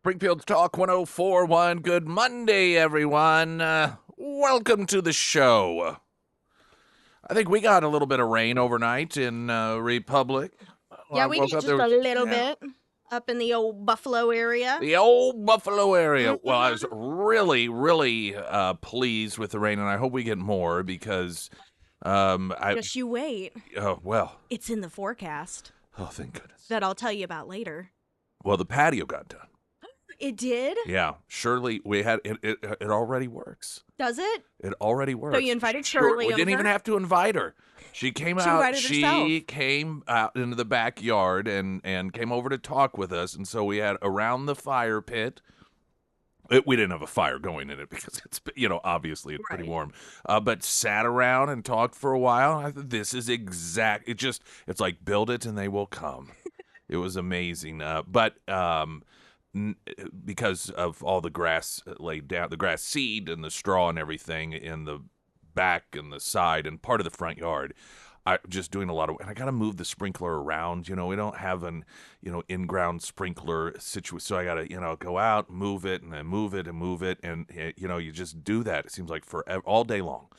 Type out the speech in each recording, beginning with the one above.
Springfield's Talk 104.1. Good Monday, everyone. Welcome to the show. I think we got a little bit of rain overnight in Republic. Yeah, I we woke get up, just there a was- little yeah, bit up in the old Buffalo area. The old Buffalo area. Well, I was Mhm. really pleased with the rain, and I hope we get more because, Just you wait. well, It's in the forecast oh, thank goodness. that I'll tell you about later. Well, the patio got done. It did? Yeah, Shirley, we had it. It already works. Does it? It already works. you invited Shirley We didn't even over? have to invite her. She came She out. invited herself. She came out into the backyard and came over to talk with us. And so we had around the fire pit. We didn't have a fire going in it because it's, obviously it's pretty Right. warm. But sat around and talked for a while. I thought this is exact. It's like build it and they will come. It was amazing. Because of all the grass laid down, the grass seed and the straw and everything in the back and the side and part of the front yard, I just doing a lot of, and I got to move the sprinkler around. We don't have an, in-ground sprinkler situation. So I got to, go out, move it, and then move it and move it. And, you just do that. It seems like all day long.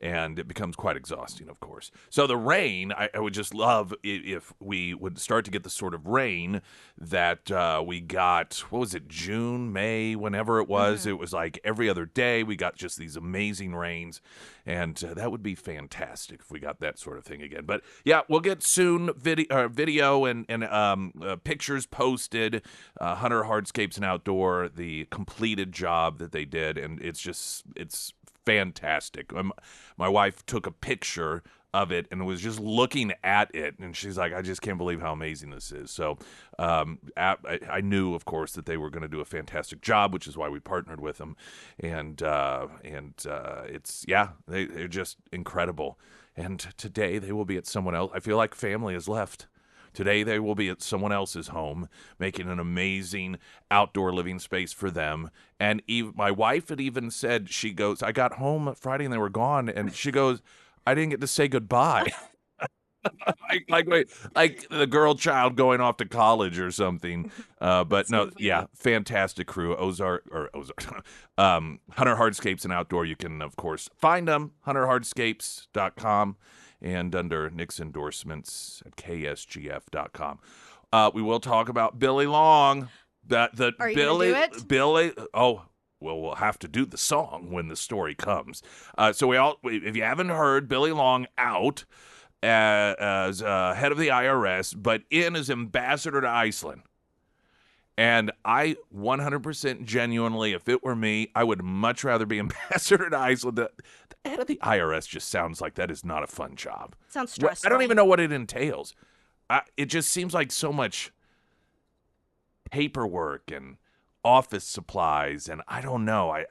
And it becomes quite exhausting, of course. So the rain, I would just love if we would start to get the sort of rain that we got, what was it, June, May, whenever it was. It was like every other day we got just these amazing rains. And that would be fantastic if we got that sort of thing again. But yeah, we'll get soon video and pictures posted. Hunter Hardscapes and Outdoor, the completed job that they did. And it's fantastic. My wife took a picture of it and was just looking at it, and she's like, I just can't believe how amazing this is. So I knew, of course, that they were going to do a fantastic job, which is why we partnered with them. And they're just incredible. And today they will be at someone else. I feel like family has left. Today they will be at someone else's home, making an amazing outdoor living space for them. And my wife had even said, she goes, I got home Friday and they were gone. And she goes, I didn't get to say goodbye. like the girl child going off to college or something. But no, yeah, fantastic crew. Ozark, Hunter Hardscapes and Outdoor. You can, of course, find them, hunterhardscapes.com. And under Nick's endorsements at KSGF.com. We will talk about Billy Long. Are you gonna do it? Billy. Oh, well, we'll have to do the song when the story comes. If you haven't heard, Billy Long out as head of the IRS, but in as ambassador to Iceland. And I 100% genuinely, if it were me, I would much rather be ambassador to Iceland. The head of the IRS just sounds like that is not a fun job. Sounds stressful. I don't even know what it entails. It just seems like so much paperwork and office supplies, and I don't know.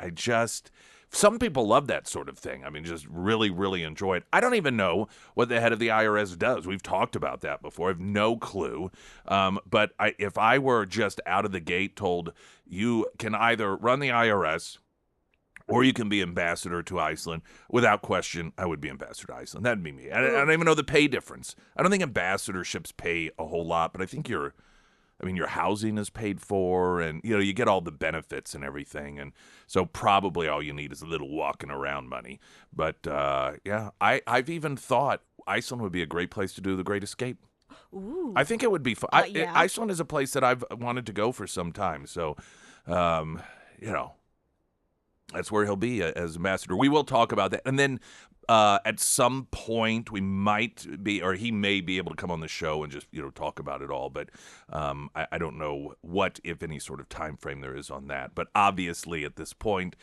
Some people love that sort of thing. I mean, just really, really enjoy it. I don't even know what the head of the IRS does. We've talked about that before. I have no clue. But if I were just out of the gate told you can either run the IRS or you can be ambassador to Iceland, without question, I would be ambassador to Iceland. That'd be me. I don't even know the pay difference. I don't think ambassadorships pay a whole lot, but I think your housing is paid for, and you get all the benefits and everything, and so probably all you need is a little walking around money. But yeah, I've even thought Iceland would be a great place to do the Great Escape. Ooh. I think it would be fun. Yeah. Iceland is a place that I've wanted to go for some time, so that's where he'll be as ambassador. We will talk about that, and then. At some point, we might be, or he may be able to come on the show and just talk about it all. But I don't know what, if any, sort of time frame there is on that. But obviously, at this point,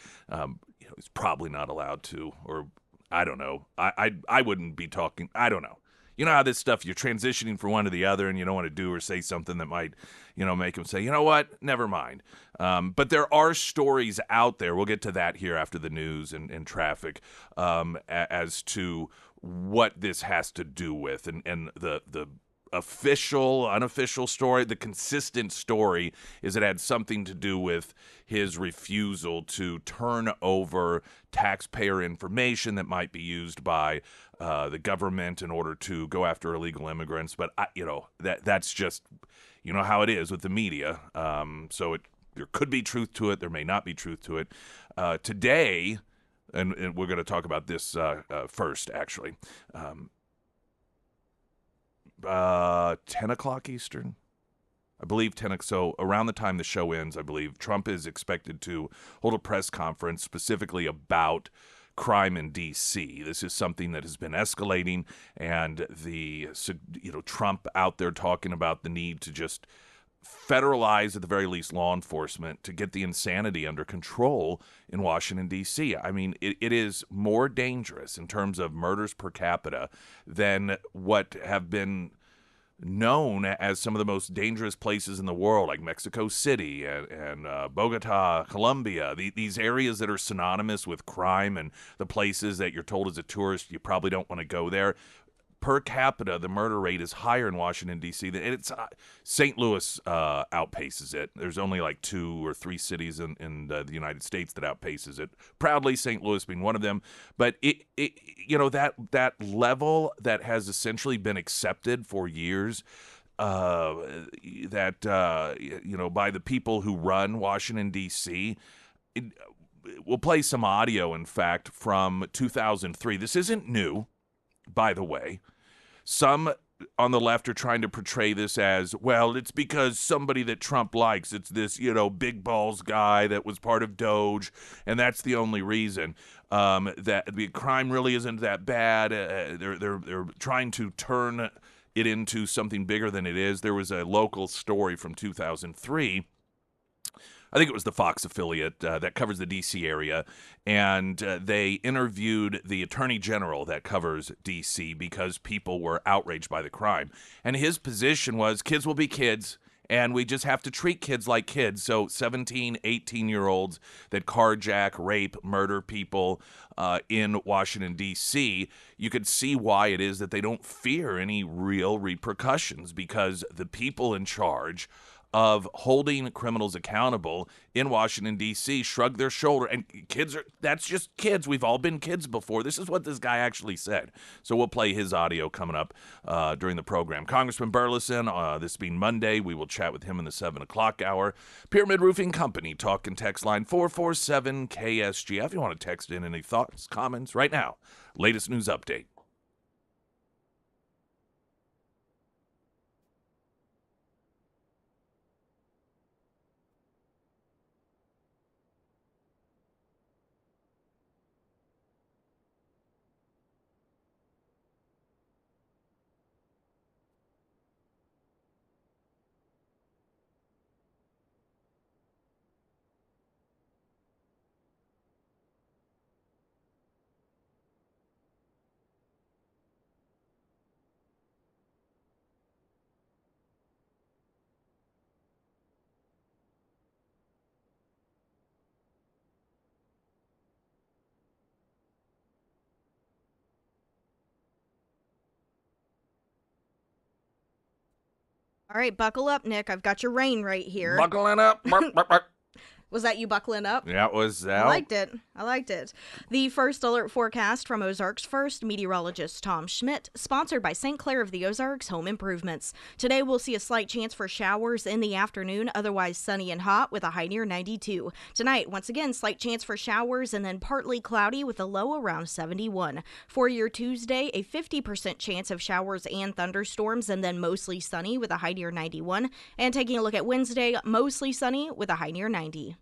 he's probably not allowed to, or I don't know. I wouldn't be talking. I don't know. You know how this stuff, you're transitioning from one to the other, and you don't want to do or say something that might, make him say, you know what, never mind. But there are stories out there. We'll get to that here after the news and traffic as to what this has to do with, and the official, unofficial story, the consistent story is it had something to do with his refusal to turn over taxpayer information that might be used by the government in order to go after illegal immigrants. But that's just, how it is with the media. So there could be truth to it. There may not be truth to it. Today, and we're going to talk about this first, actually. 10 o'clock Eastern. I believe 10. So around the time the show ends, I believe Trump is expected to hold a press conference specifically about crime in D.C. This is something that has been escalating, and Trump out there talking about the need to just federalize, at the very least, law enforcement to get the insanity under control in Washington, D.C. I mean, it is more dangerous in terms of murders per capita than what have been known as some of the most dangerous places in the world, like Mexico City and Bogota, Colombia, these areas that are synonymous with crime and the places that you're told as a tourist you probably don't want to go there. Per capita, the murder rate is higher in Washington, D.C. than it's St. Louis outpaces it. There's only like 2 or 3 cities in the United States that outpaces it. Proudly, St. Louis being one of them. But that level that has essentially been accepted for years, by the people who run Washington, D.C. We'll play some audio, in fact, from 2003. This isn't new, by the way. Some on the left are trying to portray this as, well, it's because somebody that Trump likes. It's this, big balls guy that was part of Doge, and that's the only reason. That the crime really isn't that bad. They're trying to turn it into something bigger than it is. There was a local story from 2003. I think it was the Fox affiliate that covers the D.C. area, and they interviewed the attorney general that covers D.C. because people were outraged by the crime. And his position was, kids will be kids, and we just have to treat kids like kids. So 17, 18-year-olds that carjack, rape, murder people in Washington, D.C., you could see why it is that they don't fear any real repercussions, because the people in charge of holding criminals accountable in Washington, D.C. shrug their shoulder. And that's just kids. We've all been kids before. This is what this guy actually said. So we'll play his audio coming up during the program. Congressman Burleson, this being Monday, we will chat with him in the 7 o'clock hour. Pyramid Roofing Company, talk and text line 447-KSGF. If you want to text in any thoughts, comments right now. Latest news update. All right, buckle up, Nick. I've got your rain right here. Buckling up. Was that you buckling up? Yeah, it was. I liked it. The first alert forecast from Ozarks First meteorologist Tom Schmidt, sponsored by St. Clair of the Ozarks Home Improvements. Today we'll see a slight chance for showers in the afternoon, otherwise sunny and hot with a high near 92. Tonight, once again, slight chance for showers and then partly cloudy with a low around 71. For your Tuesday, a 50% chance of showers and thunderstorms and then mostly sunny with a high near 91. And taking a look at Wednesday, mostly sunny with a high near 90.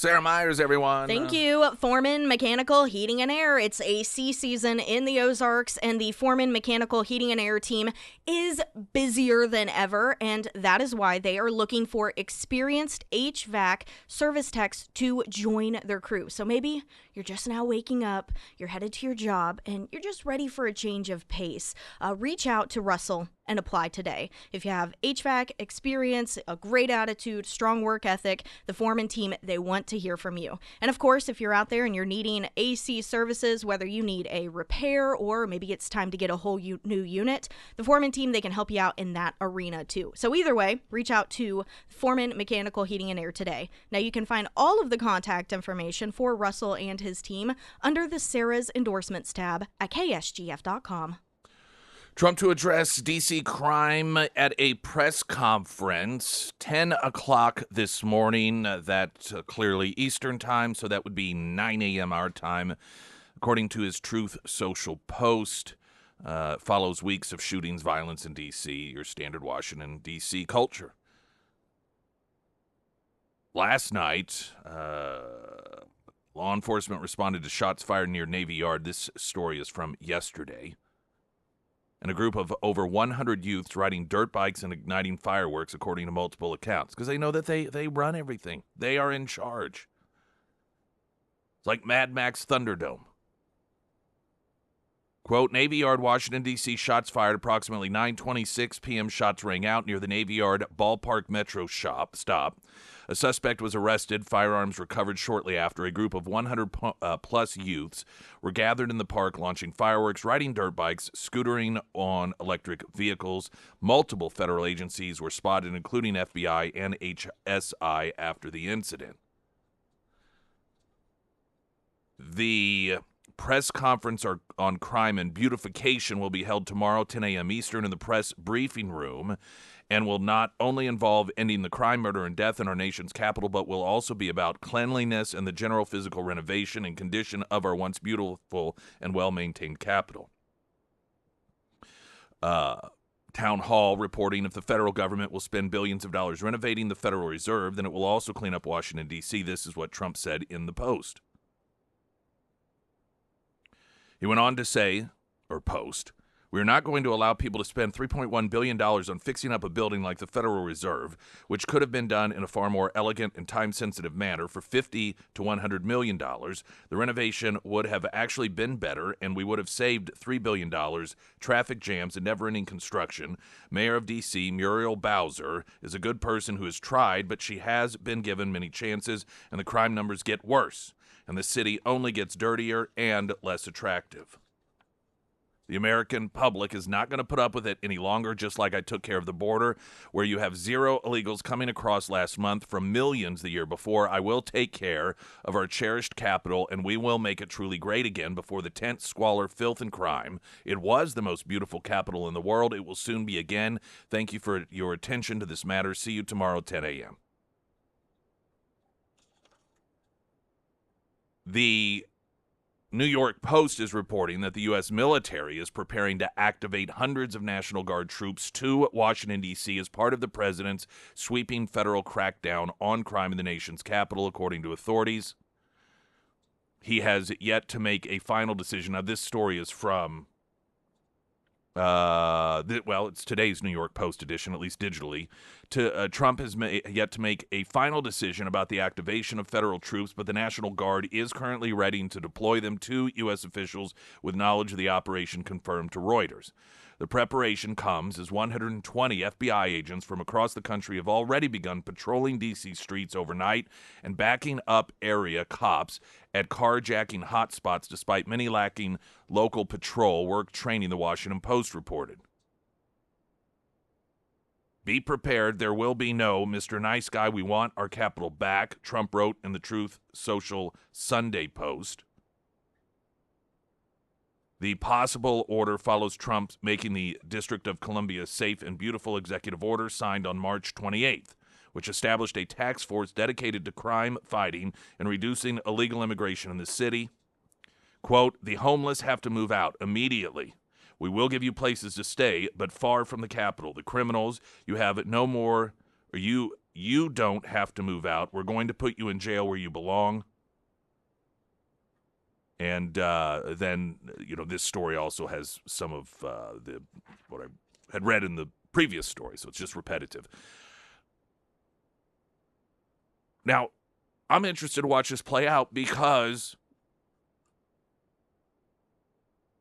Sarah Myers, everyone. Thank you, Foreman Mechanical Heating and Air. It's AC season in the Ozarks, and the Foreman Mechanical Heating and Air team is busier than ever, and that is why they are looking for experienced HVAC service techs to join their crew. So maybe you're just now waking up, you're headed to your job, and you're just ready for a change of pace. Reach out to Russell and apply today. If you have HVAC experience, a great attitude, strong work ethic, the Foreman team, they want to hear from you. And of course, if you're out there and you're needing AC services, whether you need a repair or maybe it's time to get a whole new unit, the Foreman team, they can help you out in that arena too. So either way, reach out to Foreman Mechanical Heating and Air today. Now you can find all of the contact information for Russell and his team under the Sarah's Endorsements tab at ksgf.com. Trump to address D.C. crime at a press conference, 10 o'clock this morning. That's clearly Eastern time, so that would be 9 a.m. our time. According to his Truth Social post, follows weeks of shootings, violence in D.C., your standard Washington, D.C. culture. Last night, law enforcement responded to shots fired near Navy Yard. This story is from yesterday. And a group of over 100 youths riding dirt bikes and igniting fireworks, according to multiple accounts, because they know that they run everything. They are in charge. It's like Mad Max Thunderdome. Quote, Navy Yard, Washington, D.C., shots fired approximately 9:26 p.m. Shots rang out near the Navy Yard Ballpark Metro stop. A suspect was arrested. Firearms recovered shortly after. A group of 100-plus youths were gathered in the park, launching fireworks, riding dirt bikes, scootering on electric vehicles. Multiple federal agencies were spotted, including FBI and HSI, after the incident. The press conference on crime and beautification will be held tomorrow, 10 a.m. Eastern, in the press briefing room, and will not only involve ending the crime, murder, and death in our nation's capital, but will also be about cleanliness and the general physical renovation and condition of our once beautiful and well-maintained capital. Town Hall reporting if the federal government will spend billions of dollars renovating the Federal Reserve, then it will also clean up Washington, D.C. This is what Trump said in the Post. He went on to say, or post, we are not going to allow people to spend $3.1 billion on fixing up a building like the Federal Reserve, which could have been done in a far more elegant and time-sensitive manner for $50 to $100 million. The renovation would have actually been better, and we would have saved $3 billion, traffic jams, and never-ending construction. Mayor of D.C., Muriel Bowser, is a good person who has tried, but she has been given many chances, and the crime numbers get worse, and the city only gets dirtier and less attractive. The American public is not going to put up with it any longer, just like I took care of the border, where you have zero illegals coming across last month from millions the year before. I will take care of our cherished capital, and we will make it truly great again before the tent, squalor, filth, and crime. It was the most beautiful capital in the world. It will soon be again. Thank you for your attention to this matter. See you tomorrow, 10 a.m. The New York Post is reporting that the U.S. military is preparing to activate hundreds of National Guard troops to Washington, D.C. as part of the president's sweeping federal crackdown on crime in the nation's capital, according to authorities. He has yet to make a final decision. Now, this story is from, it's today's New York Post edition, at least digitally. Trump has yet to make a final decision about the activation of federal troops, but the National Guard is currently ready to deploy them to U.S. officials with knowledge of the operation confirmed to Reuters. The preparation comes as 120 FBI agents from across the country have already begun patrolling D.C. streets overnight and backing up area cops at carjacking hotspots, despite many lacking local patrol work training, the Washington Post reported. Be prepared. There will be no Mr. Nice Guy. We want our capital back, Trump wrote in the Truth Social Sunday Post. The possible order follows Trump making the District of Columbia safe and beautiful executive order signed on March 28th, which established a task force dedicated to crime fighting and reducing illegal immigration in the city. Quote, the homeless have to move out immediately. We will give you places to stay, but far from the capital. The criminals, you have no more You don't have to move out. We're going to put you in jail where you belong. And then, this story also has some of what I had read in the previous story, so it's just repetitive. Now, I'm interested to watch this play out because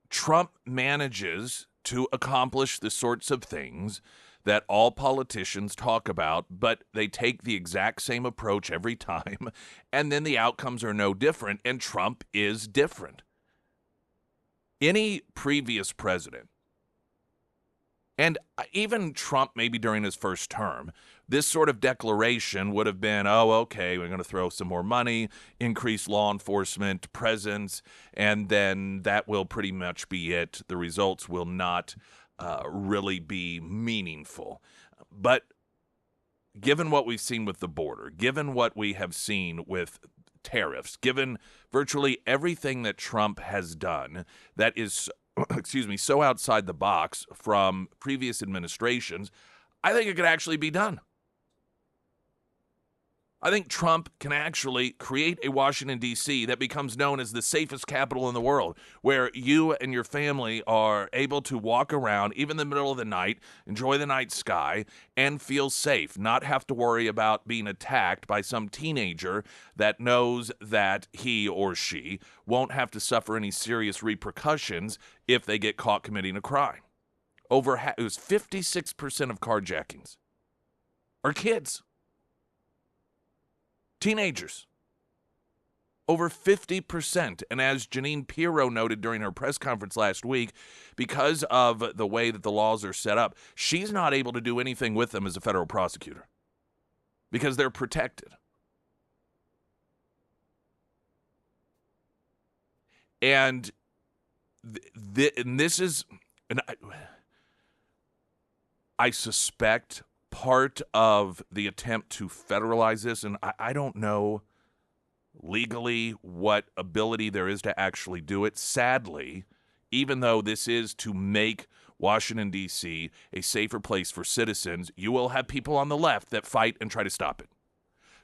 Trump manages to accomplish the sorts of things that all politicians talk about, but they take the exact same approach every time, and then the outcomes are no different, and Trump is different. Any previous president, and even Trump maybe during his first term, this sort of declaration would have been, oh, okay, we're going to throw some more money, increase law enforcement presence, and then that will pretty much be it. The results will not really be meaningful. But given what we've seen with the border, given what we have seen with tariffs, given virtually everything that Trump has done that is, so outside the box from previous administrations, I think it could actually be done. I think Trump can actually create a Washington, D.C. that becomes known as the safest capital in the world, where you and your family are able to walk around, even in the middle of the night, enjoy the night sky, and feel safe, not have to worry about being attacked by some teenager that knows that he or she won't have to suffer any serious repercussions if they get caught committing a crime. It was 56% of carjackings are kids. Teenagers, over 50%. And as Janine Pirro noted during her press conference last week, because of the way that the laws are set up, she's not able to do anything with them as a federal prosecutor because they're protected. And this is, and I suspect part of the attempt to federalize this, and I don't know legally what ability there is to actually do it. Sadly, even though this is to make Washington, D.C. a safer place for citizens, you will have people on the left that fight and try to stop it.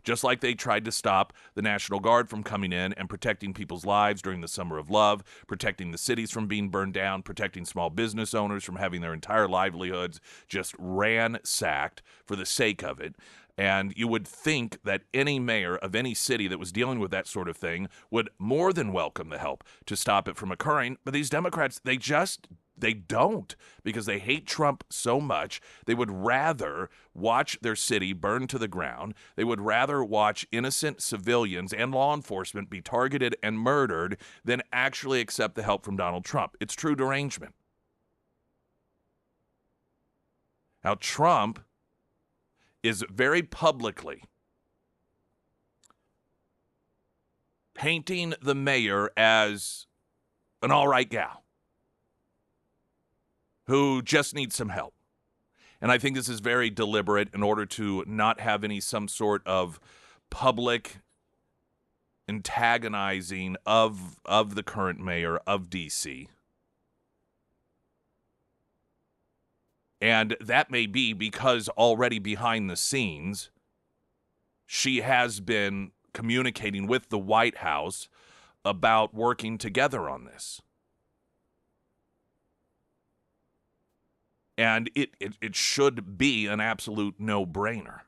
Just like they tried to stop the National Guard from coming in and protecting people's lives during the Summer of Love, protecting the cities from being burned down, protecting small business owners from having their entire livelihoods just ransacked for the sake of it. And you would think that any mayor of any city that was dealing with that sort of thing would more than welcome the help to stop it from occurring. But these Democrats, they don't, because they hate Trump so much. They would rather watch their city burn to the ground. They would rather watch innocent civilians and law enforcement be targeted and murdered than actually accept the help from Donald Trump. It's true derangement. Now, Trump is very publicly painting the mayor as an all right gal who just needs some help. And I think this is very deliberate in order to not have some sort of public antagonizing of the current mayor of D.C. And that may be because already behind the scenes, she has been communicating with the White House about working together on this. And it should be an absolute no-brainer.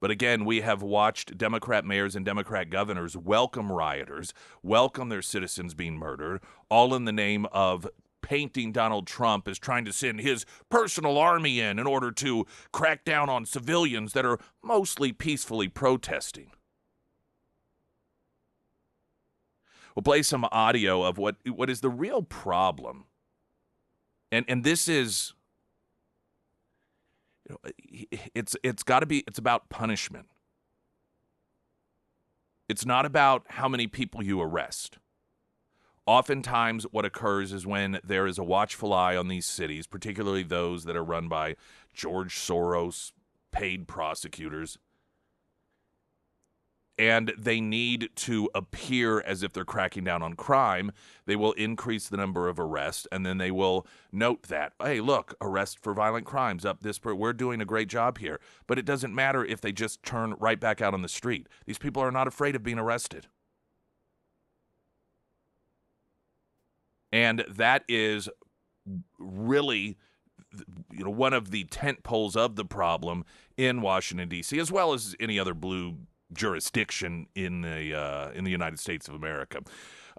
But again, we have watched Democrat mayors and Democrat governors welcome rioters, welcome their citizens being murdered, all in the name of painting Donald Trump as trying to send his personal army in order to crack down on civilians that are mostly peacefully protesting. We'll play some audio of what is the real problem. And this is, it's about punishment. It's not about how many people you arrest. Oftentimes what occurs is when there is a watchful eye on these cities, particularly those that are run by George Soros paid prosecutors, and they need to appear as if they're cracking down on crime. They will increase the number of arrests, and then they will note that, hey, look, arrest for violent crimes up this, we're doing a great job here. But it doesn't matter if they just turn right back out on the street. These people are not afraid of being arrested. And that is really, one of the tent poles of the problem in Washington, D.C., as well as any other blue jurisdiction in the United States of America.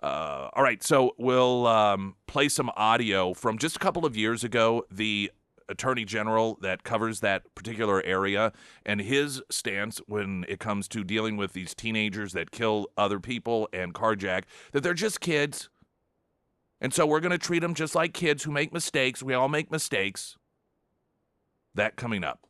All right, so we'll play some audio from just a couple of years ago. The Attorney General that covers that particular area and his stance when it comes to dealing with these teenagers that kill other people and carjack, that they're just kids. And so we're going to treat them just like kids who make mistakes. We all make mistakes. That coming up.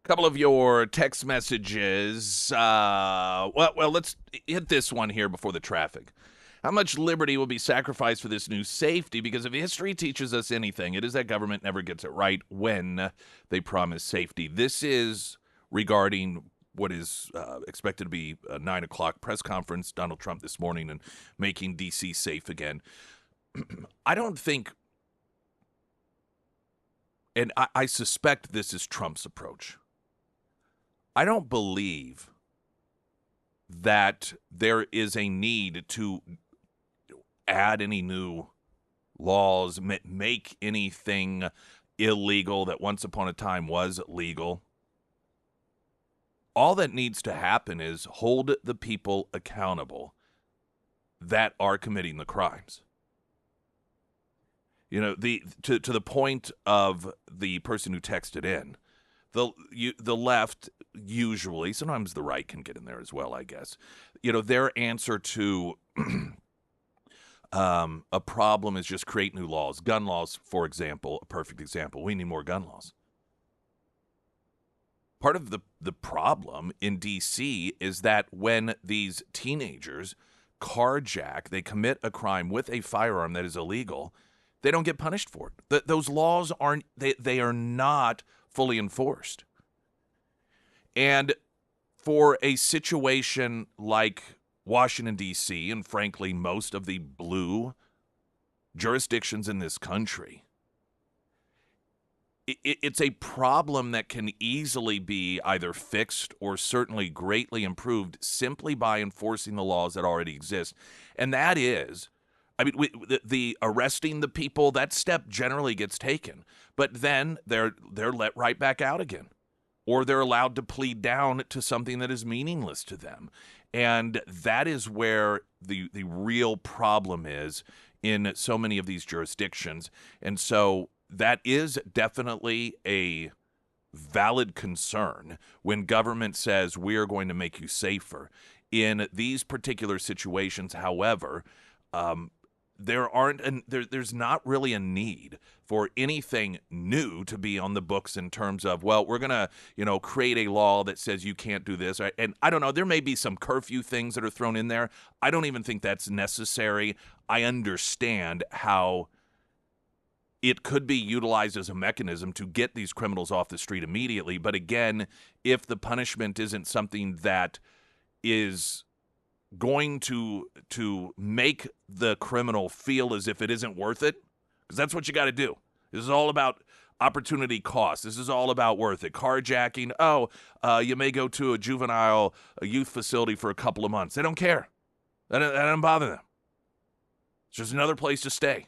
Couple of your text messages. Well, let's hit this one here before the traffic. How much liberty will be sacrificed for this new safety? Because if history teaches us anything, it is that government never gets it right when they promise safety. This is regarding what is expected to be a 9 o'clock press conference, Donald Trump this morning, and making D.C. safe again. I don't think, and I suspect this is Trump's approach. I don't believe that there is a need to add any new laws, make anything illegal that once upon a time was legal. All that needs to happen is hold the people accountable that are committing the crimes. To the point of the person who texted in, the left usually, sometimes the right can get in there as well, I guess. Their answer to a problem is just create new laws. Gun laws, for example, a perfect example. We need more gun laws. Part of the problem in D.C. is that when these teenagers carjack, they commit a crime with a firearm that is illegal, they don't get punished for it. Those laws they are not fully enforced. And for a situation like Washington, D.C., and frankly, most of the blue jurisdictions in this country, it's a problem that can easily be either fixed or certainly greatly improved simply by enforcing the laws that already exist. And that is, the arresting the people, that step generally gets taken, but then they're let right back out again, or they're allowed to plead down to something that is meaningless to them. And that is where the real problem is in so many of these jurisdictions. And so that is definitely a valid concern when government says we are going to make you safer. In these particular situations, however, there's not really a need for anything new to be on the books in terms of, well, we're going to, create a law that says you can't do this. And I don't know, there may be some curfew things that are thrown in there. I don't even think that's necessary. I understand how it could be utilized as a mechanism to get these criminals off the street immediately. But again, if the punishment isn't something that is going to make the criminal feel as if it isn't worth it, because that's what you got to do. This is all about opportunity cost. This is all about worth it. Carjacking, you may go to a youth facility for a couple of months. They don't care. That doesn't bother them. It's just another place to stay.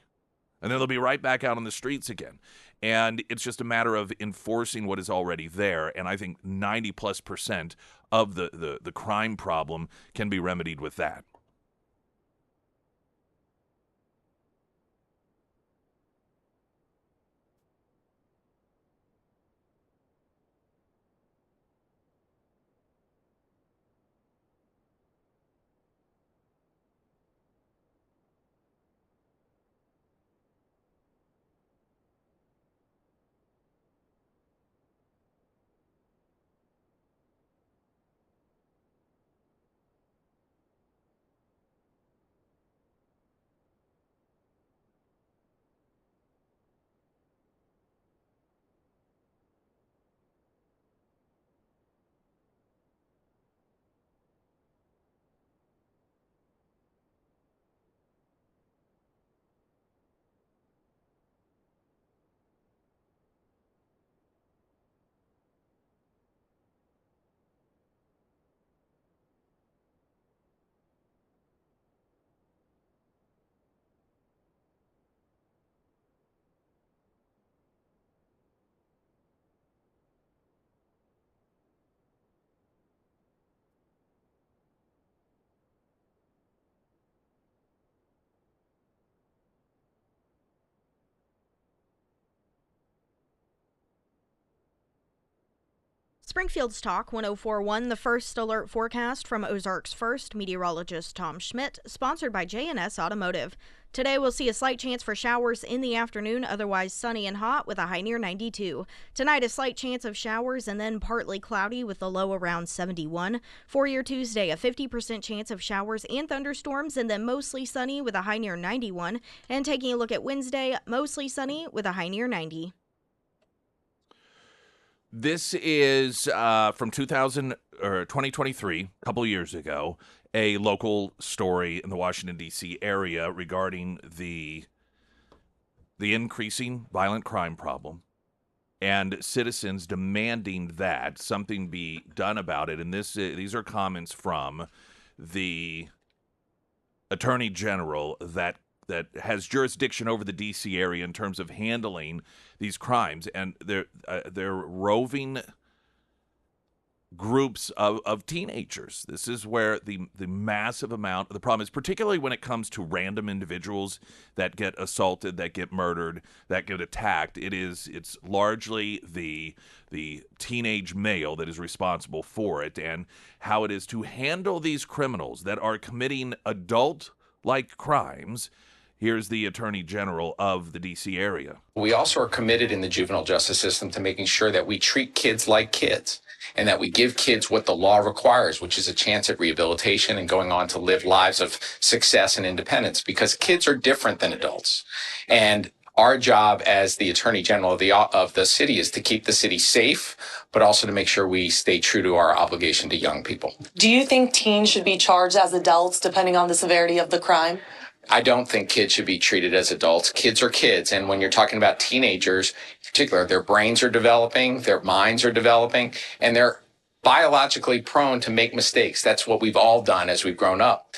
And then they'll be right back out on the streets again. And it's just a matter of enforcing what is already there. And I think 90+% of the crime problem can be remedied with that. Springfield's Talk 1041, the first alert forecast from Ozarks First meteorologist Tom Schmidt, sponsored by J&S Automotive. Today we'll see a slight chance for showers in the afternoon, otherwise sunny and hot with a high near 92. Tonight a slight chance of showers and then partly cloudy with a low around 71. For your Tuesday, a 50% chance of showers and thunderstorms and then mostly sunny with a high near 91. And taking a look at Wednesday, mostly sunny with a high near 90. This is from 2023, a couple years ago, a local story in the Washington, D.C. area regarding the increasing violent crime problem and citizens demanding that something be done about it. And these are comments from the Attorney General that has jurisdiction over the D.C. area in terms of handling these crimes, and they're roving groups of teenagers. This is where the massive amount of the problem is, particularly when it comes to random individuals that get assaulted, that get murdered, that get attacked. It's largely the teenage male that is responsible for it, and how it is to handle these criminals that are committing adult-like crimes. Here's the Attorney General of the D.C. area. We also are committed in the juvenile justice system to making sure that we treat kids like kids and that we give kids what the law requires, which is a chance at rehabilitation and going on to live lives of success and independence, because kids are different than adults. And our job as the Attorney General of the city is to keep the city safe, but also to make sure we stay true to our obligation to young people. Do you think teens should be charged as adults depending on the severity of the crime? I don't think kids should be treated as adults. Kids are kids. And when you're talking about teenagers, in particular, their brains are developing, their minds are developing, and they're biologically prone to make mistakes. That's what we've all done as we've grown up.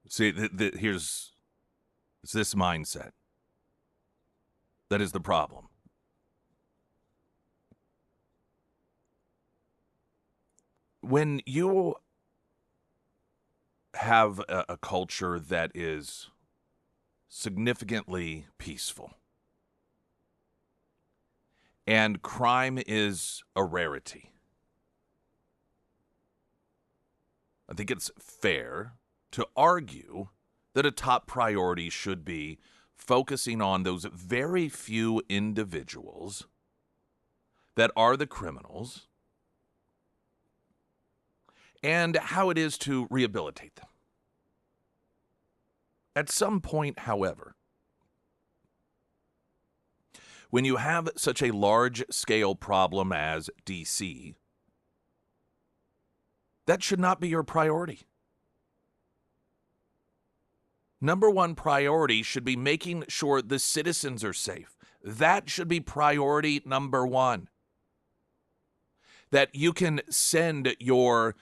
See, it's this mindset that is the problem. When you have a culture that is significantly peaceful and crime is a rarity, I think it's fair to argue that a top priority should be focusing on those very few individuals that are the criminals and how it is to rehabilitate them. At some point, however, when you have such a large-scale problem as D.C., that should not be your priority. Number one priority should be making sure the citizens are safe. That should be priority number one. That you can send your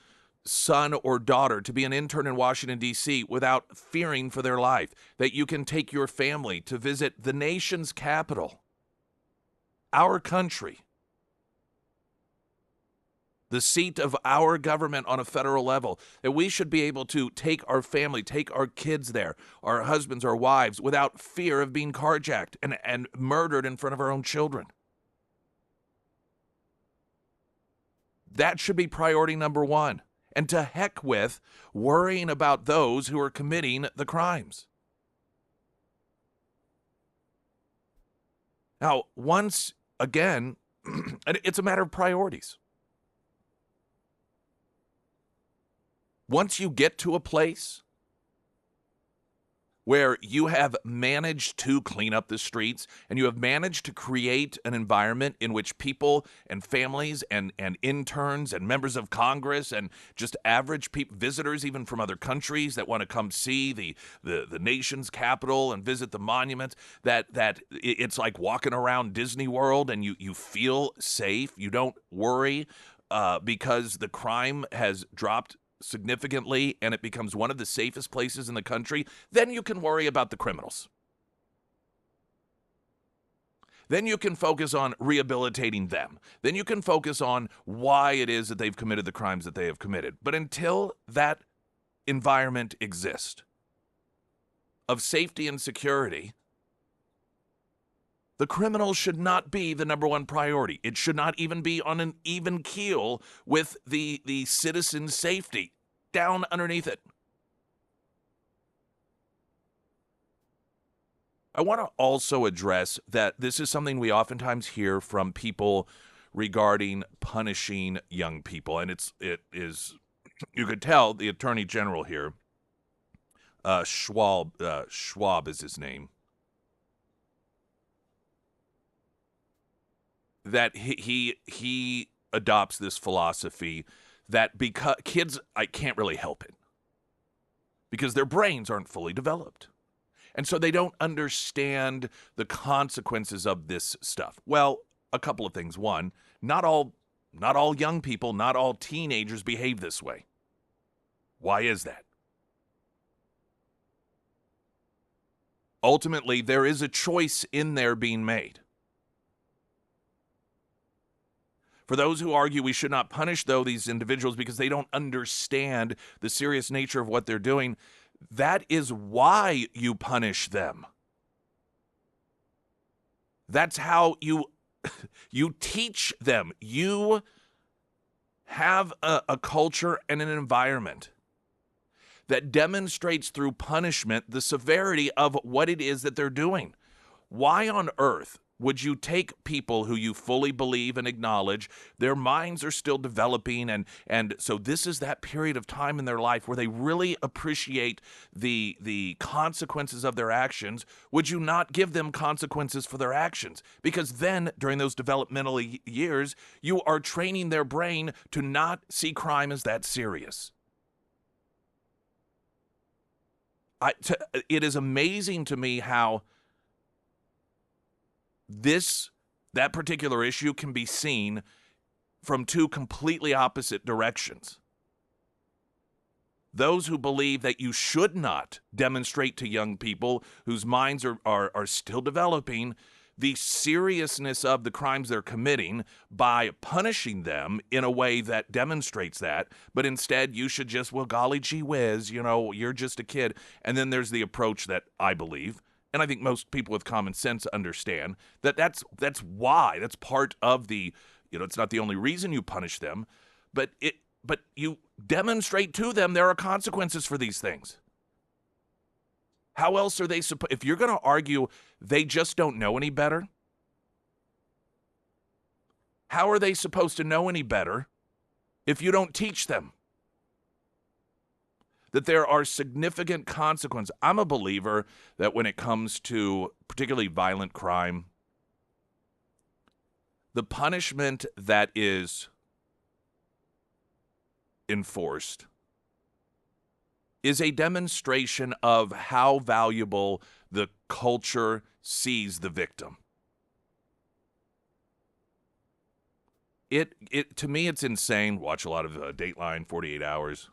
son or daughter to be an intern in Washington, D.C. without fearing for their life. That you can take your family to visit the nation's capital, our country, the seat of our government on a federal level. That we should be able to take our family, take our kids there, our husbands, our wives, without fear of being carjacked and murdered in front of our own children. That should be priority number one. And to heck with worrying about those who are committing the crimes. Now, once again, it's a matter of priorities. Once you get to a place where you have managed to clean up the streets and you have managed to create an environment in which people and families and interns and members of Congress and just average people, visitors even from other countries that want to come see the nation's capital and visit the monuments, that it's like walking around Disney World and you feel safe. You don't worry because the crime has dropped significantly and it becomes one of the safest places in the country. Then you can worry about the criminals. Then you can focus on rehabilitating them. Then you can focus on why it is that they've committed the crimes that they have committed. But until that environment exists of safety and security, the criminals should not be the number one priority. It should not even be on an even keel with the citizen safety down underneath it. I want to also address that this is something we oftentimes hear from people regarding punishing young people. And it is, you could tell the Attorney General here, Schwab is his name, that he adopts this philosophy that because kids, I can't really help it because their brains aren't fully developed. And so they don't understand the consequences of this stuff. Well, a couple of things. One, not all young people, not all teenagers behave this way. Why is that? Ultimately, there is a choice in there being made. For those who argue we should not punish, though, these individuals because they don't understand the serious nature of what they're doing, that is why you punish them. That's how you teach them. You have a culture and an environment that demonstrates through punishment the severity of what it is that they're doing. Why on earth would you take people who you fully believe and acknowledge their minds are still developing, and so this is that period of time in their life where they really appreciate the consequences of their actions? Would you not give them consequences for their actions? Because then during those developmental years, you are training their brain to not see crime as that serious. It is amazing to me how that particular issue can be seen from two completely opposite directions. Those who believe that you should not demonstrate to young people whose minds are still developing the seriousness of the crimes they're committing by punishing them in a way that demonstrates that, but instead you should just, well, golly gee whiz, you're just a kid. And then there's the approach that I believe, and I think most people with common sense understand, that's why. That's part of the, it's not the only reason you punish them, but you demonstrate to them there are consequences for these things. How else are they supposed, if you're going to argue they just don't know any better, how are they supposed to know any better if you don't teach them that there are significant consequences? I'm a believer that when it comes to particularly violent crime, the punishment that is enforced is a demonstration of how valuable the culture sees the victim. To me, it's insane. Watch a lot of Dateline, 48 Hours.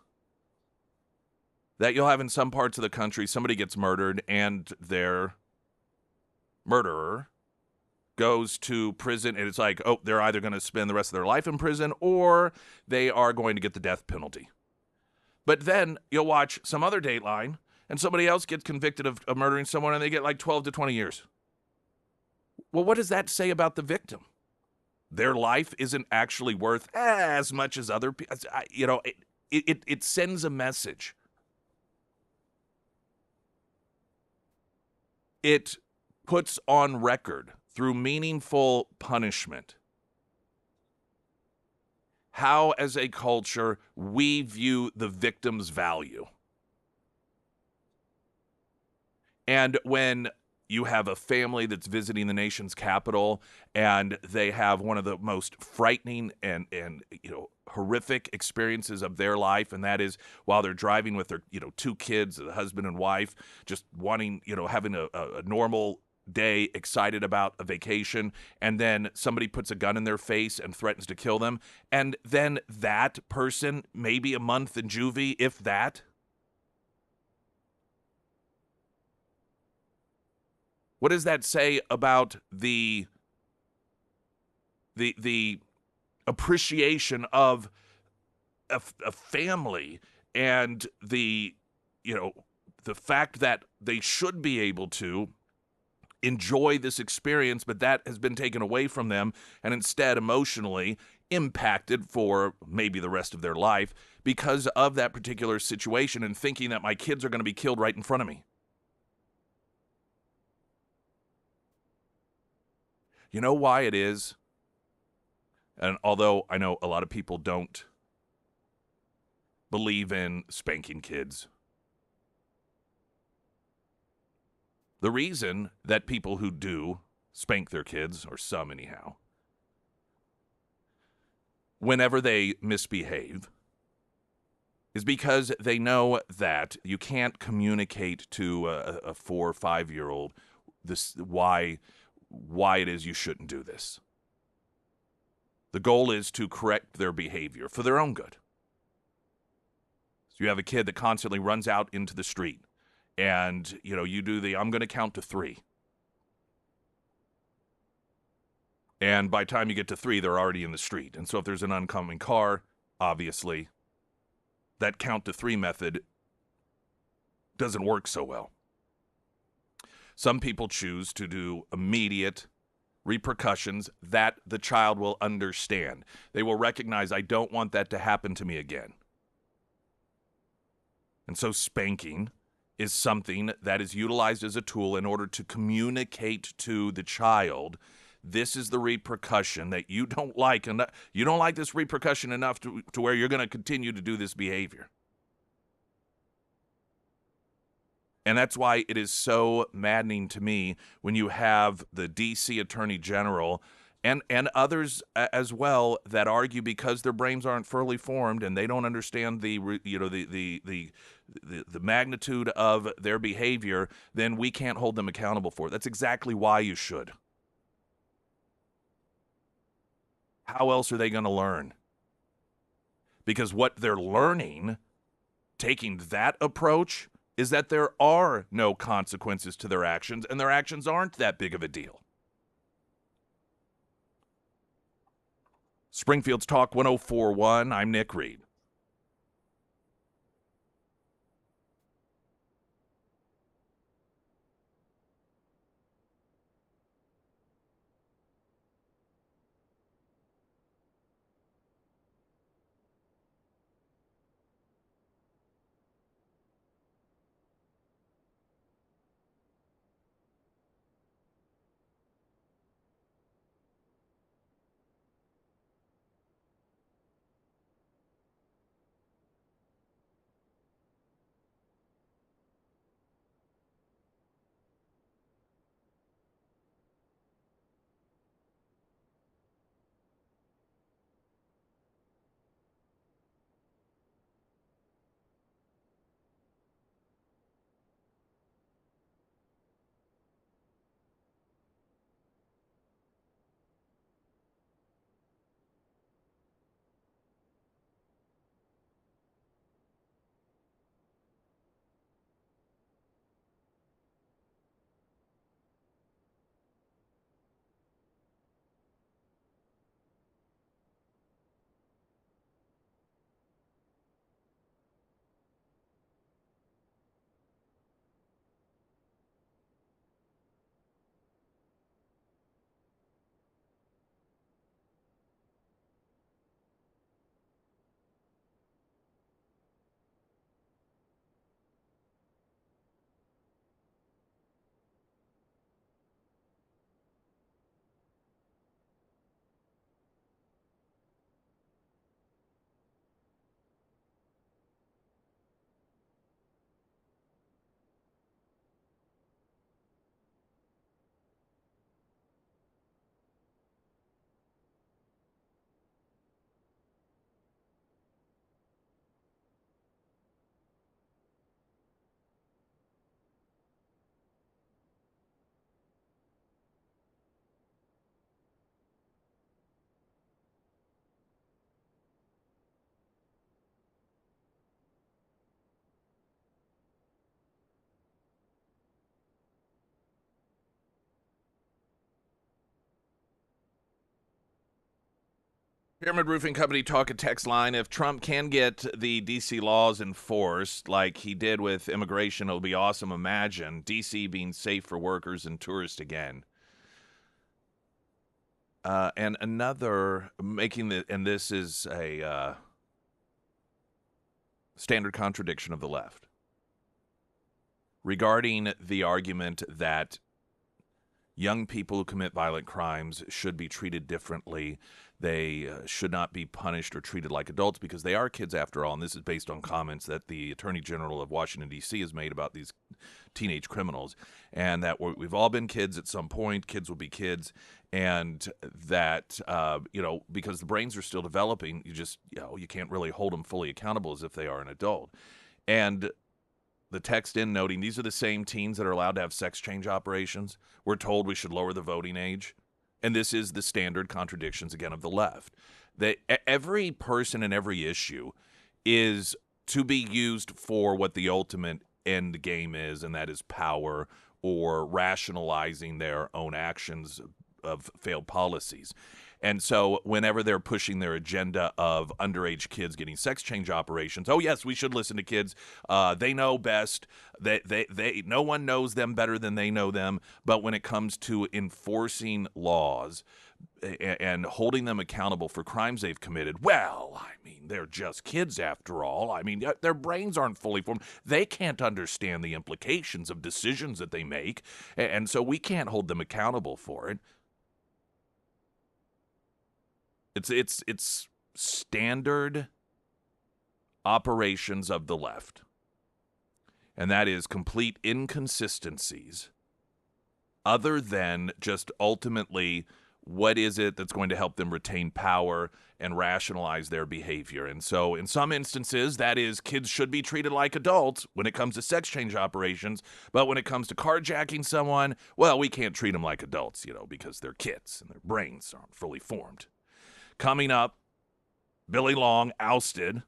That you'll have in some parts of the country, somebody gets murdered and their murderer goes to prison, and it's like, oh, they're either going to spend the rest of their life in prison or they are going to get the death penalty. But then you'll watch some other Dateline, and somebody else gets convicted of murdering someone, and they get like 12 to 20 years. Well, what does that say about the victim? Their life isn't actually worth as much as other people. It sends a message. It puts on record through meaningful punishment how, as a culture, we view the victim's value. And when you have a family that's visiting the nation's capital and they have one of the most frightening and horrific experiences of their life, and that is while they're driving with their two kids, the husband and wife, just wanting having a normal day, excited about a vacation, and then somebody puts a gun in their face and threatens to kill them, and then that person maybe a month in juvie, if that. What does that say about the appreciation of a family and the fact that they should be able to enjoy this experience, but that has been taken away from them and instead emotionally impacted for maybe the rest of their life because of that particular situation and thinking that my kids are going to be killed right in front of me? You know why it is? And although I know a lot of people don't believe in spanking kids, the reason that people who do spank their kids, or some anyhow, whenever they misbehave, is because they know that you can't communicate to a 4 or 5-year-old this why it is you shouldn't do this. The goal is to correct their behavior for their own good. So you have a kid that constantly runs out into the street, and you do I'm going to count to 3. And by the time you get to 3, they're already in the street. And so if there's an oncoming car, obviously, that count to 3 method doesn't work so well. Some people choose to do immediate repercussions that the child will understand. They will recognize, I don't want that to happen to me again. And so spanking is something that is utilized as a tool in order to communicate to the child, this is the repercussion that you don't like, and you don't like this repercussion enough to where you're going to continue to do this behavior. And that's why it is so maddening to me when you have the D.C. Attorney General and others as well that argue because their brains aren't fully formed and they don't understand the magnitude of their behavior, then we can't hold them accountable for it. That's exactly why you should. How else are they going to learn? Because what they're learning, taking that approach, is that there are no consequences to their actions, and their actions aren't that big of a deal. Springfield's Talk 104.1, I'm Nick Reed. Pyramid Roofing Company talk and text line. If Trump can get the D.C. laws enforced like he did with immigration, it'll be awesome. Imagine D.C. being safe for workers and tourists again. And another making the, and this is a standard contradiction of the left regarding the argument that young people who commit violent crimes should be treated differently. They should not be punished or treated like adults because they are kids after all. And this is based on comments that the Attorney General of Washington, D.C. has made about these teenage criminals. And that we've all been kids at some point. Kids will be kids. And that, because the brains are still developing, you can't really hold them fully accountable as if they are an adult. And the text in noting these are the same teens that are allowed to have sex change operations. We're told we should lower the voting age. And this is the standard contradictions, again, of the left. That every person and every issue is to be used for what the ultimate end game is, and that is power or rationalizing their own actions of failed policies. And so whenever they're pushing their agenda of underage kids getting sex change operations, oh yes, we should listen to kids. They know best. No one knows them better than they know them. But when it comes to enforcing laws and holding them accountable for crimes they've committed, well, I mean, they're just kids after all. I mean, their brains aren't fully formed. They can't understand the implications of decisions that they make. And so we can't hold them accountable for it. It's standard operations of the left, and that is complete inconsistencies other than just ultimately what is it that's going to help them retain power and rationalize their behavior. And so in some instances, that is, kids should be treated like adults when it comes to sex change operations, but when it comes to carjacking someone, well, we can't treat them like adults, because they're kids and their brains aren't fully formed. Coming up, Billy Long ousted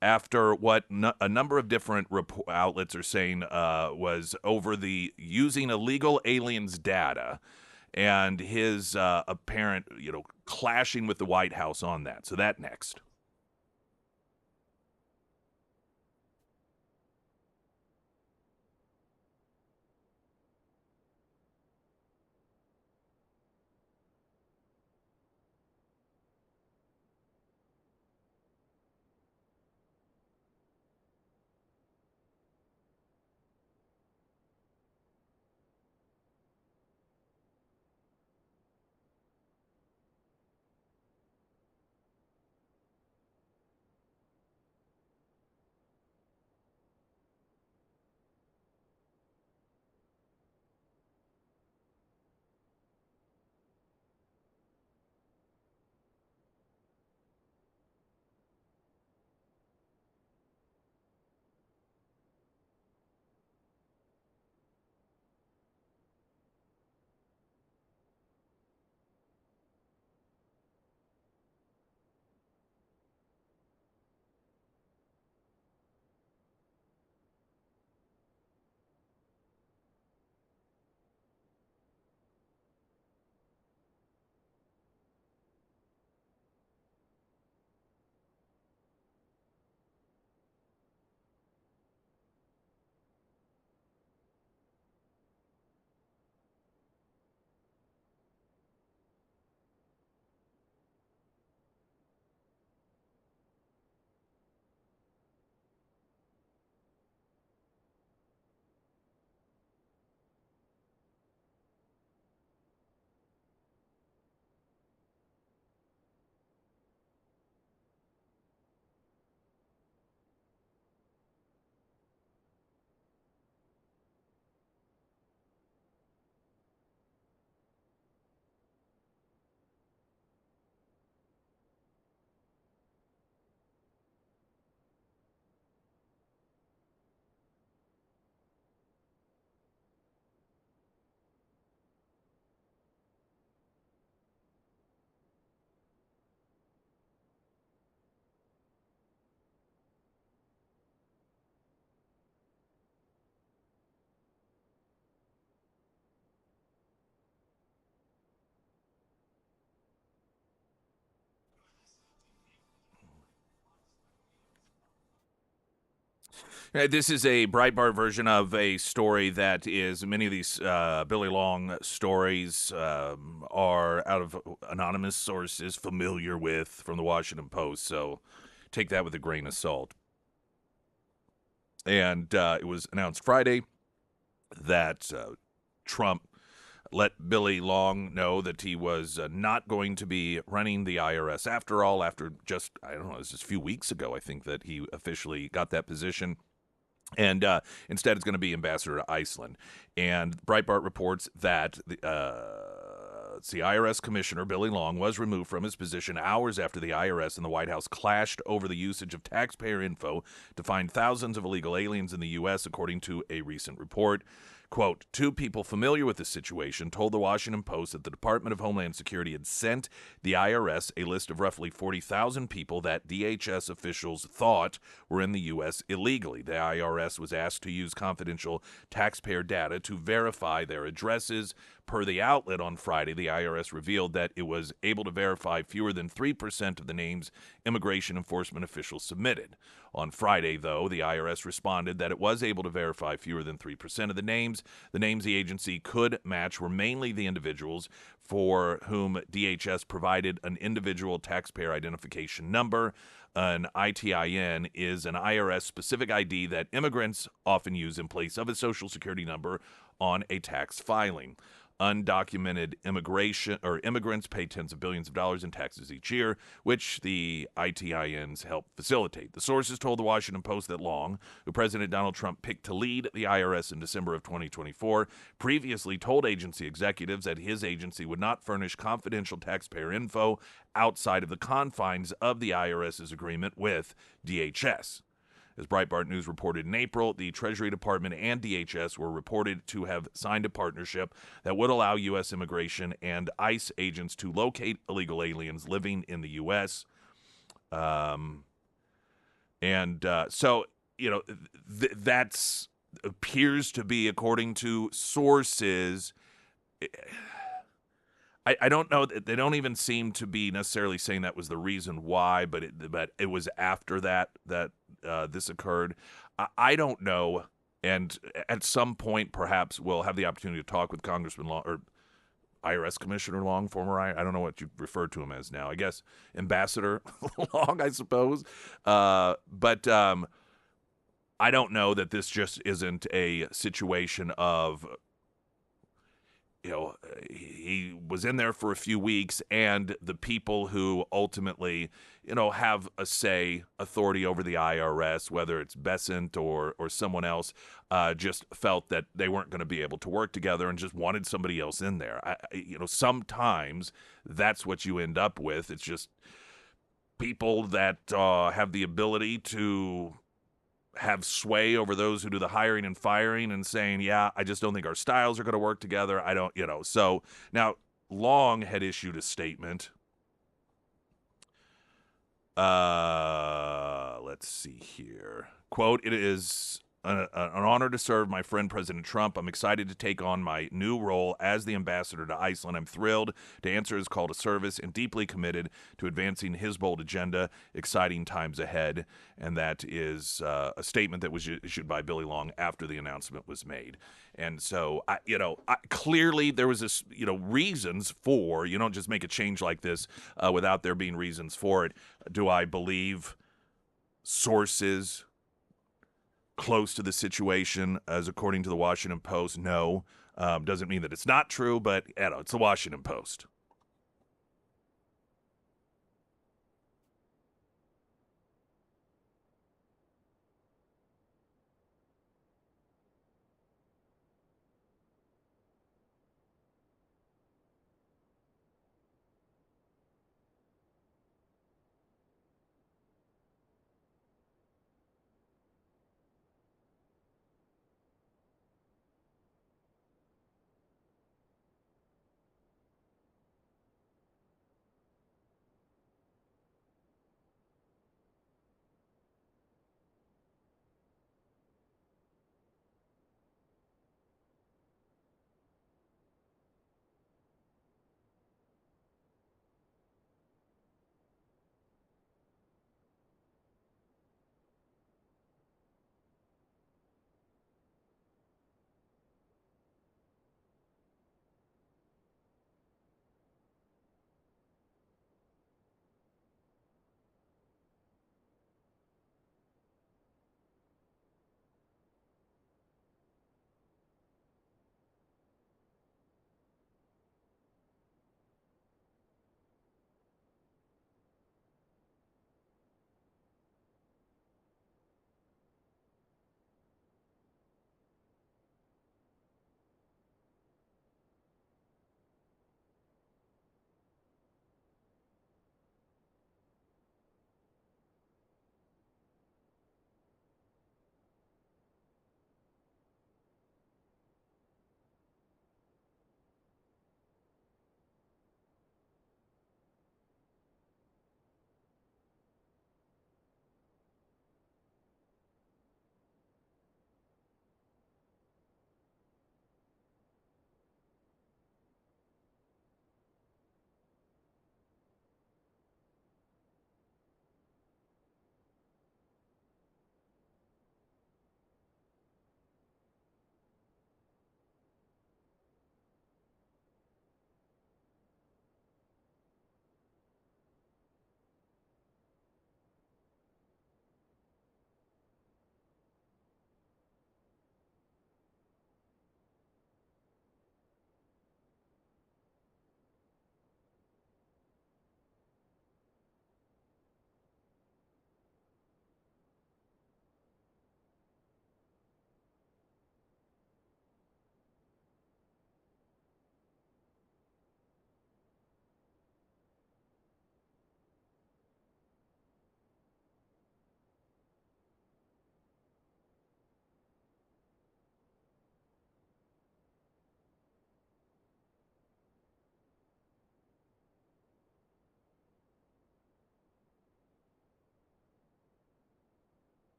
after what a number of different outlets are saying was over the using illegal aliens' data and his apparent, clashing with the White House on that. So that next. This is a Breitbart version of a story that is many of these Billy Long stories are out of anonymous sources familiar with from the Washington Post. So take that with a grain of salt. And it was announced Friday that Trump let Billy Long know that he was not going to be running the IRS after all, after just, I don't know, it was just a few weeks ago, I think, that he officially got that position. And instead, it's going to be ambassador to Iceland. And Breitbart reports that the IRS commissioner, Billy Long, was removed from his position hours after the IRS and the White House clashed over the usage of taxpayer info to find thousands of illegal aliens in the U.S., according to a recent report. Quote, two people familiar with the situation told the Washington Post that the Department of Homeland Security had sent the IRS a list of roughly 40,000 people that DHS officials thought were in the U.S. illegally. The IRS was asked to use confidential taxpayer data to verify their addresses, Per the outlet on Friday, the IRS revealed that it was able to verify fewer than 3% of the names immigration enforcement officials submitted. On Friday, though, the IRS responded that it was able to verify fewer than 3% of the names. The names the agency could match were mainly the individuals for whom DHS provided an individual taxpayer identification number. An ITIN is an IRS-specific ID that immigrants often use in place of a Social Security number on a tax filing. Undocumented immigration or immigrants pay tens of billions of dollars in taxes each year, which the ITINs help facilitate. The sources told the Washington Post that Long, who President Donald Trump picked to lead the IRS in December of 2024, previously told agency executives that his agency would not furnish confidential taxpayer info outside of the confines of the IRS's agreement with DHS. As Breitbart News reported in April, the Treasury Department and DHS were reported to have signed a partnership that would allow U.S. immigration and ICE agents to locate illegal aliens living in the U.S. So, that's appears to be, according to sources, I don't know. They don't even seem to be necessarily saying that was the reason why, but it was after that this occurred. I don't know, and at some point, perhaps we'll have the opportunity to talk with Congressman Long or IRS Commissioner Long, former I don't know what you refer to him as now. I guess Ambassador Long, I suppose. But I don't know that this just isn't a situation of, he was in there for a few weeks, and the people who ultimately, have a say, authority over the IRS, whether it's Besant or someone else, just felt that they weren't going to be able to work together and just wanted somebody else in there. Sometimes that's what you end up with. It's just people that have the ability to have sway over those who do the hiring and firing and saying, yeah, I just don't think our styles are going to work together. I don't, So now Long had issued a statement. Let's see here. Quote, "It is an honor to serve my friend President Trump. I'm excited to take on my new role as the ambassador to Iceland. I'm thrilled to answer his call to service and deeply committed to advancing his bold agenda. Exciting times ahead." And that is a statement that was issued by Billy Long after the announcement was made. And so, clearly there was this, reasons for, you don't just make a change like this without there being reasons for it. Do I believe sources close to the situation, as according to the Washington Post? No. Doesn't mean that it's not true, but it's the Washington Post.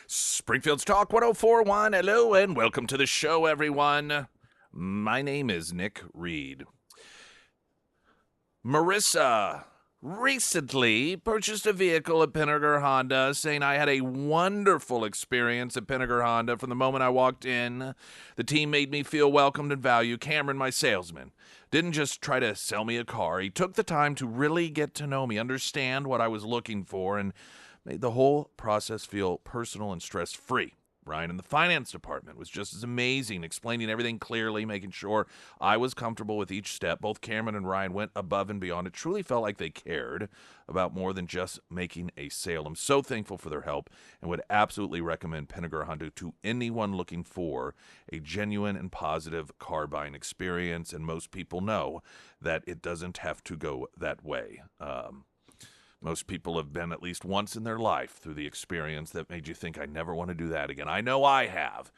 Springfield's Talk 1041. Hello and welcome to the show, everyone. My name is Nick Reed. Marissa recently purchased a vehicle at Pinnaker Honda, saying I had a wonderful experience at Pinnaker Honda from the moment I walked in. The team made me feel welcomed and valued. Cameron, my salesman, didn't just try to sell me a car. He took the time to really get to know me, understand what I was looking for, and made the whole process feel personal and stress-free. Ryan in the finance department was just as amazing, explaining everything clearly, making sure I was comfortable with each step. Both Cameron and Ryan went above and beyond. It truly felt like they cared about more than just making a sale. I'm so thankful for their help and would absolutely recommend Pinnaker Honda to anyone looking for a genuine and positive car buying experience. And most people know that it doesn't have to go that way. Most people have been at least once in their life through the experience that made you think, I never want to do that again. I know I have,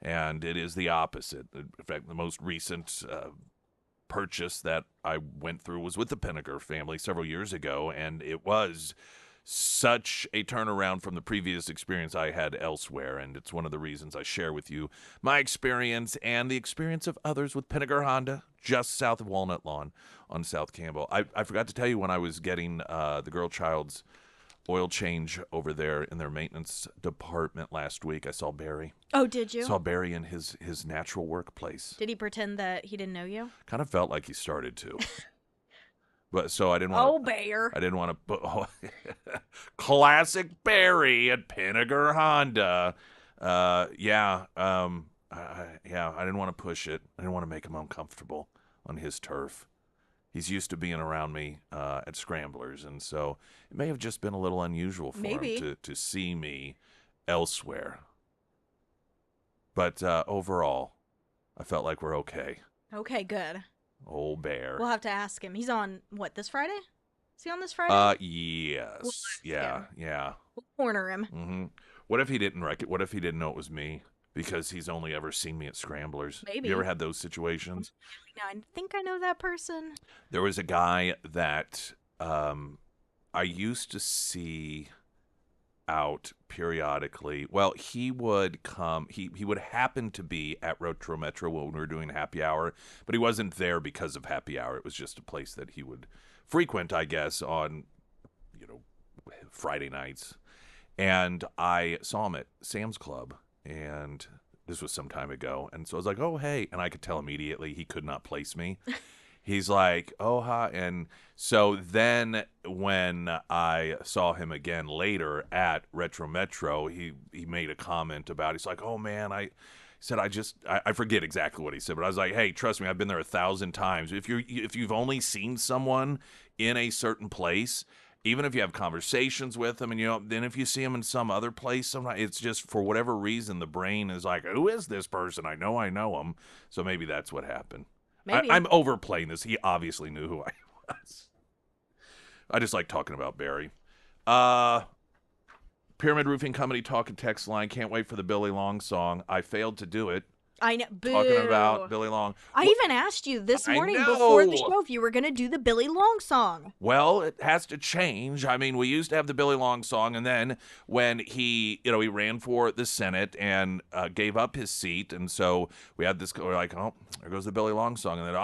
and it is the opposite. In fact, the most recent purchase that I went through was with the Pinnaker family several years ago, and it was such a turnaround from the previous experience I had elsewhere, and it's one of the reasons I share with you my experience and the experience of others with Pinnaker Honda, just south of Walnut Lawn on South Campbell. I forgot to tell you when I was getting the girl child's oil change over there in their maintenance department last week, I saw Barry. Oh, did you? Saw Barry in his natural workplace. Did he pretend that he didn't know you? Kind of felt like he started to. But so I didn't want. Oh, Bear. I didn't want to put classic Barry at Pinnaker Honda. I didn't want to push it. I didn't want to make him uncomfortable on his turf. He's used to being around me at Scramblers, and so it may have just been a little unusual for him to see me elsewhere. But overall, I felt like we're okay. Okay, good. Old Bear. We'll have to ask him. He's on, what, this Friday? Is he on this Friday? Yes. Yeah. We'll corner him. Mm-hmm. What if he didn't What if he didn't know it was me because he's only ever seen me at Scramblers? Maybe. You ever had those situations? I think I know that person. There was a guy that I used to see out periodically. Well, he would come. He would happen to be at Retro Metro when we were doing happy hour, but he wasn't there because of happy hour. It was just a place that he would frequent, I guess, on Friday nights. And I saw him at Sam's Club, and this was some time ago. And so I was like, "Oh, hey!" And I could tell immediately he could not place me. He's like, "Oh, hi." And so then when I saw him again later at Retro Metro, he made a comment about it. He's like, "Oh, man, I forget exactly what he said, but I was like, hey, trust me, I've been there 1,000 times. If you've only seen someone in a certain place, even if you have conversations with them, and then if you see them in some other place, sometimes it's just for whatever reason the brain is like, who is this person? I know him." So maybe that's what happened. Maybe. I'm overplaying this. He obviously knew who I was. I just like talking about Barry. Pyramid Roofing Company talk and text line. Can't wait for the Billy Long song. I failed to do it. I know. Boo. Talking about Billy Long. I even asked you this I morning know. before the show if you were going to do the Billy Long song. Well, it has to change. I mean, we used to have the Billy Long song, and then when he ran for the Senate and gave up his seat, and so we had this. We're like, oh, there goes the Billy Long song, and then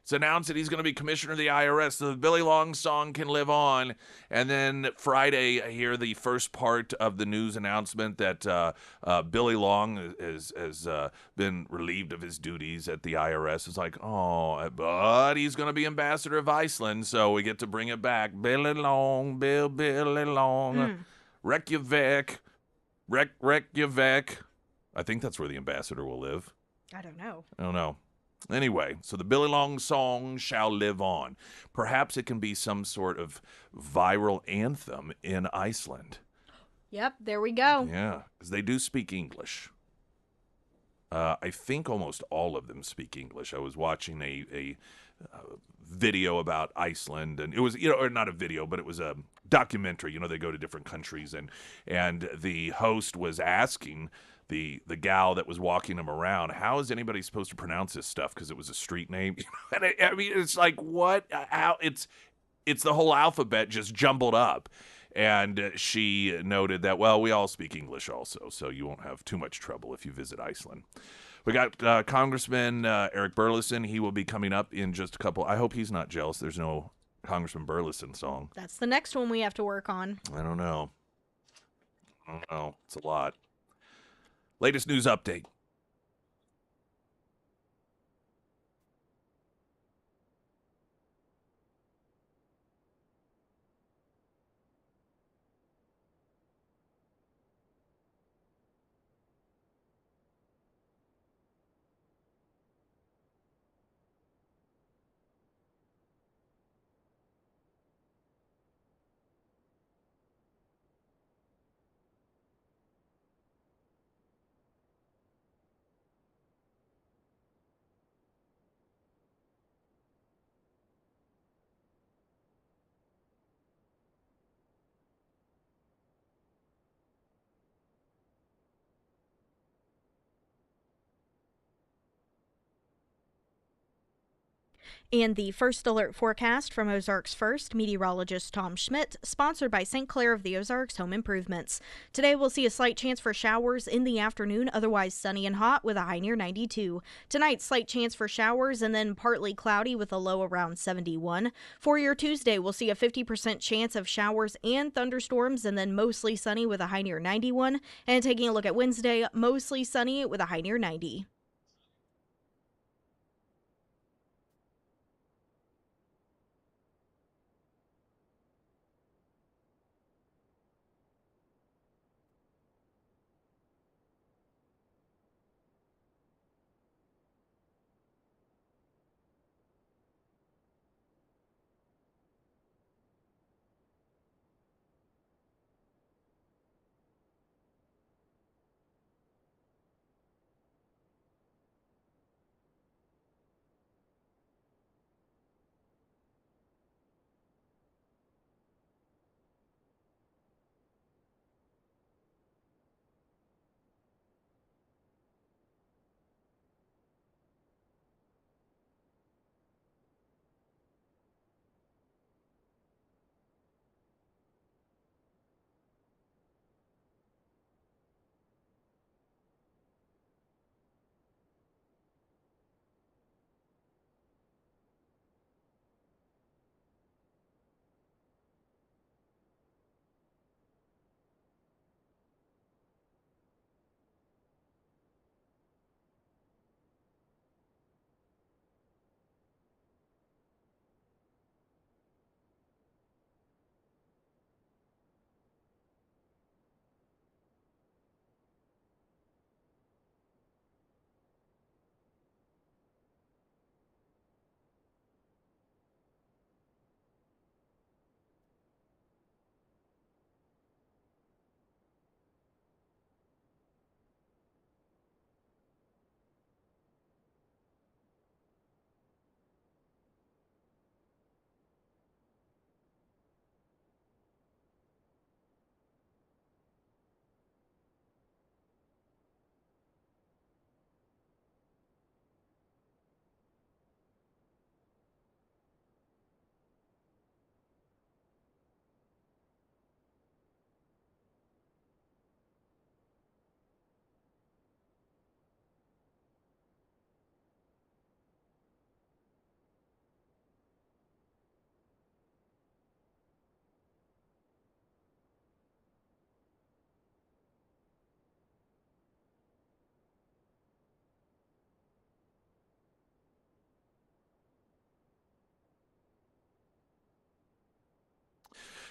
it's announced that he's going to be commissioner of the IRS. So the Billy Long song can live on. And then Friday, I hear the first part of the news announcement that Billy Long has been relieved of his duties at the IRS. It's like, oh, but he's going to be ambassador of Iceland, so we get to bring it back. Billy Long, Billy Long, Reykjavik, Reykjavik. I think that's where the ambassador will live. I don't know. I don't know. Anyway, so the Billy Long song shall live on. Perhaps it can be some sort of viral anthem in Iceland. Yep, there we go. Yeah, because they do speak English. I think almost all of them speak English. I was watching a video about Iceland, and it was, or not a video, but it was a documentary. They go to different countries, and the host was asking the gal that was walking him around, how is anybody supposed to pronounce this stuff? Because it was a street name. And I mean, it's like, what? How? It's the whole alphabet just jumbled up. And she noted that, well, we all speak English also, so you won't have too much trouble if you visit Iceland. We got Congressman Eric Burleson. He will be coming up in just a couple. I hope he's not jealous. There's no Congressman Burleson song. That's the next one we have to work on. I don't know. It's a lot. Latest news update. And the first alert forecast from Ozarks First meteorologist Tom Schmidt, sponsored by St. Clair of the Ozarks Home Improvements. Today we'll see a slight chance for showers in the afternoon, otherwise sunny and hot with a high near 92. Tonight, slight chance for showers and then partly cloudy with a low around 71. For your Tuesday, we'll see a 50% chance of showers and thunderstorms and then mostly sunny with a high near 91. And taking a look at Wednesday, mostly sunny with a high near 90.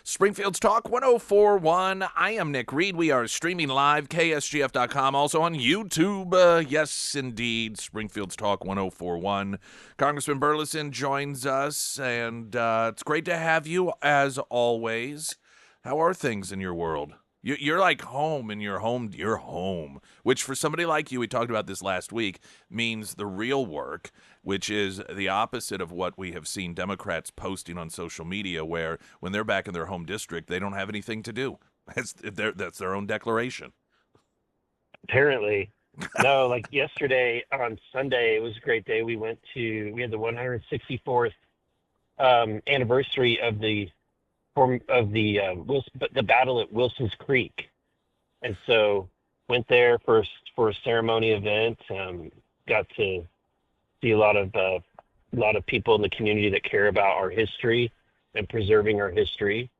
Springfield's Talk 1041. I am Nick Reed. We are streaming live, KSGF.com, also on YouTube. Yes, indeed, Springfield's Talk 1041. Congressman Burleson joins us, and it's great to have you as always. How are things in your world? You're like home, and you're home, which for somebody like you, we talked about this last week, means the real work, which is the opposite of what we have seen Democrats posting on social media, where when they're back in their home district, they don't have anything to do. That's their own declaration. Apparently. No, like yesterday on Sunday, it was a great day. We had the 164th anniversary of the of the battle at Wilson's Creek, and so went there for a ceremony event. Got to see a lot of people in the community that care about our history and preserving our history.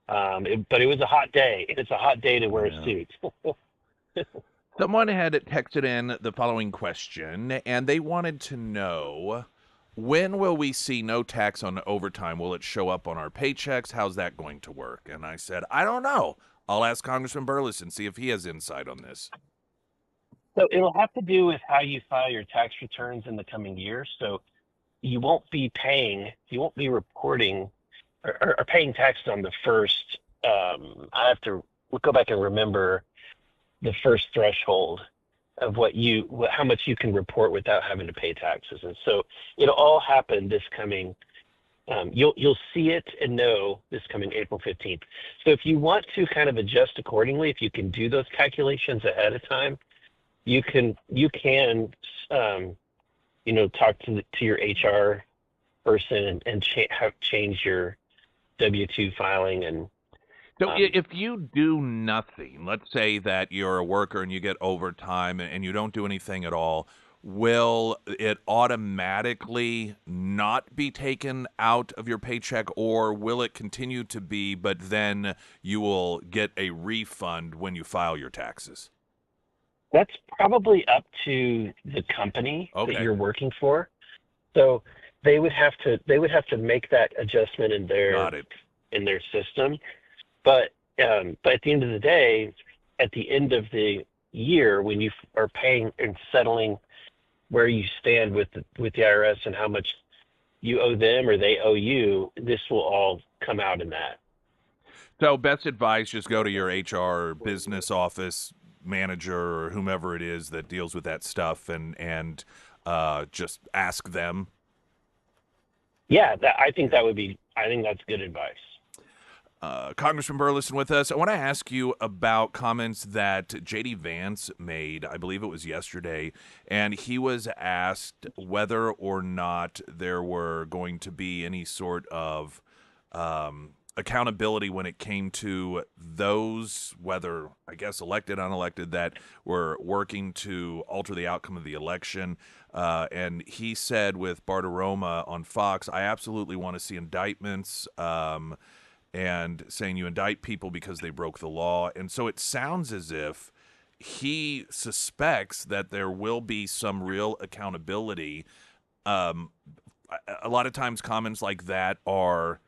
But it was a hot day. It's a hot day to wear a suit. Someone had texted in the following question, and they wanted to know, when will we see no tax on overtime? Will it show up on our paychecks? How's that going to work? And I said, I don't know. I'll ask Congressman Burleson, see if he has insight on this. So it'll have to do with how you file your tax returns in the coming year. So you won't be reporting or paying taxes on the first. I have to go back and remember the first threshold of how much you can report without having to pay taxes. And so it'll all happen this coming. You'll see it and know this coming April 15th. So if you want to kind of adjust accordingly, if you can do those calculations ahead of time, you can talk to your HR person and change your W-2 filing. And so if you do nothing, let's say that you're a worker and you get overtime and you don't do anything at all, will it automatically not be taken out of your paycheck, or will it continue to be, but then you will get a refund when you file your taxes? That's probably up to the company that you're working for. So they would have to make that adjustment in their system. But at the end of the day, at the end of the year, when you are paying and settling where you stand with the IRS and how much you owe them or they owe you, this will all come out in that. So best advice, just go to your HR business office manager or whomever it is that deals with that stuff and just ask them. Yeah, I think that's good advice. Congressman Burleson with us. I want to ask you about comments that J.D. Vance made, I believe it was yesterday, and he was asked whether or not there were going to be any sort of accountability when it came to those, whether, I guess, elected, unelected, that were working to alter the outcome of the election. And he said with Bartiromo on Fox, I absolutely want to see indictments, and saying you indict people because they broke the law. And so it sounds as if he suspects that there will be some real accountability. A lot of times comments like that are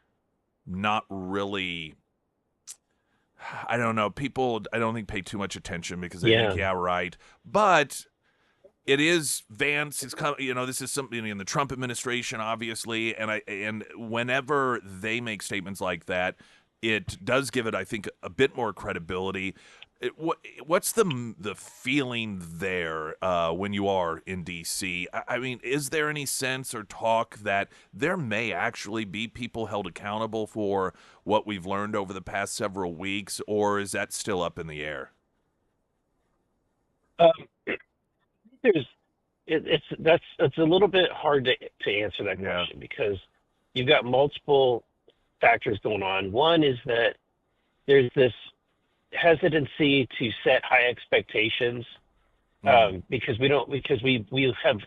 not really, I don't know, people I don't think pay too much attention because they think, yeah, right. But it is Vance. It's this is something in the Trump administration, obviously, and whenever they make statements like that, it does give it, I think, a bit more credibility. What's the feeling there when you are in D.C.? I mean, is there any sense or talk that there may actually be people held accountable for what we've learned over the past several weeks, or is that still up in the air? It's a little bit hard to answer that question because you've got multiple factors going on. One is that there's this hesitancy to set high expectations because we have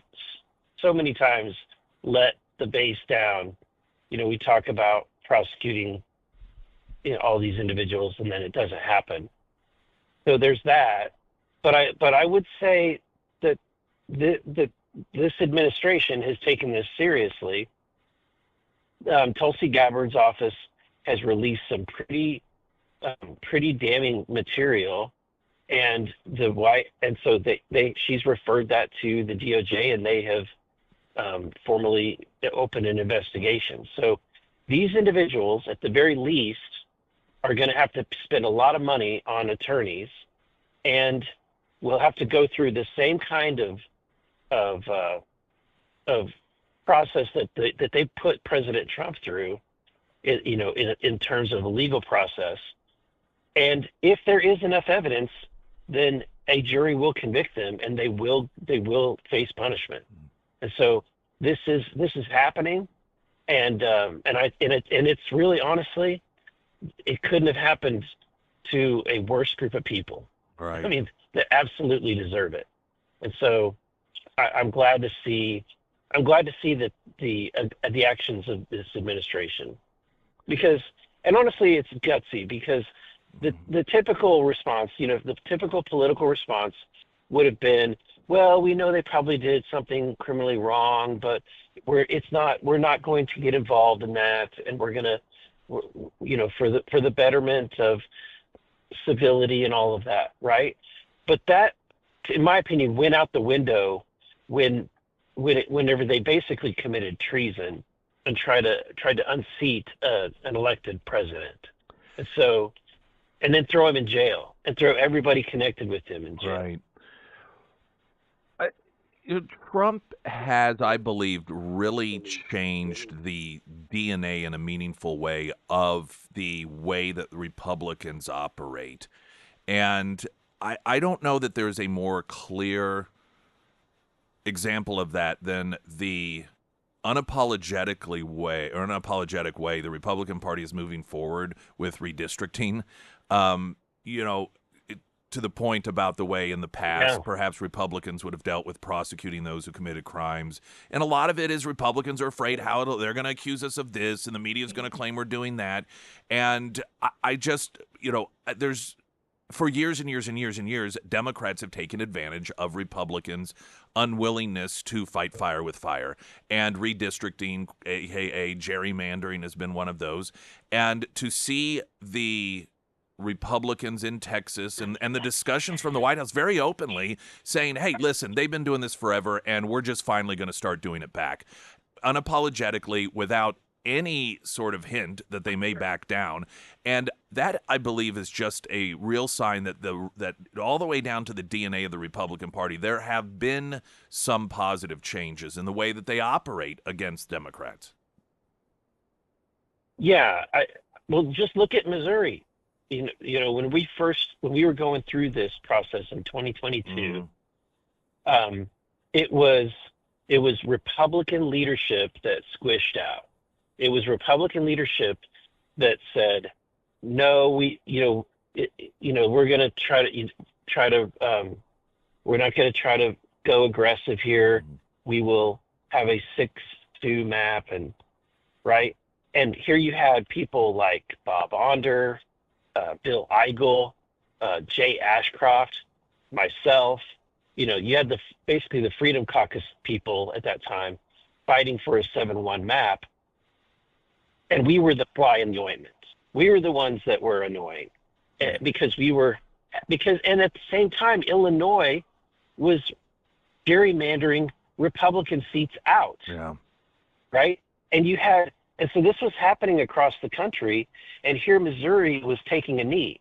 so many times let the base down. We talk about prosecuting all these individuals and then it doesn't happen. So there's that. But I would say that this administration has taken this seriously. Tulsi Gabbard's office has released some pretty damning material, and so she's referred that to the DOJ, and they have formally opened an investigation. So these individuals, at the very least, are going to have to spend a lot of money on attorneys, and will have to go through the same kind of process that they put President Trump through, in terms of a legal process. And if there is enough evidence, then a jury will convict them, and they will face punishment. And so this is happening, and it's really honestly, it couldn't have happened to a worse group of people. I Right. mean, they absolutely deserve it. And so I'm glad to see. I'm glad to see that the actions of this administration, because, and honestly, it's gutsy because the typical response, the typical political response would have been, well, we know they probably did something criminally wrong, but we're not going to get involved in that, and we're gonna, for the betterment of civility and all of that, right? But that, in my opinion, went out the window whenever they basically committed treason and tried to unseat an elected president, and so, and then throw him in jail and throw everybody connected with him in jail. Right. Trump has, I believe, really changed the DNA in a meaningful way of the way that Republicans operate. And I don't know that there's a more clear example of that than the unapologetic way the Republican Party is moving forward with redistricting. You know, to the point about the way in the past, Yeah. perhaps Republicans would have dealt with prosecuting those who committed crimes. And a lot of it is Republicans are afraid they're going to accuse us of this and the media is going to claim we're doing that. And I just, there's, for years and years and years and years, Democrats have taken advantage of Republicans' unwillingness to fight fire with fire. And redistricting, aka gerrymandering, has been one of those. And to see the Republicans in Texas and the discussions from the White House very openly saying, hey, listen, they've been doing this forever, and we're just finally going to start doing it back. Unapologetically, without any sort of hint that they may back down. And that, I believe, is just a real sign that that all the way down to the DNA of the Republican Party, there have been some positive changes in the way that they operate against Democrats. Yeah. Well, just look at Missouri. When we were going through this process in 2022, it was Republican leadership that squished out. It was Republican leadership that said, no, we're going to we're not going to try to go aggressive here. We will have a 6-2 map, and right. And here you had people like Bob Onder, Bill Eigel, Jay Ashcroft, myself. You had basically the Freedom Caucus people at that time fighting for a 7-1 map, and we were the fly in the ointment. We were the ones that were annoying because and at the same time, Illinois was gerrymandering Republican seats out. Yeah. Right, and so this was happening across the country, and here Missouri was taking a knee.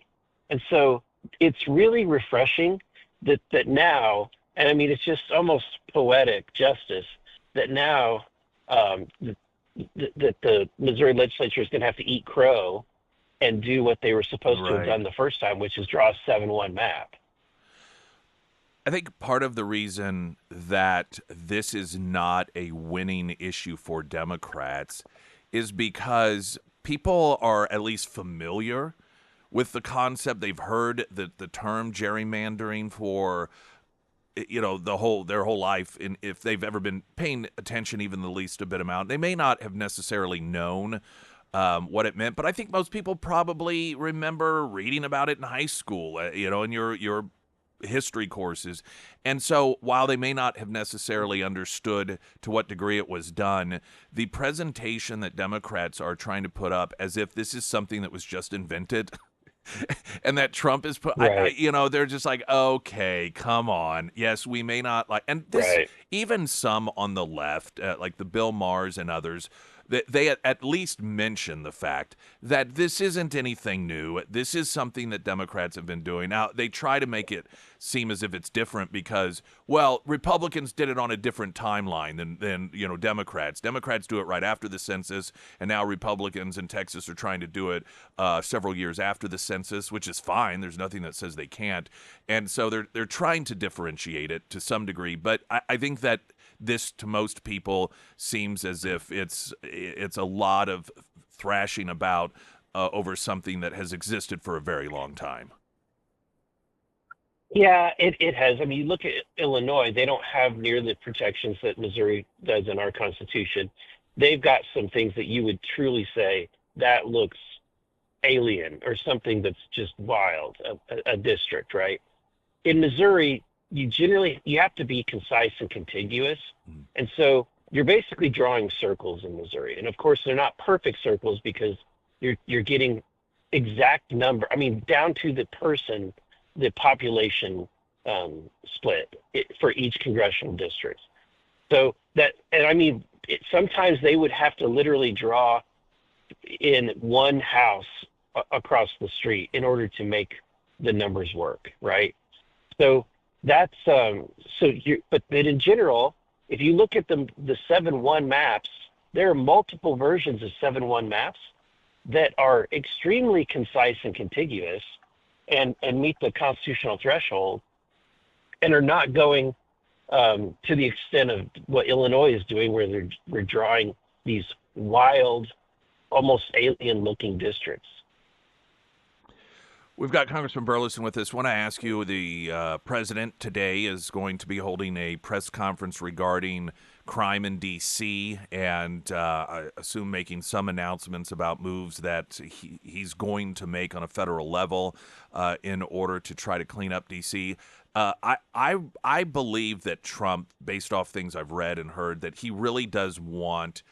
And so it's really refreshing that now, and I mean, it's just almost poetic justice that now that the Missouri legislature is going to have to eat crow and do what they were supposed to have done the first time, which is draw a 7-1 map. I think part of the reason that this is not a winning issue for Democrats is because people are at least familiar with the concept. They've heard the term gerrymandering for their whole life. And if they've ever been paying attention even the least a bit amount, they may not have necessarily known what it meant. But I think most people probably remember reading about it in high school, in your history courses. And so while they may not have necessarily understood to what degree it was done, the presentation that Democrats are trying to put up as if this is something that was just invented and that Trump is they're just like, okay, come on. Yes, we may not like, and this, even some on the left, like the Bill Maher's and others, they at least mention the fact that this isn't anything new. This is something that Democrats have been doing. Now, they try to make it seem as if it's different because, well, Republicans did it on a different timeline than Democrats. Democrats do it right after the census, and now Republicans in Texas are trying to do it several years after the census, which is fine. There's nothing that says they can't. And so they're trying to differentiate it to some degree. But I think that this, to most people, seems as if it's a lot of thrashing about over something that has existed for a very long time. Yeah, it has. I mean, you look at Illinois, they don't have near the protections that Missouri does in our Constitution. They've got some things that you would truly say that looks alien or something that's just wild, a district, right? In Missouri, you have to be concise and contiguous. And so you're basically drawing circles in Missouri. And of course, they're not perfect circles because you're getting exact number. I mean, down to the person, the population split for each congressional district. So that, and I mean, sometimes they would have to literally draw in one house across the street in order to make the numbers work, right? So that's but in general, if you look at the 7-1 maps, there are multiple versions of 7-1 maps that are extremely concise and contiguous and meet the constitutional threshold and are not going to the extent of what Illinois is doing, where we're drawing these wild, almost alien-looking districts. We've got Congressman Burleson with us. I want to ask you, the president today is going to be holding a press conference regarding crime in D.C. and I assume making some announcements about moves that he's going to make on a federal level in order to try to clean up D.C. I believe that Trump, based off things I've read and heard, that he really does want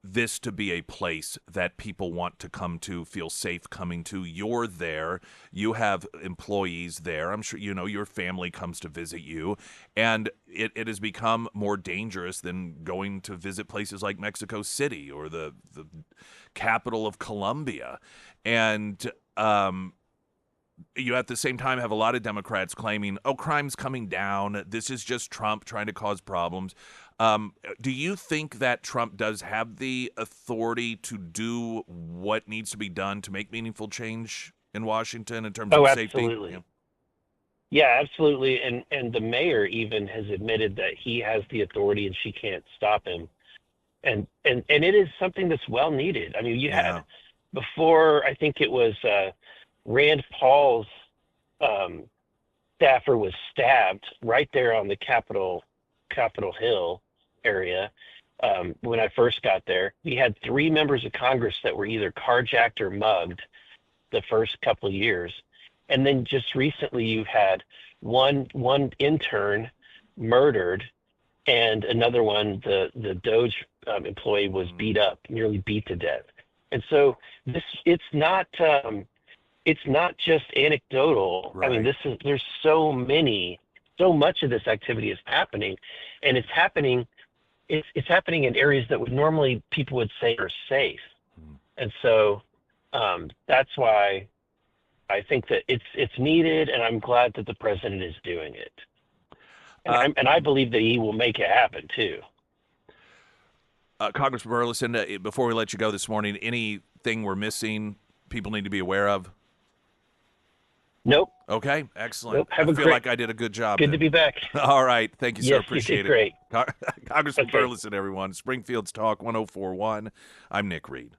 this to be a place that people want to come to, feel safe coming to. You're there. You have employees there. I'm sure you know your family comes to visit you. And it has become more dangerous than going to visit places like Mexico City or the capital of Colombia. And you at the same time have a lot of Democrats claiming, oh, crime's coming down. This is just Trump trying to cause problems. Do you think that Trump does have the authority to do what needs to be done to make meaningful change in Washington in terms of safety? Absolutely. Yeah, absolutely. And the mayor even has admitted that he has the authority and she can't stop him. And it is something that's well needed. I mean, you had before, I think it was Rand Paul's staffer was stabbed right there on the Capitol Hill area. When I first got there, we had 3 members of Congress that were either carjacked or mugged the first couple of years. And then just recently you had one intern murdered and another one, the Doge employee was beat up, nearly beat to death. And so it's not just anecdotal. Right. I mean, there's so much of this activity is happening, and it's happening in areas that would normally people would say are safe. And so that's why I think that it's needed, and I'm glad that the president is doing it. And I believe that he will make it happen too. Congressman Burleson, before we let you go this morning, anything we're missing people need to be aware of? Nope. Okay, excellent. Nope. I feel like I did a good job. Good to be back. All right. Thank you, sir. Yes, Appreciate you did it. great. Congressman Okay. Burleson, everyone. Springfield's Talk 1041. I'm Nick Reed.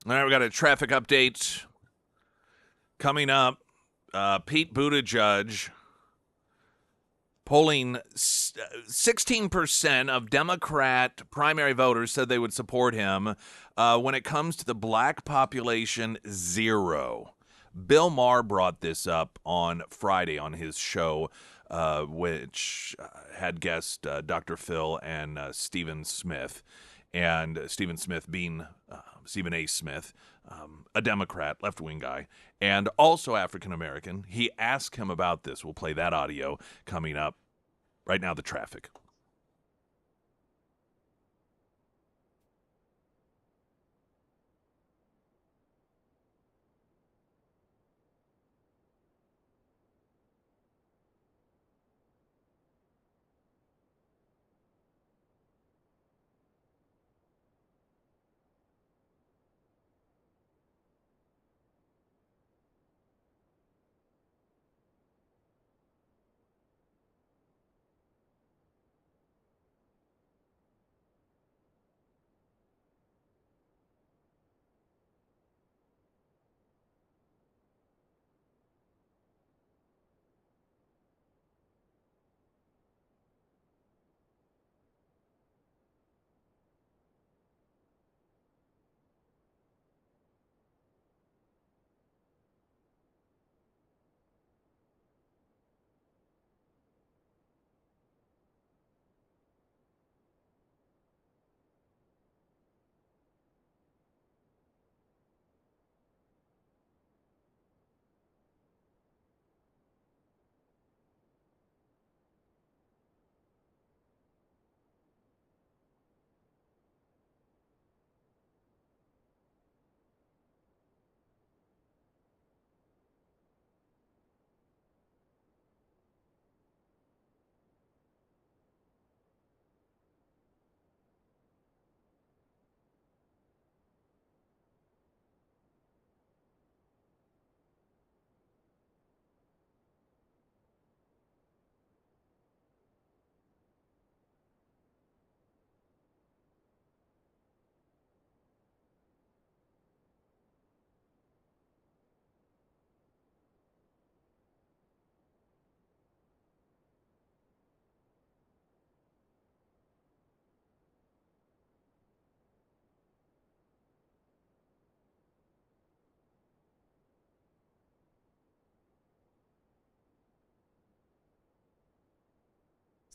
All right, we got a traffic update coming up. Pete Buttigieg polling 16% of Democrat primary voters said they would support him. When it comes to the black population, 0. Bill Maher brought this up on Friday on his show, which had guest Dr. Phil and Stephen Smith. And Stephen Smith being Stephen A. Smith, a Democrat, left-wing guy, and also African-American. He asked him about this. We'll play that audio coming up. Right now, the traffic.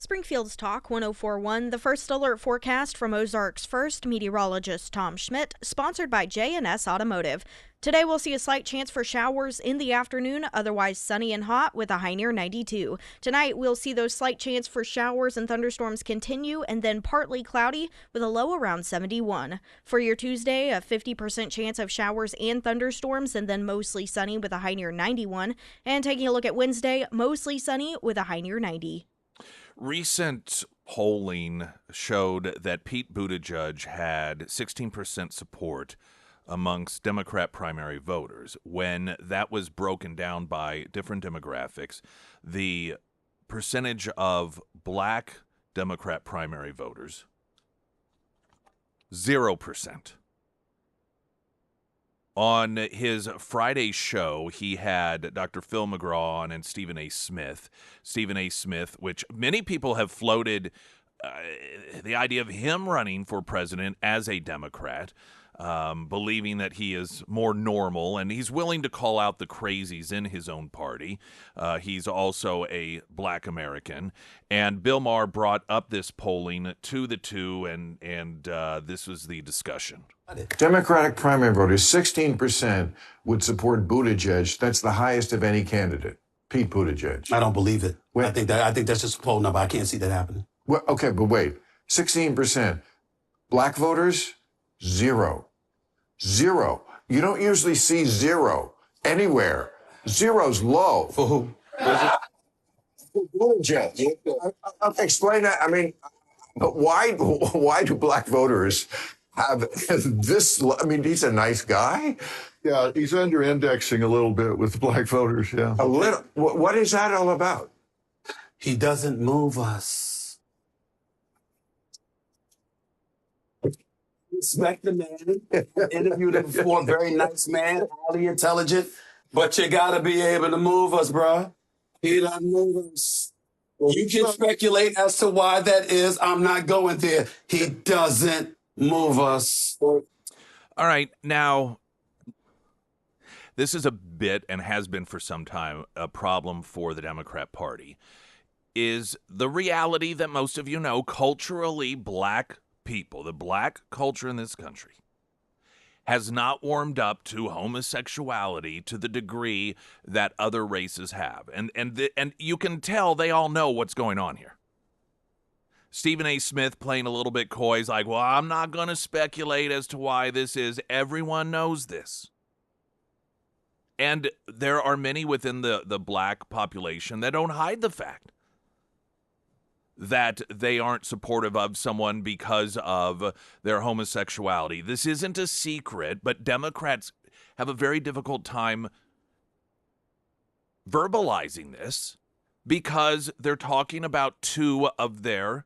Springfield's Talk 1041, the first alert forecast from Ozarks First meteorologist Tom Schmidt, sponsored by J&S Automotive. Today we'll see a slight chance for showers in the afternoon, otherwise sunny and hot with a high near 92. Tonight we'll see those slight chance for showers and thunderstorms continue and then partly cloudy with a low around 71. For your Tuesday, a 50% chance of showers and thunderstorms and then mostly sunny with a high near 91. And taking a look at Wednesday, mostly sunny with a high near 90. Recent polling showed that Pete Buttigieg had 16% support amongst Democrat primary voters. When that was broken down by different demographics, the percentage of black Democrat primary voters, 0%. On his Friday show, he had Dr. Phil McGraw on and Stephen A. Smith. Stephen A. Smith, which many people have floated the idea of him running for president as a Democrat, believing that he is more normal, and he's willing to call out the crazies in his own party. He's also a black American. And Bill Maher brought up this polling to the two, and this was the discussion. Democratic primary voters, 16% would support Buttigieg. That's the highest of any candidate, Pete Buttigieg. I don't believe it. I think that's just a poll number. I can't see that happening. Well, okay, but wait, 16%. Black voters, 0. 0. You don't usually see 0 anywhere. 0's low. For who? Buttigieg. Explain that. I mean, but why do black voters have this? I mean, he's a nice guy. Yeah, he's under indexing a little bit with black voters, yeah. A little. What is that all about? He doesn't move us. Respect the man. Interviewed him before. Very nice man, highly intelligent. But you gotta be able to move us, bro. He doesn't move us. You can speculate as to why that is. I'm not going there. He doesn't move us. All right, now this is a bit, and has been for some time, a problem for the Democrat Party, is the reality that most of you know, culturally, black people, the black culture in this country, has not warmed up to homosexuality to the degree that other races have. And you can tell they all know what's going on here. Stephen A. Smith playing a little bit coy is like, well, I'm not going to speculate as to why this is. Everyone knows this. And there are many within the black population that don't hide the fact that they aren't supportive of someone because of their homosexuality. This isn't a secret, but Democrats have a very difficult time verbalizing this because they're talking about two of their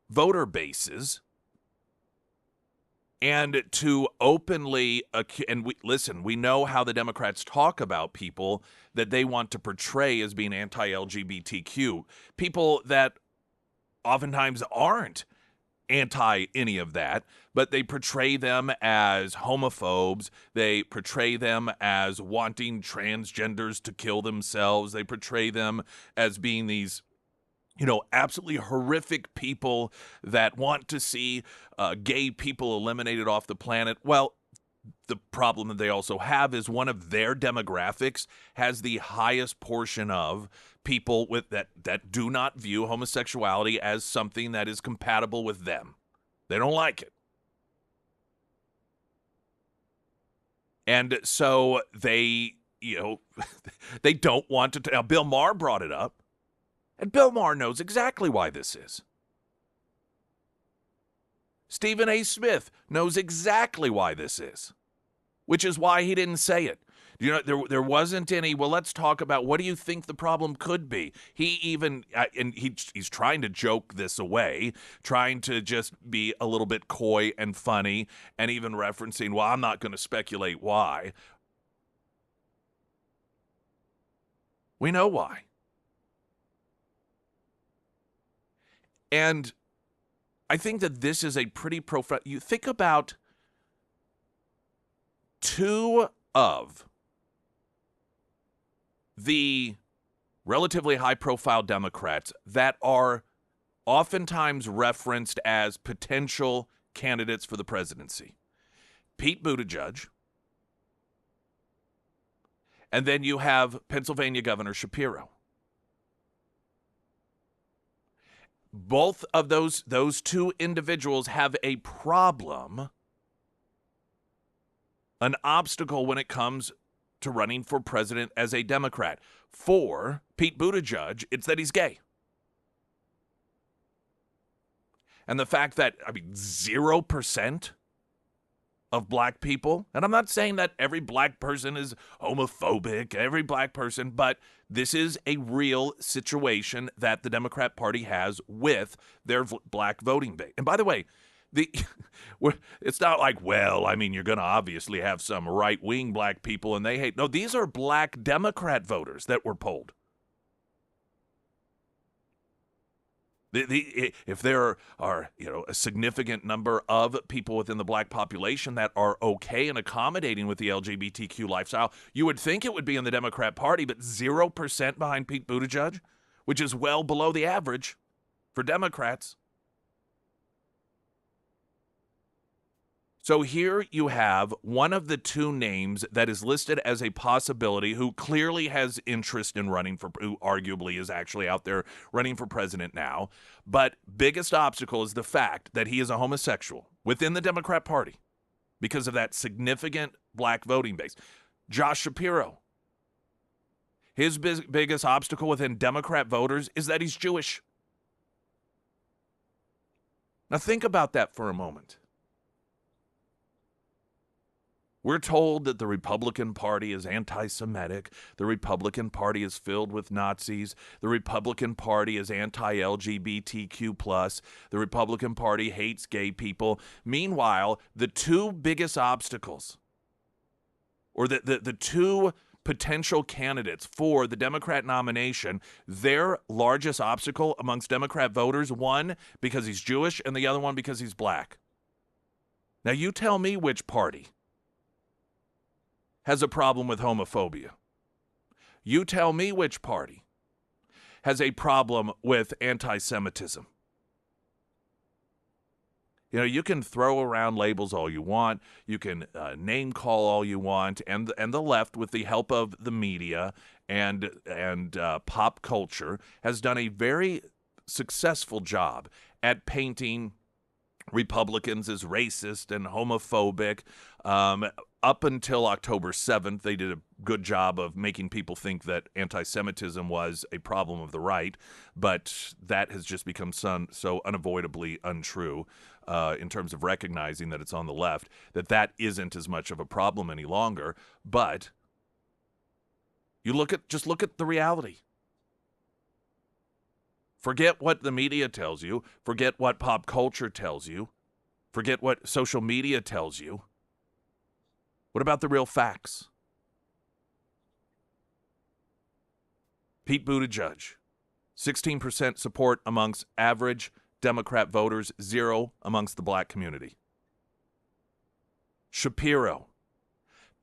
voter bases. And to openly, we know how the Democrats talk about people that they want to portray as being anti-LGBTQ, people that oftentimes aren't anti any of that, but they portray them as homophobes. They portray them as wanting transgenders to kill themselves. They portray them as being these, absolutely horrific people that want to see gay people eliminated off the planet. Well, the problem that they also have is one of their demographics has the highest portion of people with that do not view homosexuality as something that is compatible with them. They don't like it. And so they, they don't want to. Now, Bill Maher brought it up. And Bill Maher knows exactly why this is. Stephen A. Smith knows exactly why this is, which is why he didn't say it. There wasn't any, well, let's talk about what do you think the problem could be. He even, and he's trying to joke this away, trying to just be a little bit coy and funny, and even referencing, well, I'm not going to speculate why. We know why. And I think that this is a pretty profound. You think about two of the relatively high-profile Democrats that are oftentimes referenced as potential candidates for the presidency. Pete Buttigieg, and then you have Pennsylvania Governor Shapiro. Both of those two individuals have a problem, an obstacle when it comes to running for president as a Democrat. For Pete Buttigieg, it's that he's gay. And the fact that, 0% of black people, and I'm not saying that every black person is homophobic, every black person, but this is a real situation that the Democrat Party has with their black voting base. And by the way, it's not like, you're going to obviously have some right-wing black people and they hate. No, these are black Democrat voters that were polled. If there are, a significant number of people within the black population that are okay and accommodating with the LGBTQ lifestyle, you would think it would be in the Democrat Party, but 0% behind Pete Buttigieg, which is well below the average for Democrats. So here you have one of the two names that is listed as a possibility who clearly has interest in running for, who arguably is actually out there running for president now. But biggest obstacle is the fact that he is a homosexual within the Democrat Party because of that significant black voting base. Josh Shapiro, his biggest obstacle within Democrat voters is that he's Jewish. Now think about that for a moment. We're told that the Republican Party is anti-Semitic. The Republican Party is filled with Nazis. The Republican Party is anti-LGBTQ+. The Republican Party hates gay people. Meanwhile, the two biggest obstacles, or the two potential candidates for the Democrat nomination, their largest obstacle amongst Democrat voters, one because he's Jewish and the other one because he's black. Now you tell me which party has a problem with homophobia. You tell me which party has a problem with anti-Semitism. You know, you can throw around labels all you want. You can name call all you want, and the left, with the help of the media and pop culture, has done a very successful job at painting Republicans as racist and homophobic. Up until October 7th, they did a good job of making people think that anti-Semitism was a problem of the right, but that has just become so unavoidably untrue in terms of recognizing that it's on the left, that isn't as much of a problem any longer. But just look at the reality. Forget what the media tells you. Forget what pop culture tells you. Forget what social media tells you. What about the real facts? Pete Buttigieg, 16% support amongst average Democrat voters, 0 amongst the black community. Shapiro,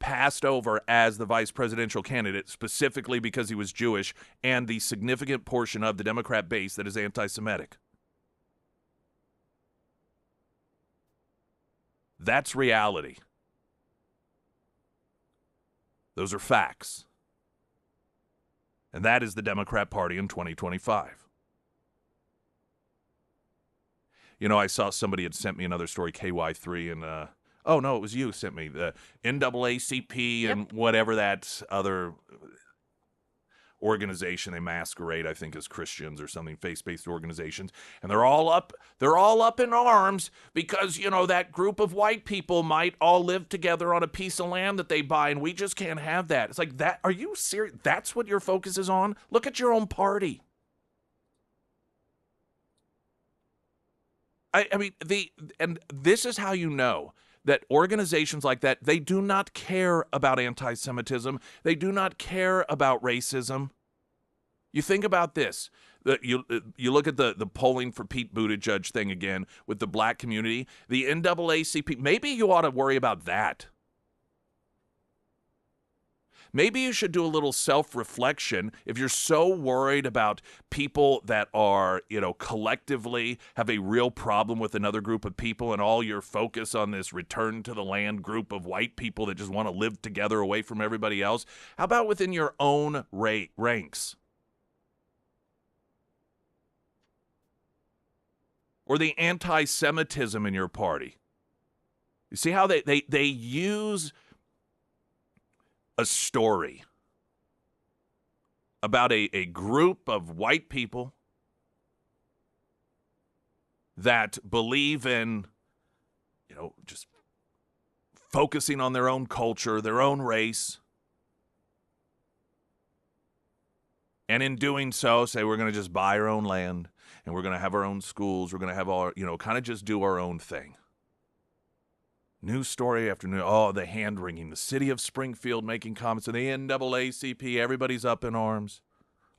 passed over as the vice presidential candidate specifically because he was Jewish and the significant portion of the Democrat base that is anti-Semitic. That's reality. Those are facts. And that is the Democrat Party in 2025. You know, I saw somebody had sent me another story, KY3, and oh, no, it was you who sent me the NAACP and whatever that other organization they masquerade, I think, as Christians or something, faith-based organizations, and they're all up in arms because, you know, that group of white people might all live together on a piece of land that they buy, and we just can't have that. It's like, that, are you serious? That's what your focus is on? Look at your own party. I mean, and this is how you know that organizations like that, they do not care about anti-Semitism. They do not care about racism. You think about this. You look at the polling for Pete Buttigieg thing again with the black community. The NAACP, maybe you ought to worry about that. Maybe you should do a little self-reflection if you're so worried about people that are, you know, collectively have a real problem with another group of people, and all your focus on this return to the land group of white people that just want to live together away from everybody else. How about within your own ranks? Or the anti-Semitism in your party? You see how they use a story about a group of white people that believe in, you know, just focusing on their own culture, their own race, and in doing so say we're going to just buy our own land and we're going to have our own schools, we're going to have our, you know, kind of just do our own thing. News story after news. Oh, the hand-wringing. The city of Springfield making comments. And the NAACP, everybody's up in arms.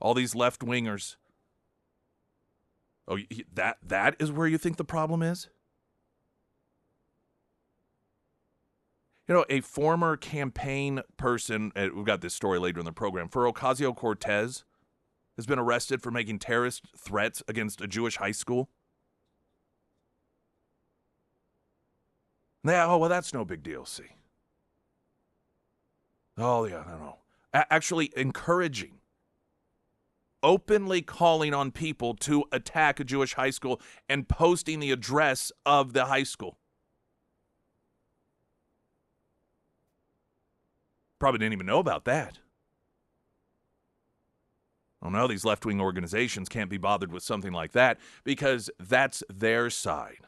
All these left-wingers. Oh, that is where you think the problem is? You know, a former campaign person, we've got this story later in the program, for Ocasio-Cortez has been arrested for making terrorist threats against a Jewish high school. Yeah, oh, well, that's no big deal, see. Oh, yeah, no. Actually encouraging, openly calling on people to attack a Jewish high school and posting the address of the high school. Probably didn't even know about that. Oh, no, these left-wing organizations can't be bothered with something like that because that's their side.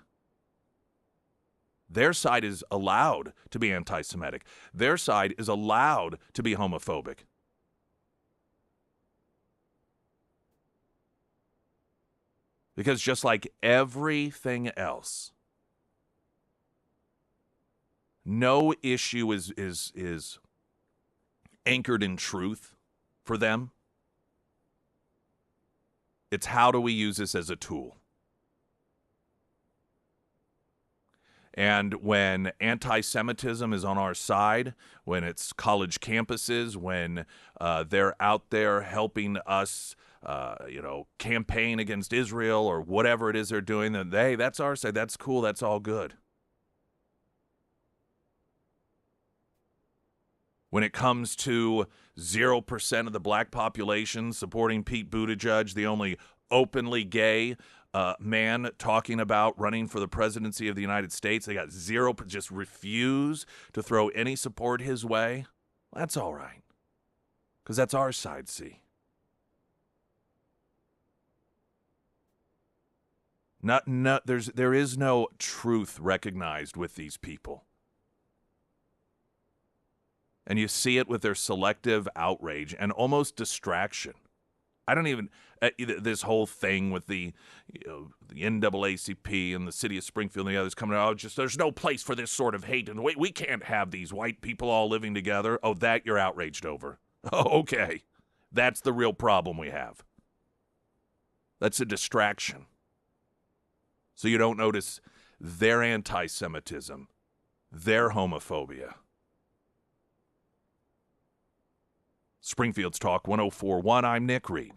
Their side is allowed to be anti-Semitic. Their side is allowed to be homophobic. Because just like everything else, no issue is anchored in truth for them. It's how do we use this as a tool? And when anti-Semitism is on our side, when it's college campuses, when they're out there helping us, campaign against Israel or whatever it is they're doing, then hey, that's our side. That's cool. That's all good. When it comes to 0% of the black population supporting Pete Buttigieg, the only openly gay man talking about running for the presidency of the United States, they got zero, just refuse to throw any support his way. That's all right, because that's our side, see. There is no truth recognized with these people. And you see it with their selective outrage and almost distraction. I don't even, this whole thing with the NAACP and the city of Springfield and the others coming out, there's no place for this sort of hate. And we can't have these white people all living together. Oh, that you're outraged over. Oh, okay. That's the real problem we have. That's a distraction. So you don't notice their anti-Semitism, their homophobia. Springfield's Talk 104.1, I'm Nick Reed.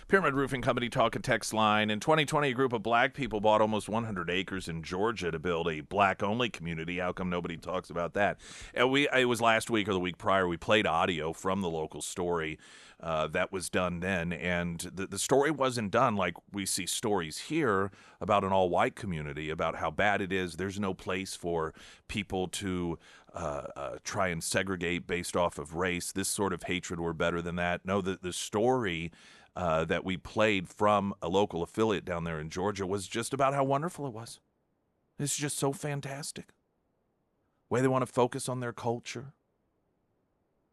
Pyramid Roofing Company talk and text line. In 2020, a group of black people bought almost 100 acres in Georgia to build a black-only community. How come nobody talks about that? And it was last week or the week prior, we played audio from the local story that was done then. And the story wasn't done like we see stories here about an all-white community, about how bad it is. There's no place for people to try and segregate based off of race. This sort of hatred, we're better than that. No, the story that we played from a local affiliate down there in Georgia was just about how wonderful it was. It's just so fantastic. The way they want to focus on their culture,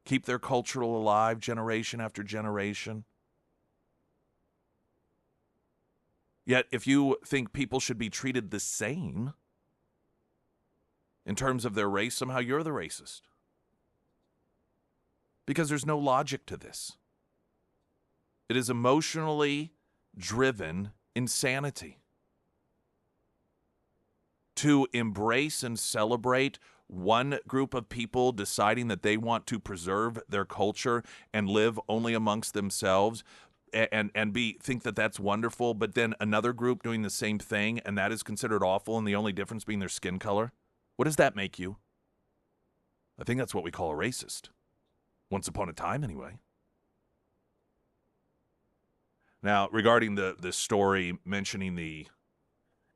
keep their cultural alive generation after generation. Yet, if you think people should be treated the same in terms of their race, somehow you're the racist. Because there's no logic to this. It is emotionally driven Insanity. To embrace and celebrate one group of people deciding that they want to preserve their culture and live only amongst themselves and think that that's wonderful, but then another group doing the same thing and that is considered awful, and the only difference being their skin color. What does that make you? I think that's what we call a racist. Once upon a time, anyway. Now, regarding the story mentioning the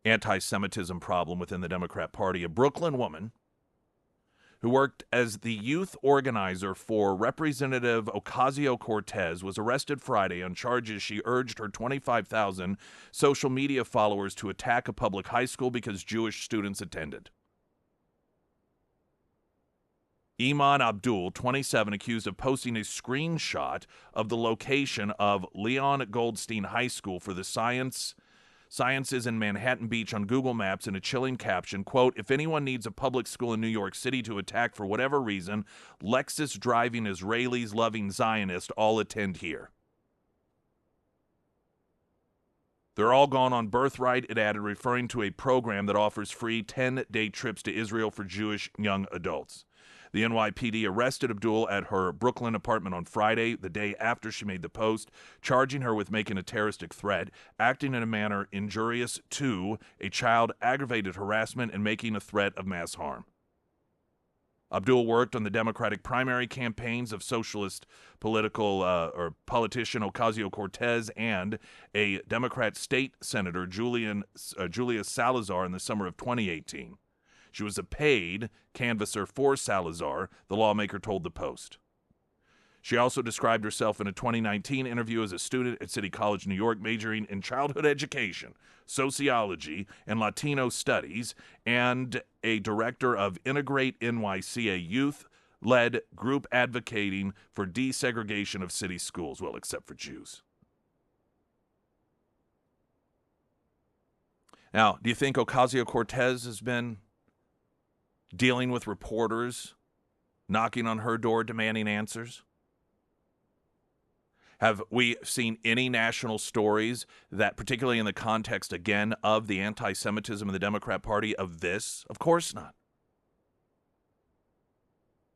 anti-Semitism problem within the Democrat Party, a Brooklyn woman who worked as the youth organizer for Representative Ocasio-Cortez was arrested Friday on charges she urged her 25,000 social media followers to attack a public high school because Jewish students attended. Iman Abdul, 27, accused of posting a screenshot of the location of Leon Goldstein High School for the Sciences in Manhattan Beach on Google Maps in a chilling caption, quote, "If anyone needs a public school in New York City to attack for whatever reason, Lexus-driving Israelis-loving Zionists all attend here." They're all gone on birthright, it added, referring to a program that offers free 10-day trips to Israel for Jewish young adults. The NYPD arrested Abdul at her Brooklyn apartment on Friday, the day after she made the post, charging her with making a terroristic threat, acting in a manner injurious to a child, aggravated harassment, and making a threat of mass harm. Abdul worked on the Democratic primary campaigns of socialist politician Ocasio-Cortez and a Democrat state senator, Julia Salazar, in the summer of 2018. She was a paid canvasser for Salazar, the lawmaker told the Post. She also described herself in a 2019 interview as a student at City College, New York, majoring in childhood education, sociology, and Latino studies, and a director of Integrate NYC, a youth-led group advocating for desegregation of city schools, well, except for Jews. Now, do you think Ocasio-Cortez has been dealing with reporters knocking on her door demanding answers? Have we seen any national stories that, particularly in the context, again, of the anti-Semitism of the Democrat Party, of this? Of course not.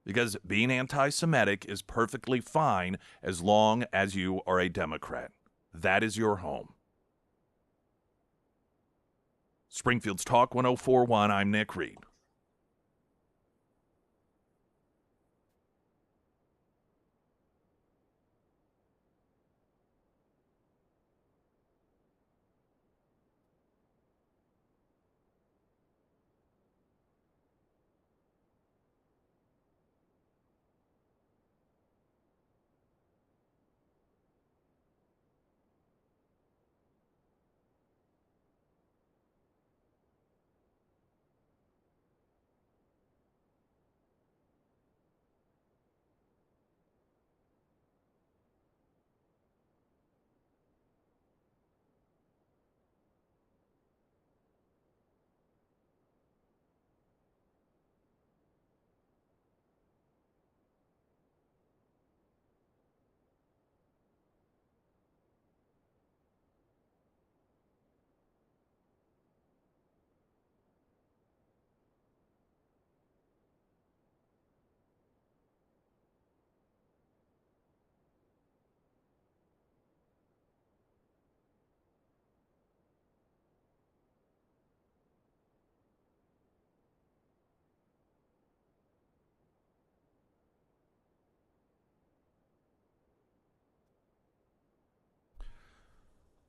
Because being anti-Semitic is perfectly fine as long as you are a Democrat. That is your home. Springfield's Talk 1041, I'm Nick Reed.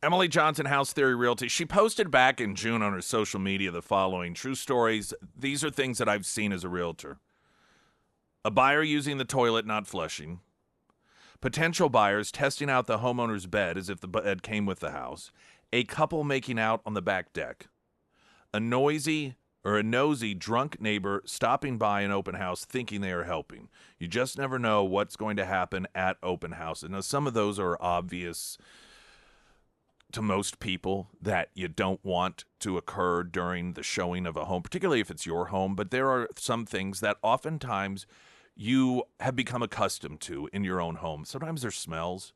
Emily Johnson, House Theory Realty, she posted back in June on her social media the following true stories. These are things that I've seen as a realtor. A buyer using the toilet, not flushing. Potential buyers testing out the homeowner's bed as if the bed came with the house. A couple making out on the back deck. A nosy drunk neighbor stopping by an open house thinking they are helping. You just never know what's going to happen at open houses. Now, some of those are obvious to most people that you don't want to occur during the showing of a home, particularly if it's your home. But there are some things that oftentimes you have become accustomed to in your own home. Sometimes there's smells.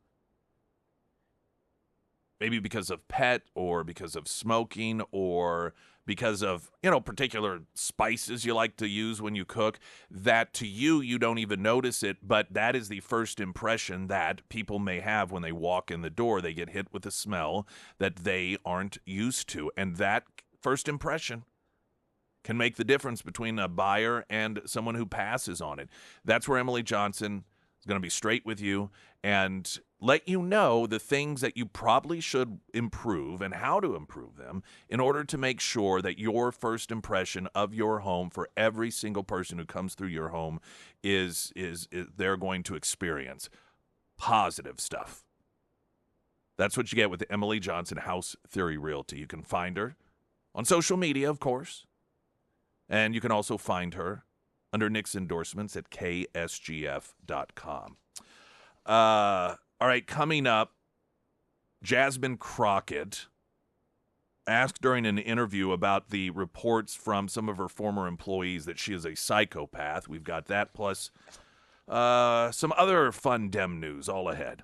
maybe because of pet or because of smoking or because of, particular spices you like to use when you cook, that to you, you don't even notice it, but that is the first impression that people may have when they walk in the door. They get hit with a smell that they aren't used to. And that first impression can make the difference between a buyer and someone who passes on it. That's where Emily Johnson is going to be straight with you and let you know the things that you probably should improve and how to improve them in order to make sure that your first impression of your home for every single person who comes through your home is they're going to experience positive stuff. That's what you get with Emily Johnson, House Theory Realty. You can find her on social media, of course. And you can also find her under Nick's endorsements at ksgf.com. All right, coming up, Jasmine Crockett asked during an interview about the reports from some of her former employees that she is a psychopath. We've got that plus some other fun Dem news all ahead.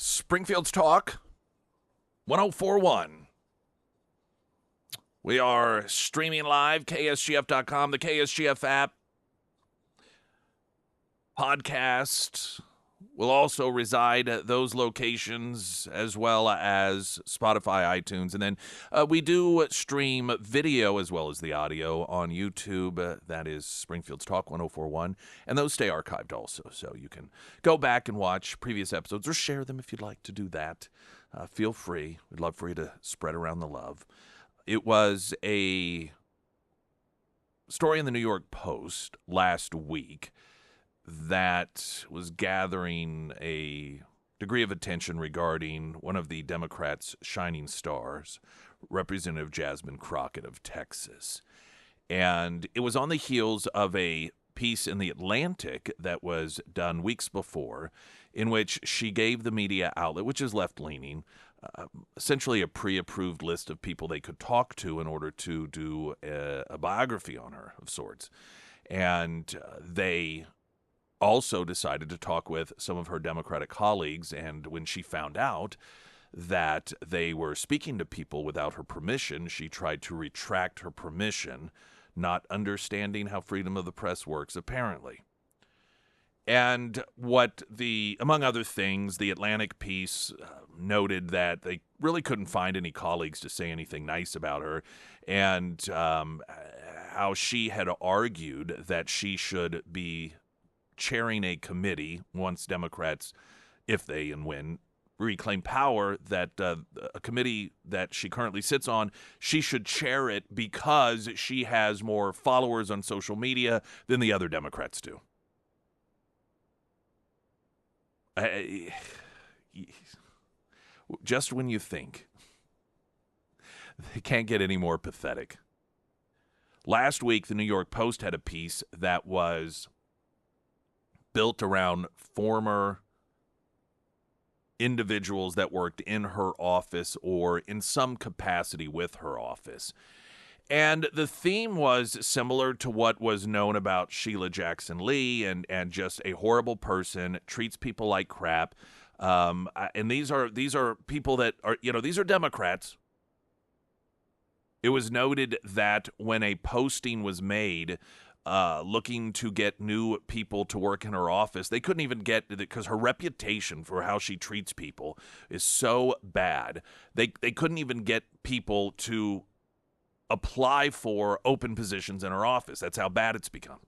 Springfield's Talk 1041. We are streaming live, KSGF.com, the KSGF app. Podcast will also reside at those locations as well as Spotify, iTunes. And then we do stream video as well as the audio on YouTube. That is Springfield's Talk 1041. And those stay archived also. So you can go back and watch previous episodes or share them if you'd like to do that. Feel free. We'd love for you to spread around the love. It was a story in the New York Post last week that was gathering a degree of attention regarding one of the Democrats' shining stars, Representative Jasmine Crockett of Texas. And it was on the heels of a piece in The Atlantic that was done weeks before in which she gave the media outlet, which is left-leaning, essentially a pre-approved list of people they could talk to in order to do a biography on her of sorts. And they also decided to talk with some of her Democratic colleagues, and when she found out that they were speaking to people without her permission, she tried to retract her permission, not understanding how freedom of the press works, apparently. And among other things, the Atlantic piece noted that they really couldn't find any colleagues to say anything nice about her, and how she had argued that she should be chairing a committee once Democrats, if they and when, reclaim power, that a committee that she currently sits on, she should chair it because she has more followers on social media than the other Democrats do. Just when you think they can't get any more pathetic. Last week, the New York Post had a piece that was built around former individuals that worked in her office or in some capacity with her office. And the theme was similar to what was known about Sheila Jackson Lee, and just a horrible person, treats people like crap. And these are people that are, these are Democrats. It was noted that when a posting was made looking to get new people to work in her office, they couldn't even get, because her reputation for how she treats people is so bad, they couldn't even get people to apply for open positions in her office. That's how bad it's become.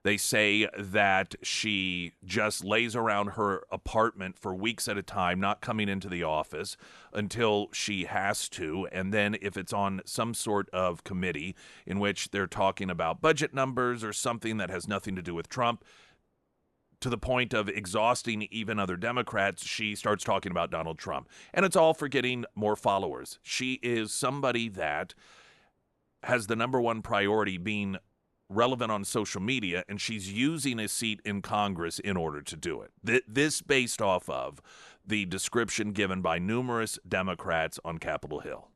They say that she just lays around her apartment for weeks at a time, not coming into the office until she has to. And then if it's on some sort of committee in which they're talking about budget numbers or something that has nothing to do with Trump, to the point of exhausting even other Democrats, she starts talking about Donald Trump. And it's all for getting more followers. She is somebody that has the number one priority being relevant on social media, and she's using a seat in Congress in order to do it. This based off of the description given by numerous Democrats on Capitol Hill.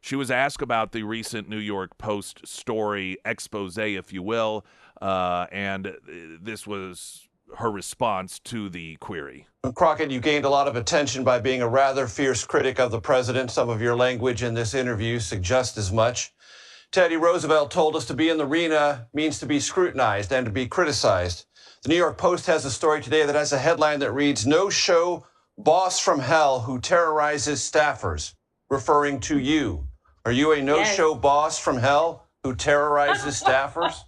She was asked about the recent New York Post story, expose, if you will, and this was her response to the query. Crockett, you gained a lot of attention by being a rather fierce critic of the president. Some of your language in this interview suggests as much. Teddy Roosevelt told us to be in the arena means to be scrutinized and to be criticized. The New York Post has a story today that has a headline that reads, "No-show boss from hell who terrorizes staffers," referring to you. Are you a no-show boss from hell who terrorizes staffers?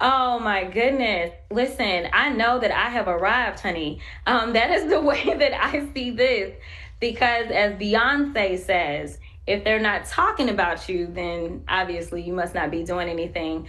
Oh my goodness. Listen, I know that I have arrived, honey. That is the way that I see this, because as Beyonce says, if they're not talking about you, then obviously you must not be doing anything.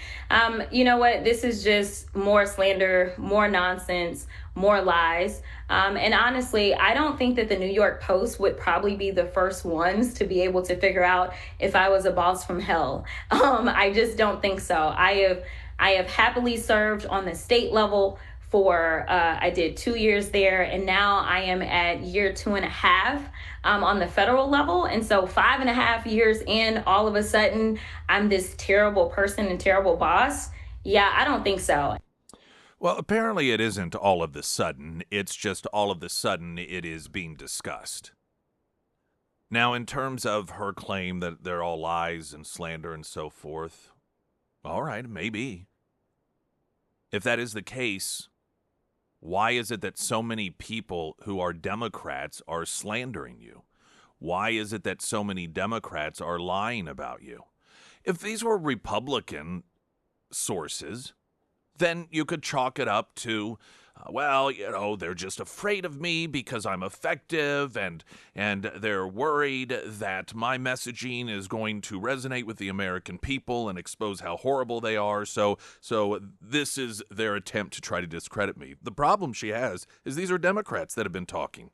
You know what? This is just more slander, more nonsense, more lies. And honestly, I don't think that the New York Post would probably be the first ones to be able to figure out if I was a boss from hell. I just don't think so. I have happily served on the state level for, I did 2 years there, and now I am at year 2.5 on the federal level. And so 5.5 years in, all of a sudden, I'm this terrible person and terrible boss. Yeah, I don't think so. Well, apparently it isn't all of the sudden. It's just all of the sudden it is being discussed. Now, in terms of her claim that they're all lies and slander and so forth, all right, maybe. If that is the case, why is it that so many people who are Democrats are slandering you? Why is it that so many Democrats are lying about you? If these were Republican sources, then you could chalk it up to, well, they're just afraid of me because I'm effective, and they're worried that my messaging is going to resonate with the American people and expose how horrible they are. So this is their attempt to try to discredit me. The problem she has is these are Democrats that have been talking.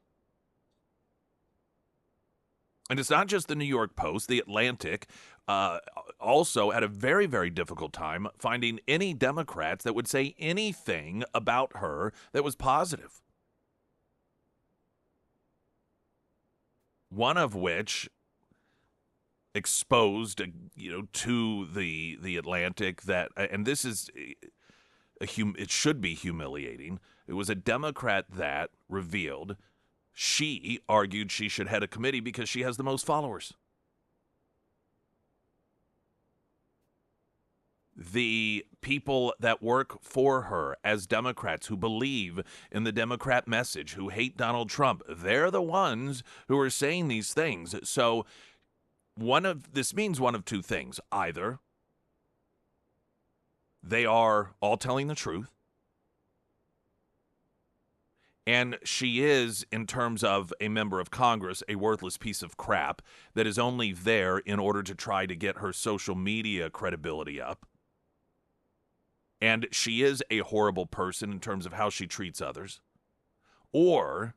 And it's not just the New York Post. The Atlantic also had a very, very difficult time finding any Democrats that would say anything about her that was positive. One of which exposed, to the Atlantic that, and this is, it should be humiliating. It was a Democrat that revealed she argued she should head a committee because she has the most followers. The people that work for her as Democrats who believe in the Democrat message, who hate Donald Trump, they're the ones who are saying these things. So this means one of two things. Either they are all telling the truth, and she is, in terms of a member of Congress, a worthless piece of crap that is only there in order to try to get her social media credibility up. And she is a horrible person in terms of how she treats others. Or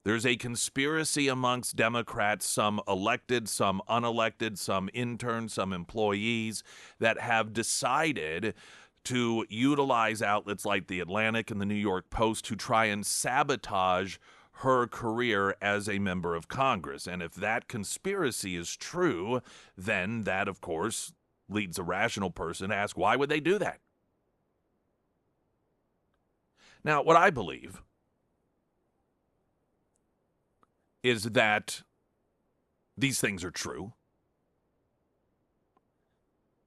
there's a conspiracy amongst Democrats, some elected, some unelected, some interns, some employees, that have decided to utilize outlets like the Atlantic and the New York Post to try and sabotage her career as a member of Congress. And if that conspiracy is true, then that, of course, leads a rational person to ask, why would they do that? Now, what I believe is that these things are true,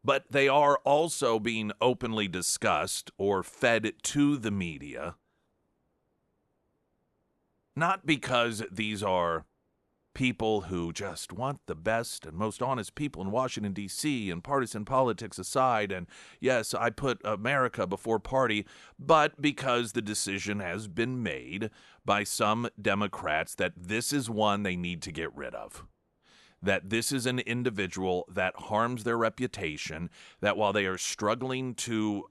but they are also being openly discussed or fed to the media, not because these are people who just want the best and most honest people in Washington, D.C., and partisan politics aside, and yes, I put America before party, but because the decision has been made by some Democrats that this is one they need to get rid of. That this is an individual that harms their reputation, that while they are struggling to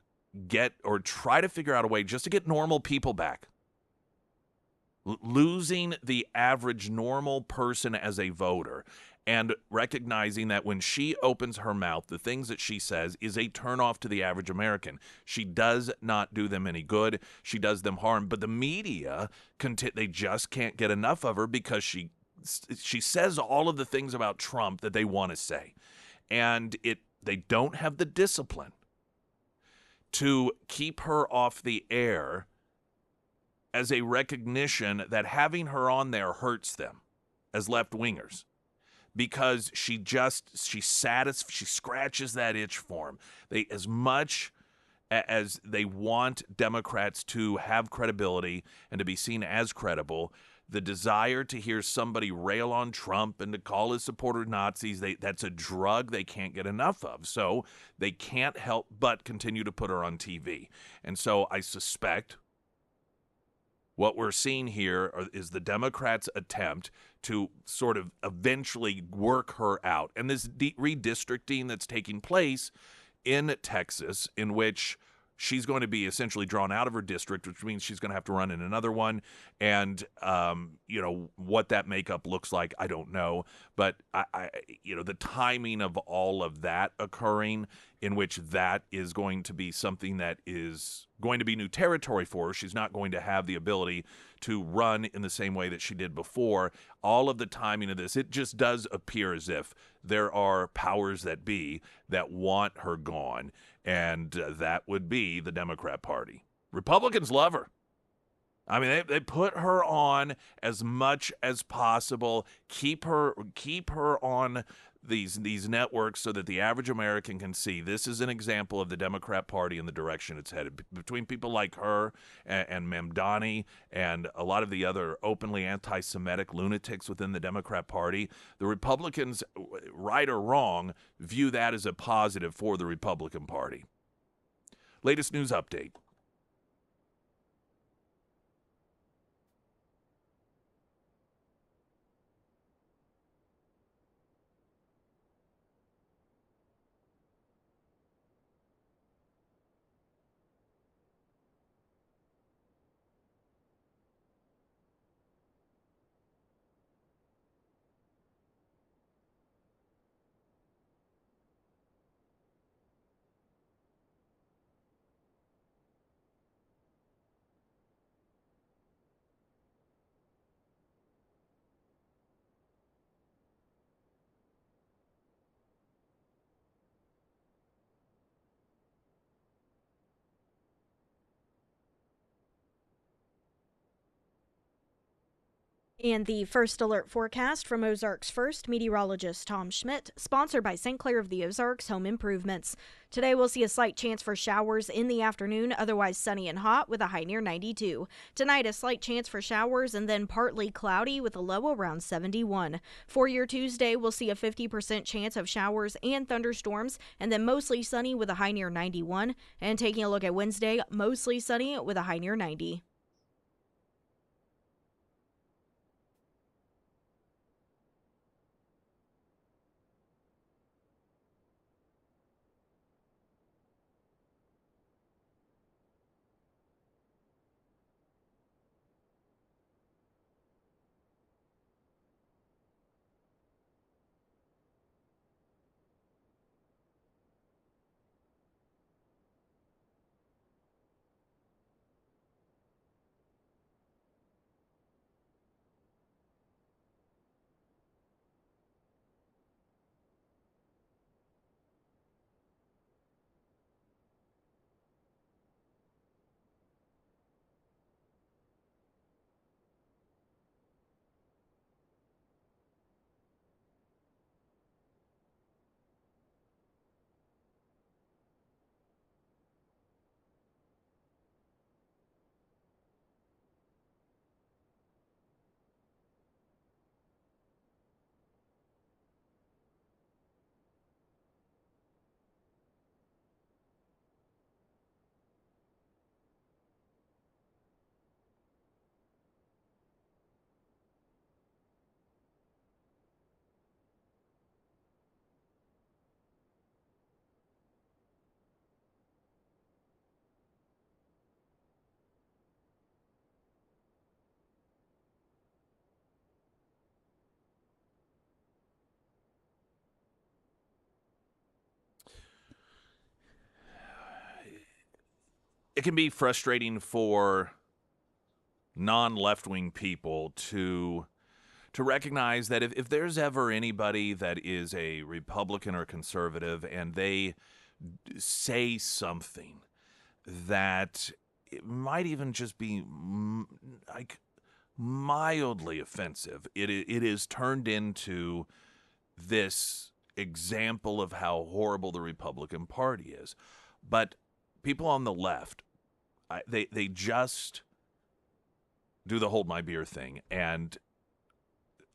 get or try to figure out a way just to get normal people back, losing the average normal person as a voter, and recognizing that when she opens her mouth, the things that she says is a turnoff to the average American. She does not do them any good. She does them harm. But the media, they just can't get enough of her because she says all of the things about Trump that they want to say. And they don't have the discipline to keep her off the air as a recognition that having her on there hurts them as left-wingers, because she scratches that itch for them. As much as they want Democrats to have credibility and to be seen as credible, the desire to hear somebody rail on Trump and to call his supporters Nazis, that's a drug they can't get enough of. So they can't help but continue to put her on TV. And so I suspect what we're seeing here is the Democrats' attempt to sort of eventually work her out. And this redistricting that's taking place in Texas, in which she's going to be essentially drawn out of her district, which means she's going to have to run in another one. And, what that makeup looks like, I don't know. But, the timing of all of that occurring, in which that is going to be something that is going to be new territory for her. She's not going to have the ability to run in the same way that she did before. All of the timing of this, it just does appear as if there are powers that be that want her gone. and that would be the Democrat Party. Republicans love her. I mean, they put her on as much as possible. Keep her on these networks so that the average American can see this is an example of the Democrat Party and the direction it's headed. Between people like her and Mamdani and a lot of the other openly anti-Semitic lunatics within the Democrat Party, the Republicans, right or wrong, view that as a positive for the Republican Party. Latest news update. And the first alert forecast from Ozarks First meteorologist Tom Schmidt, sponsored by St. Clair of the Ozarks Home Improvements. Today we'll see a slight chance for showers in the afternoon, otherwise sunny and hot with a high near 92. Tonight a slight chance for showers and then partly cloudy with a low around 71. For your Tuesday, we'll see a 50% chance of showers and thunderstorms and then mostly sunny with a high near 91. And taking a look at Wednesday, mostly sunny with a high near 90. It can be frustrating for non-left-wing people to recognize that if there's ever anybody that is a Republican or conservative and they say something that it might even just be like mildly offensive, it is turned into this example of how horrible the Republican Party is. But people on the left, they just do the hold my beer thing and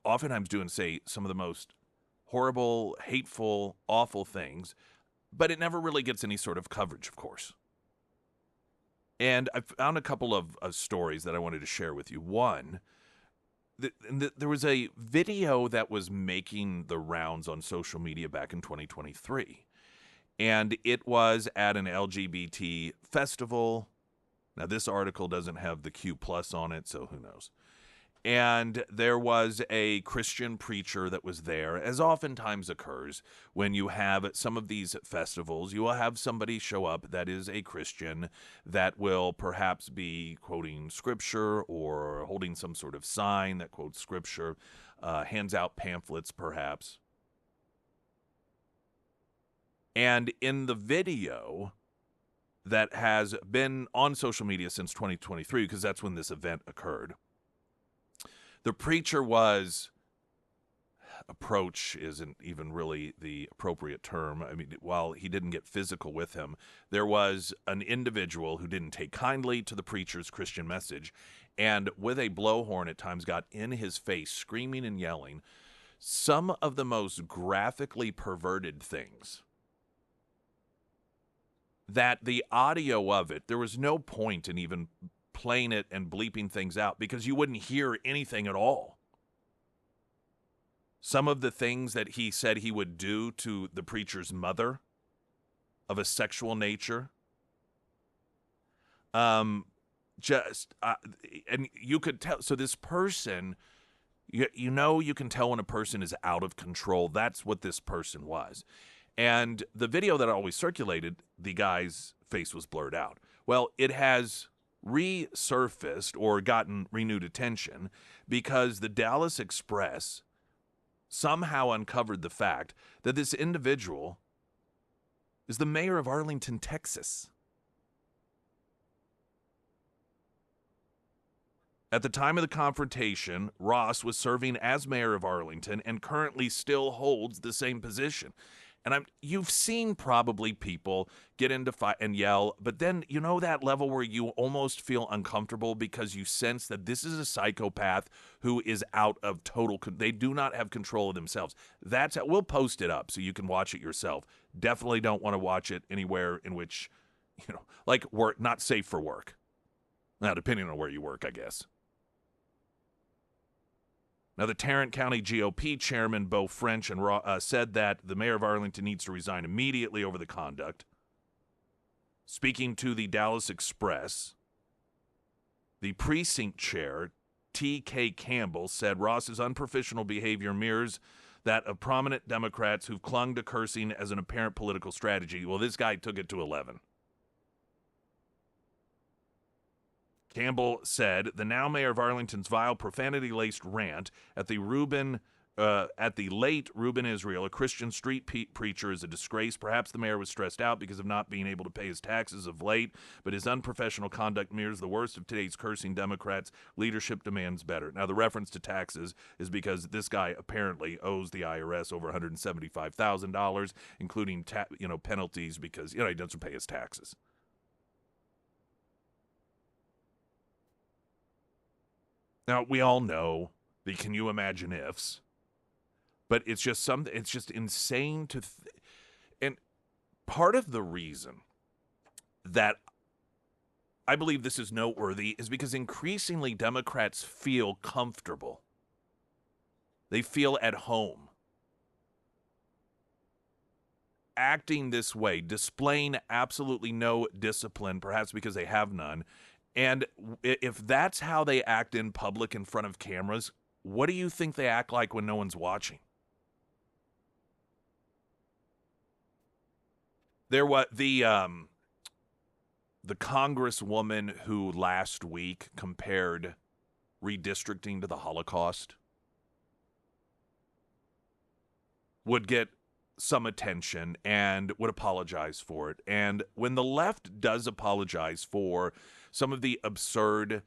oftentimes do and say some of the most horrible, hateful, awful things, but it never really gets any sort of coverage, of course. And I found a couple of stories that I wanted to share with you. One, there was a video that was making the rounds on social media back in 2023. And it was at an LGBT festival. Now, this article doesn't have the Q plus on it, so who knows. And there was a Christian preacher that was there, as oftentimes occurs when you have at some of these festivals. You will have somebody show up that is a Christian that will perhaps be quoting scripture or holding some sort of sign that quotes scripture, hands out pamphlets perhaps. And in the video, that has been on social media since 2023, because that's when this event occurred. The preacher was, approach isn't even really the appropriate term. I mean, while he didn't get physical with him, there was an individual who didn't take kindly to the preacher's Christian message, and with a blowhorn at times got in his face, screaming and yelling some of the most graphically perverted things. That the audio of it, there was no point in even playing it and bleeping things out because you wouldn't hear anything at all. Some of the things that he said he would do to the preacher's mother of a sexual nature, and you could tell. So this person, you can tell when a person is out of control. That's what this person was. And the video that always circulated, the guy's face was blurred out. Well, it has resurfaced or gotten renewed attention because the Dallas Express somehow uncovered the fact that this individual is the mayor of Arlington, Texas. At the time of the confrontation, Ross was serving as mayor of Arlington and currently still holds the same position. And you've seen probably people get into fight and yell, but then that level where you almost feel uncomfortable because you sense that this is a psychopath who is out of they do not have control of themselves. We'll post it up so you can watch it yourself. Definitely don't want to watch it anywhere in which, like work, not safe for work. Now, depending on where you work, I guess. Now, the Tarrant County GOP chairman, Beau French, said that the mayor of Arlington needs to resign immediately over the conduct. Speaking to the Dallas Express, the precinct chair, T.K. Campbell, said Ross's unprofessional behavior mirrors that of prominent Democrats who've clung to cursing as an apparent political strategy. Well, this guy took it to 11. Campbell said the now mayor of Arlington's vile, profanity-laced rant at the late Reuben Israel, a Christian street preacher, is a disgrace. Perhaps the mayor was stressed out because of not being able to pay his taxes of late, but his unprofessional conduct mirrors the worst of today's cursing Democrats. Leadership demands better. Now, the reference to taxes is because this guy apparently owes the IRS over $175,000, including penalties because he doesn't pay his taxes. Now, we all know the can you imagine ifs, but it's just insane to and part of the reason that I believe this is noteworthy is because increasingly Democrats feel comfortable. They feel at home acting this way, displaying absolutely no discipline, perhaps because they have none. And if that's how they act in public in front of cameras, what do you think they act like when no one's watching? There was the congresswoman who last week compared redistricting to the Holocaust would get some attention and would apologize for it. And when the left does apologize for some of the absurd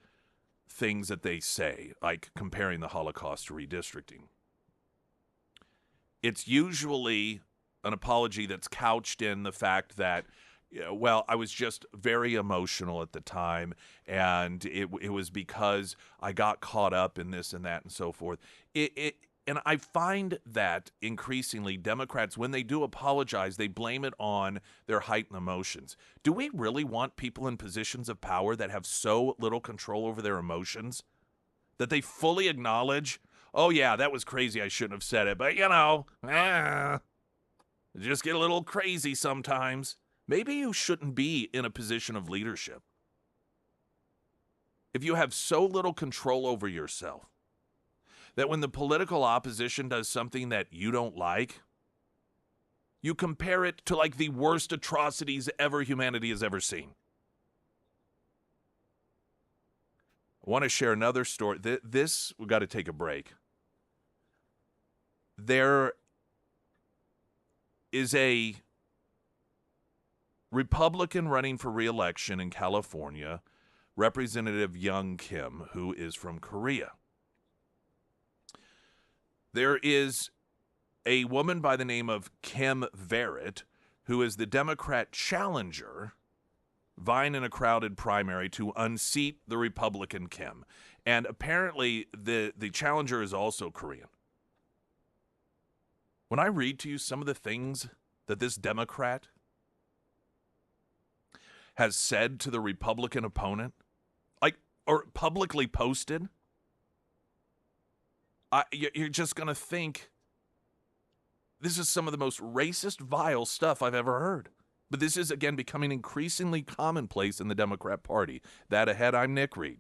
things that they say, like comparing the Holocaust to redistricting, it's usually an apology that's couched in the fact that, well, I was just very emotional at the time, and it was because I got caught up in this and that and so forth. And I find that increasingly Democrats, when they do apologize, they blame it on their heightened emotions. Do we really want people in positions of power that have so little control over their emotions that they fully acknowledge, oh, yeah, that was crazy, I shouldn't have said it, but, just get a little crazy sometimes. Maybe you shouldn't be in a position of leadership. If you have so little control over yourself, that when the political opposition does something that you don't like, you compare it to like the worst atrocities humanity has ever seen. I want to share another story. We've got to take a break. There is a Republican running for re-election in California, Representative Young Kim, who is from Korea. There is a woman by the name of Kim Verrett, who is the Democrat challenger, vying in a crowded primary to unseat the Republican Kim. And apparently the challenger is also Korean. When I read to you some of the things that this Democrat has said to the Republican opponent, like, or publicly posted, you're just going to think this is some of the most racist, vile stuff I've ever heard. But this is, again, becoming increasingly commonplace in the Democrat Party. That ahead, I'm Nick Reed.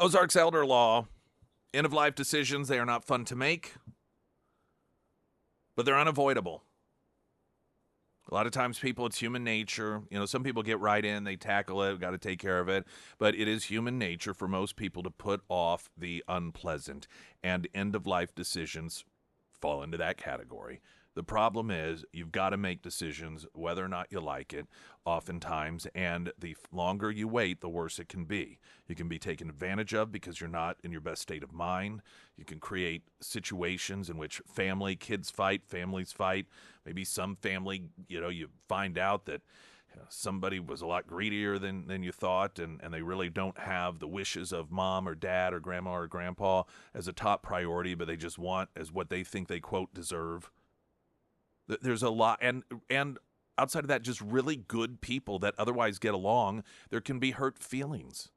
Ozarks elder law. End-of-life decisions, they are not fun to make, but they're unavoidable. A lot of times people, it's human nature. You know, some people get right in, they tackle it, got to take care of it. But it is human nature for most people to put off the unpleasant. And end-of-life decisions fall into that category. The problem is you've got to make decisions whether or not you like it oftentimes, and the longer you wait, the worse it can be. You can be taken advantage of because you're not in your best state of mind. You can create situations in which kids fight, families fight. Maybe some family, you find out that somebody was a lot greedier than you thought, and they really don't have the wishes of mom or dad or grandma or grandpa as a top priority, but they just want as what they think they, quote, deserve. There's a lot, and outside of that, just really good people that otherwise get along, there can be hurt feelings.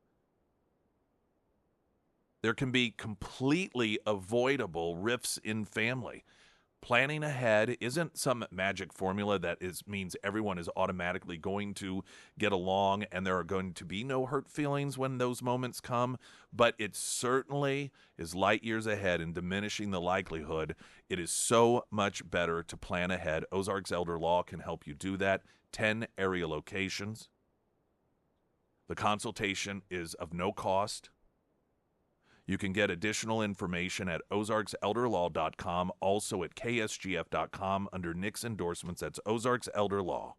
There can be completely avoidable rifts in family. Planning ahead isn't some magic formula that means everyone is automatically going to get along and there are going to be no hurt feelings when those moments come, but it certainly is light years ahead in diminishing the likelihood. It is so much better to plan ahead. Ozarks Elder Law can help you do that. 10 area locations. The consultation is of no cost. You can get additional information at ozarkselderlaw.com, also at ksgf.com under Nick's endorsements. That's Ozarks Elder Law.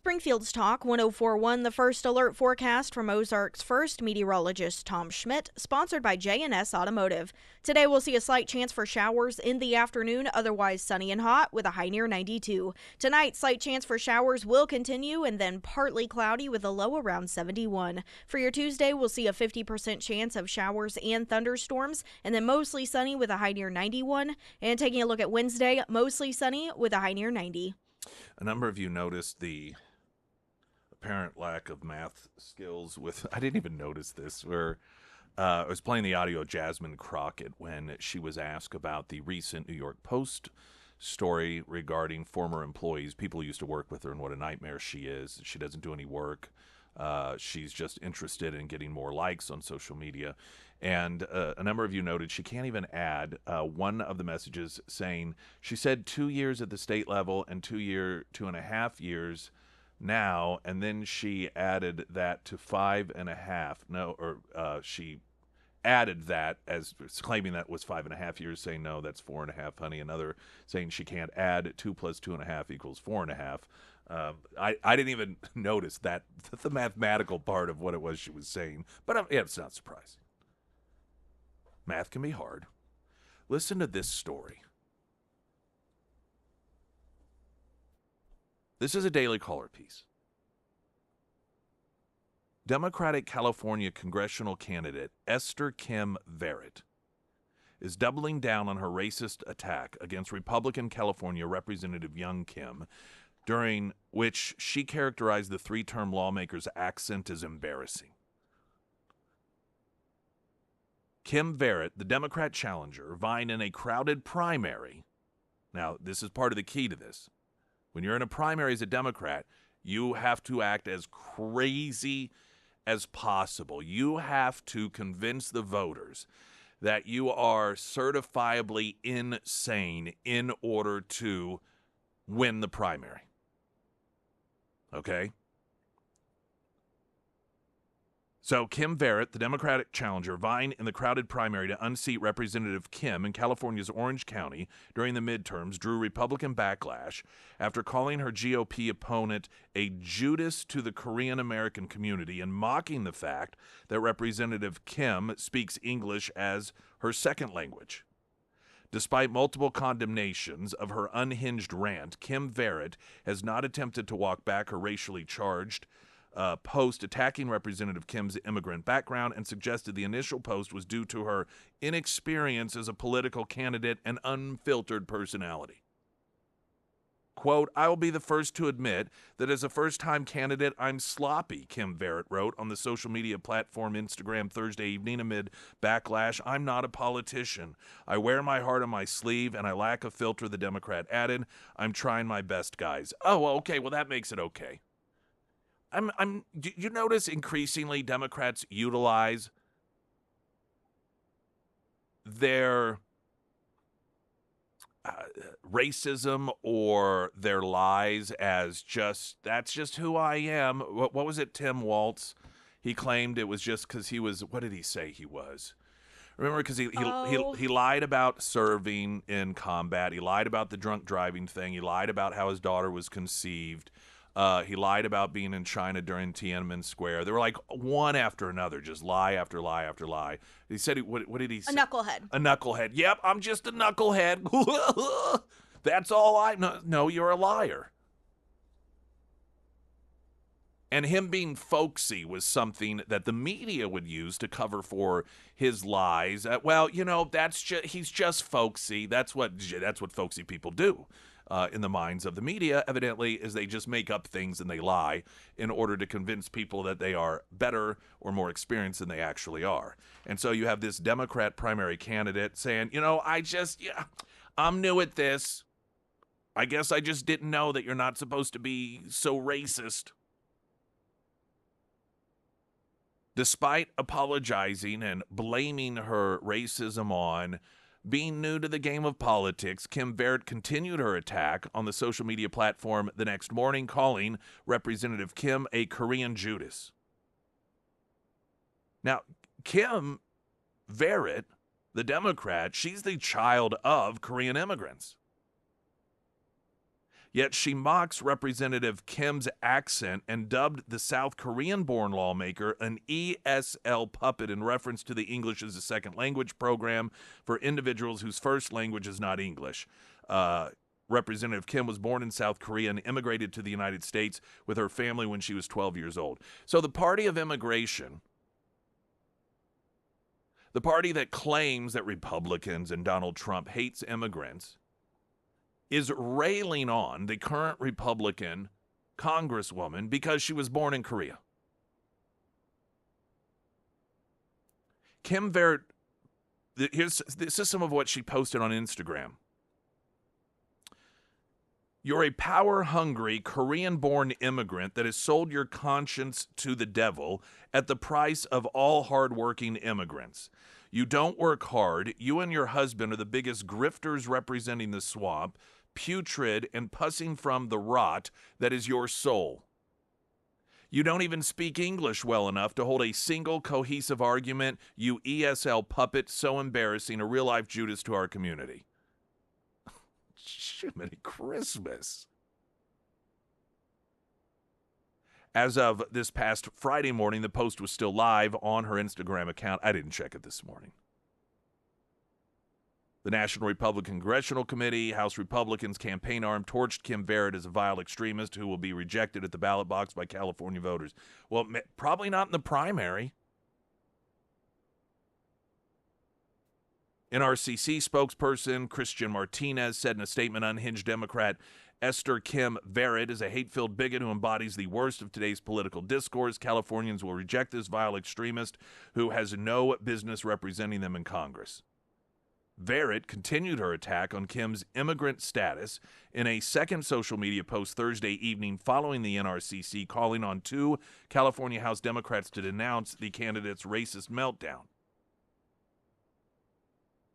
Springfield's Talk 1041, the first alert forecast from Ozarks First meteorologist Tom Schmidt, sponsored by J&S Automotive. Today we'll see a slight chance for showers in the afternoon, otherwise sunny and hot with a high near 92. Tonight, slight chance for showers will continue and then partly cloudy with a low around 71. For your Tuesday, we'll see a 50% chance of showers and thunderstorms, and then mostly sunny with a high near 91. And taking a look at Wednesday, mostly sunny with a high near 90. A number of you noticed the apparent lack of math skills with, I didn't even notice this, where I was playing the audio of Jasmine Crockett when she was asked about the recent New York Post story regarding former employees, people who used to work with her, and what a nightmare she is. She doesn't do any work. She's just interested in getting more likes on social media. And a number of you noted she can't even add one of the messages saying, she said 2 years at the state level and 2.5 years now, and then she added that to 5.5. She added that as claiming that was 5.5 years, saying no, that's 4.5, honey. Another saying she can't add 2 plus 2.5 equals 4.5. I didn't even notice that the mathematical part of what it was she was saying, but yeah, it's not surprising. Math can be hard. Listen to this story. This is a Daily Caller piece. Democratic California congressional candidate Esther Kim Verrett is doubling down on her racist attack against Republican California Representative Young Kim, during which she characterized the three-term lawmaker's accent as embarrassing. Kim Verrett, the Democrat challenger, vying in a crowded primary. Now, this is part of the key to this. When you're in a primary as a Democrat, you have to act as crazy as possible. You have to convince the voters that you are certifiably insane in order to win the primary. Okay? So Kim Verrett, the Democratic challenger, vying in the crowded primary to unseat Representative Kim in California's Orange County during the midterms, drew Republican backlash after calling her GOP opponent a Judas to the Korean American community and mocking the fact that Representative Kim speaks English as her second language. Despite multiple condemnations of her unhinged rant, Kim Verrett has not attempted to walk back her racially charged post attacking Representative Kim's immigrant background and suggested the initial post was due to her inexperience as a political candidate and unfiltered personality. Quote, "I will be the first to admit that as a first-time candidate, I'm sloppy," Kim Verrett wrote on the social media platform Instagram Thursday evening amid backlash. "I'm not a politician. I wear my heart on my sleeve, and I lack a filter," the Democrat added. "I'm trying my best, guys." Oh, okay, well, that makes it okay. You notice increasingly Democrats utilize their racism or their lies as that's just who I am. What was it, Tim Waltz? He claimed it was just because he was, what did he say he was? Remember, because he lied about serving in combat. He lied about the drunk driving thing. He lied about how his daughter was conceived. He lied about being in China during Tiananmen Square. They were like one after another, just lie after lie after lie. He said, what did he say? A knucklehead. A knucklehead. Yep, I'm just a knucklehead. That's all I know. No, you're a liar. And him being folksy was something that the media would use to cover for his lies. Well, you know, he's just folksy. That's what folksy people do. In the minds of the media, evidently, is they just make up things and they lie in order to convince people that they are better or more experienced than they actually are. And so you have this Democrat primary candidate saying, you know, I'm new at this. I guess I just didn't know that you're not supposed to be so racist. Despite apologizing and blaming her racism on being new to the game of politics, Kim Verrett continued her attack on the social media platform the next morning, calling Representative Kim a Korean Judas. Now, Kim Verrett, the Democrat, she's the child of Korean immigrants. Yet she mocks Representative Kim's accent and dubbed the South Korean-born lawmaker an ESL puppet in reference to the English as a Second Language program for individuals whose first language is not English. Representative Kim was born in South Korea and immigrated to the United States with her family when she was 12 years old. So the party of immigration, the party that claims that Republicans and Donald Trump hates immigrants, is railing on the current Republican congresswoman because she was born in Korea. Kim Barrett, this is some of what she posted on Instagram. You're a power-hungry, Korean-born immigrant that has sold your conscience to the devil at the price of all hard-working immigrants. You don't work hard. You and your husband are the biggest grifters representing the swamp, putrid and pussing from the rot that is your soul. You don't even speak English well enough to hold a single cohesive argument, you ESL puppet, so embarrassing, a real-life Judas to our community. Jiminy Christmas. As of this past Friday morning, the post was still live on her Instagram account. I didn't check it this morning. The National Republican Congressional Committee, House Republicans' campaign arm, torched Kim Barrett as a vile extremist who will be rejected at the ballot box by California voters. Well, probably not in the primary. NRCC spokesperson Christian Martinez said in a statement, unhinged Democrat Esther Kim Barrett is a hate-filled bigot who embodies the worst of today's political discourse. Californians will reject this vile extremist who has no business representing them in Congress. Barrett continued her attack on Kim's immigrant status in a second social media post Thursday evening following the NRCC, calling on two California House Democrats to denounce the candidate's racist meltdown.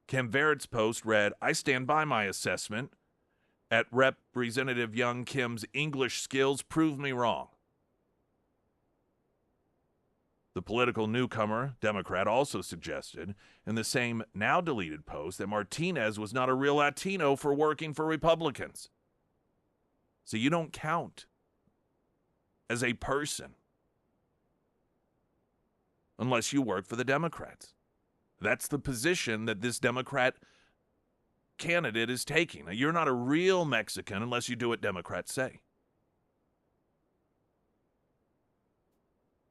Kim Barrett's post read, I stand by my assessment. At Representative Young Kim's English skills prove me wrong. The political newcomer, Democrat, also suggested in the same now-deleted post that Martinez was not a real Latino for working for Republicans. So you don't count as a person unless you work for the Democrats. That's the position that this Democrat candidate is taking. Now, you're not a real Mexican unless you do what Democrats say.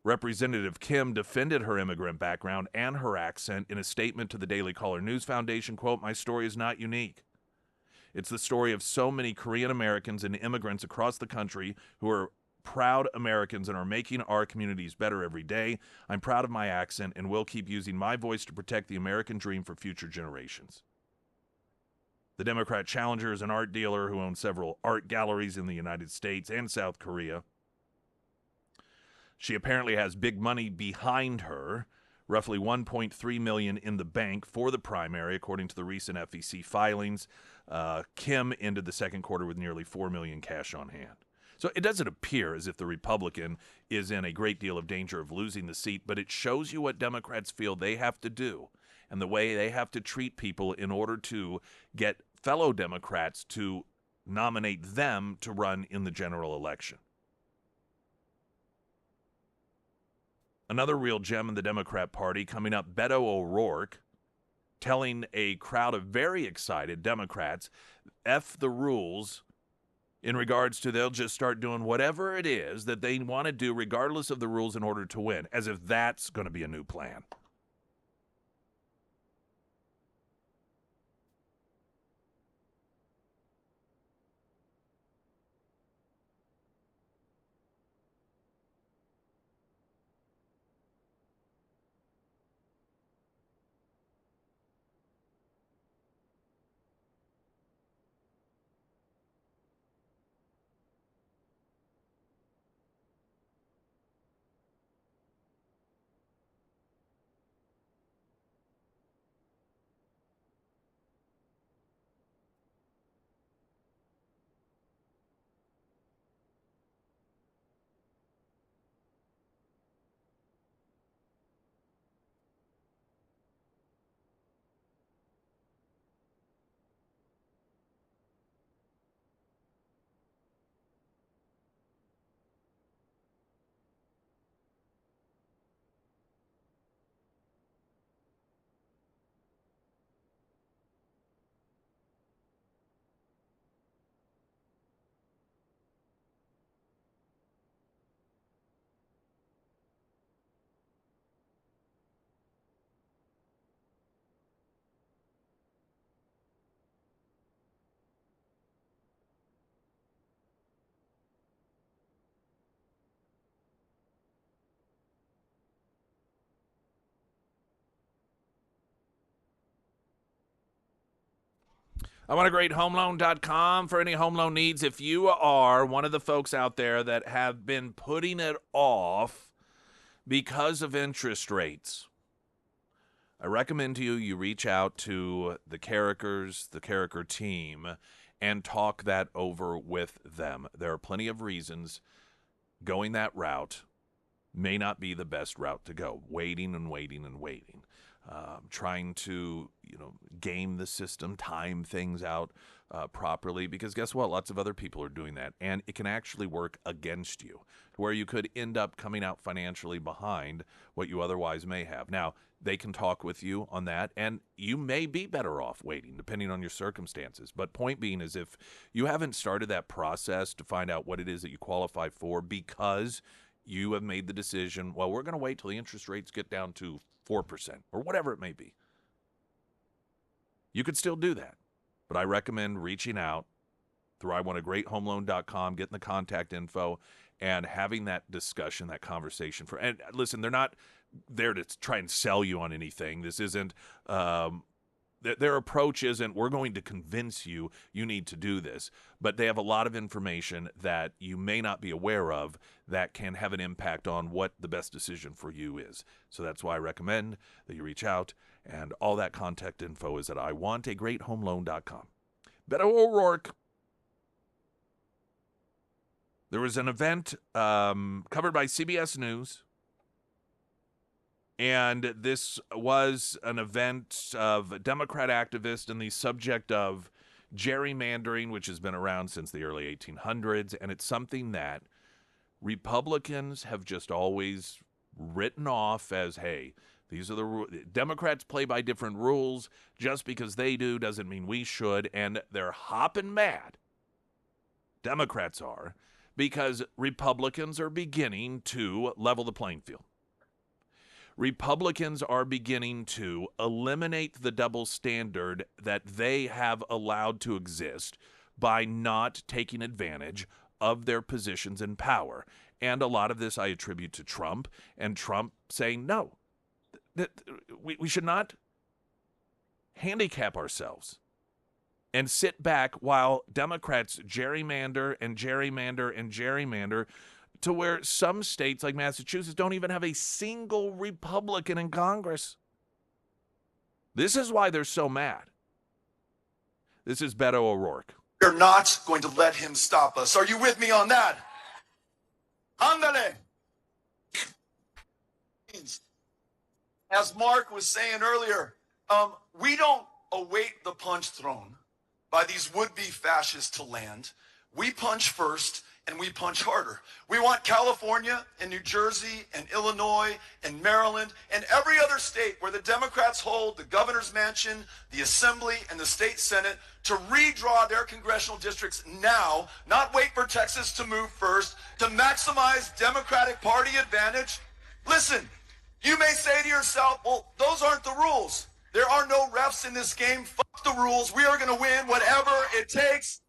Representative Kim defended her immigrant background and her accent in a statement to the Daily Caller News Foundation, quote, my story is not unique. It's the story of so many Korean Americans and immigrants across the country who are proud Americans and are making our communities better every day. I'm proud of my accent and will keep using my voice to protect the American dream for future generations. The Democrat challenger is an art dealer who owns several art galleries in the United States and South Korea. She apparently has big money behind her, roughly $1.3 million in the bank for the primary, according to the recent FEC filings. Kim ended the second quarter with nearly $4 million cash on hand. So it doesn't appear as if the Republican is in a great deal of danger of losing the seat, but it shows you what Democrats feel they have to do and the way they have to treat people in order to get fellow Democrats to nominate them to run in the general election. Another real gem in the Democrat Party coming up, Beto O'Rourke, telling a crowd of very excited Democrats, F the rules, in regards to they'll just start doing whatever it is that they want to do regardless of the rules in order to win, as if that's going to be a new plan. I want a great homeloan.com for any home loan needs. If you are one of the folks out there that have been putting it off because of interest rates, I recommend to you reach out to the Carricker team, and talk that over with them. There are plenty of reasons going that route may not be the best route to go. Waiting and waiting and waiting. Trying to, game the system, time things out properly, because guess what? Lots of other people are doing that, and it can actually work against you, where you could end up coming out financially behind what you otherwise may have. Now, they can talk with you on that, and you may be better off waiting, depending on your circumstances. But point being is, if you haven't started that process to find out what it is that you qualify for, because you have made the decision, well, we're going to wait till the interest rates get down to 4% or whatever it may be, you could still do that. But I recommend reaching out through iwantagreathomeloan.com, getting the contact info, and having that discussion, that conversation. And listen, they're not there to try and sell you on anything. This isn't, their approach isn't, we're going to convince you need to do this. But they have a lot of information that you may not be aware of that can have an impact on what the best decision for you is. So that's why I recommend that you reach out, and all that contact info is at iwantagreathomeloan.com. Beto O'Rourke. There was an event covered by CBS News, and this was an event of Democrat activists and the subject of gerrymandering, which has been around since the early 1800s, and it's something that Republicans have just always written off as, hey, these are the rules. Democrats play by different rules. Just because they do doesn't mean we should, and they're hopping mad. Democrats are, because Republicans are beginning to level the playing field. Republicans are beginning to eliminate the double standard that they have allowed to exist by not taking advantage of their positions in power. And a lot of this I attribute to Trump, and Trump saying, no, we should not handicap ourselves and sit back while Democrats gerrymander and gerrymander and gerrymander to where some states like Massachusetts don't even have a single Republican in Congress. This is why they're so mad. This is Beto O'Rourke. We're not going to let him stop us. Are you with me on that? Ándale. As Mark was saying earlier, we don't await the punch thrown by these would-be fascists to land. We punch first, and we punch harder. We want California and New Jersey and Illinois and Maryland and every other state where the Democrats hold the governor's mansion, the assembly, and the state senate to redraw their congressional districts now, not wait for Texas to move first, to maximize Democratic Party advantage. Listen, you may say to yourself, well, those aren't the rules. There are no refs in this game. Fuck the rules. We are going to win whatever it takes.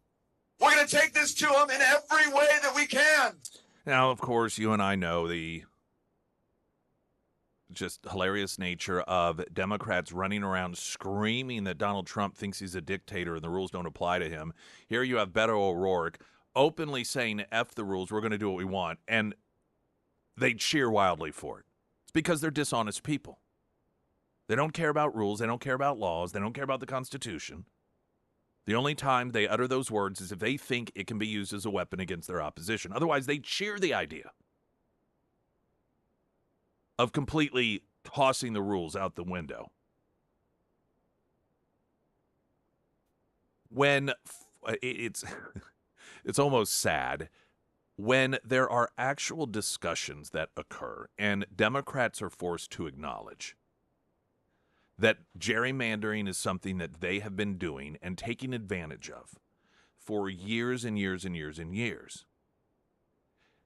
We're going to take this to them in every way that we can. Now, of course, you and I know the just hilarious nature of Democrats running around screaming that Donald Trump thinks he's a dictator and the rules don't apply to him. Here you have Beto O'Rourke openly saying, F the rules, we're going to do what we want. And they cheer wildly for it. It's because they're dishonest people. They don't care about rules. They don't care about laws. They don't care about the Constitution. The only time they utter those words is if they think it can be used as a weapon against their opposition. Otherwise, they cheer the idea of completely tossing the rules out the window. When it's almost sad when there are actual discussions that occur and Democrats are forced to acknowledge that gerrymandering is something that they have been doing and taking advantage of for years and years and years and years.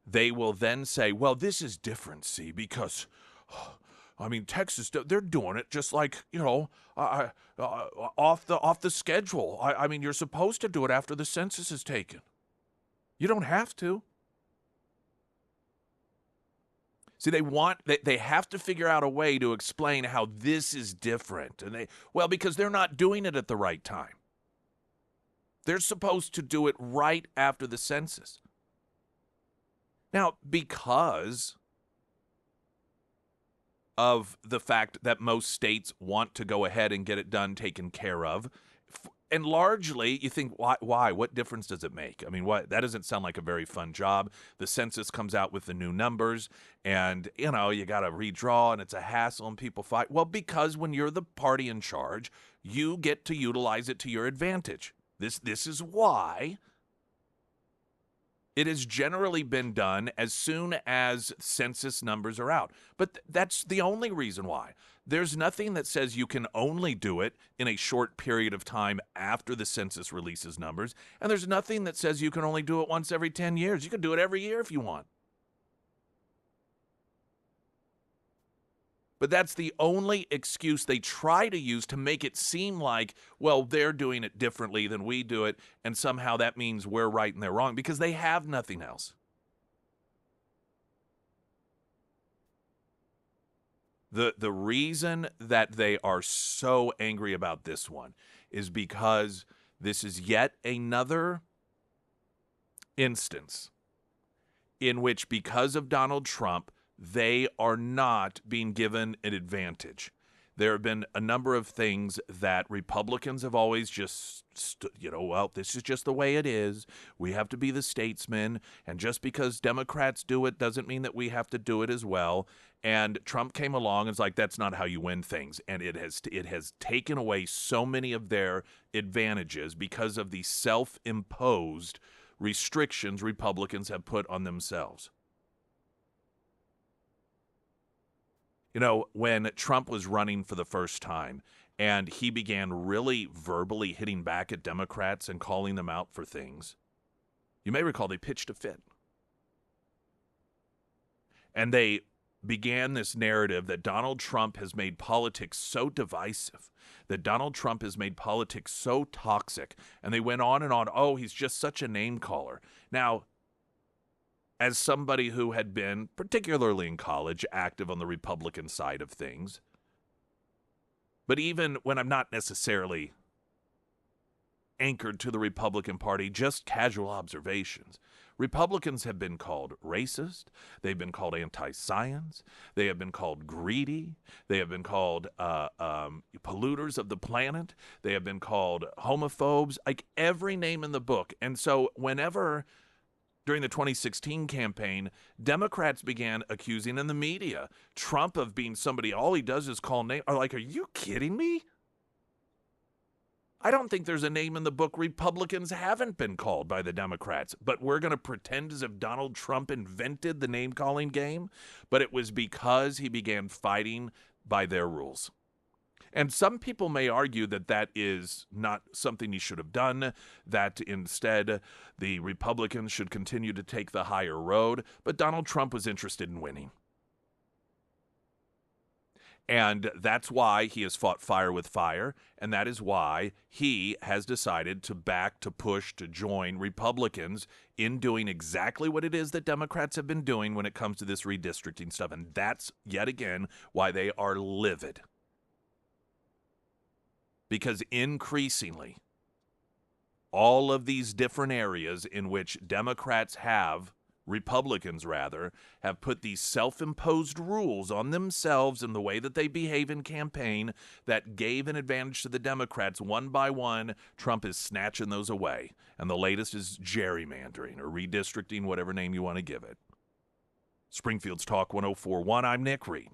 They will then say, well, this is different, see, because, I mean, Texas, they're doing it just like, off the schedule. I mean, you're supposed to do it after the census is taken. You don't have to. See, they have to figure out a way to explain how this is different. And because they're not doing it at the right time. They're supposed to do it right after the census. Now, because of the fact that most states want to go ahead and get it done, taken care of, and largely you think, why? What difference does it make? I mean, that doesn't sound like a very fun job. The census comes out with the new numbers, and you got to redraw, and it's a hassle, and people fight. Well, because when you're the party in charge, you get to utilize it to your advantage. This is why it has generally been done as soon as census numbers are out. But that's the only reason why. There's nothing that says you can only do it in a short period of time after the census releases numbers. And there's nothing that says you can only do it once every 10 years. You can do it every year if you want. But that's the only excuse they try to use to make it seem like, well, they're doing it differently than we do it, and somehow that means we're right and they're wrong, because they have nothing else. The reason that they are so angry about this one is because this is yet another instance in which, because of Donald Trump, they are not being given an advantage. There have been a number of things that Republicans have always just, well, this is just the way it is. We have to be the statesmen, and just because Democrats do it doesn't mean that we have to do it as well. And Trump came along and was like, that's not how you win things. And it has taken away so many of their advantages because of the self-imposed restrictions Republicans have put on themselves. When Trump was running for the first time and he began really verbally hitting back at Democrats and calling them out for things, you may recall they pitched a fit. And they began this narrative that Donald Trump has made politics so divisive, that Donald Trump has made politics so toxic. And they went on and on, oh, he's just such a name caller. Now, as somebody who had been, particularly in college, active on the Republican side of things, but even when I'm not necessarily anchored to the Republican Party, just casual observations, Republicans have been called racist, they've been called anti-science, they have been called greedy, they have been called polluters of the planet, they have been called homophobes, like every name in the book. And so whenever during the 2016 campaign, Democrats began accusing in the media Trump of being somebody, all he does is call names. Are you kidding me? I don't think there's a name in the book Republicans haven't been called by the Democrats, but we're going to pretend as if Donald Trump invented the name-calling game, but it was because he began fighting by their rules. And some people may argue that that is not something he should have done, that instead the Republicans should continue to take the higher road. But Donald Trump was interested in winning. And that's why he has fought fire with fire. And that is why he has decided to push, to join Republicans in doing exactly what it is that Democrats have been doing when it comes to this redistricting stuff. And that's, yet again, why they are livid. Because increasingly, all of these different areas in which Republicans have put these self-imposed rules on themselves in the way that they behave in campaign that gave an advantage to the Democrats one by one. Trump is snatching those away. And the latest is gerrymandering or redistricting, whatever name you want to give it. Springfield's Talk 104.1, I'm Nick Reed.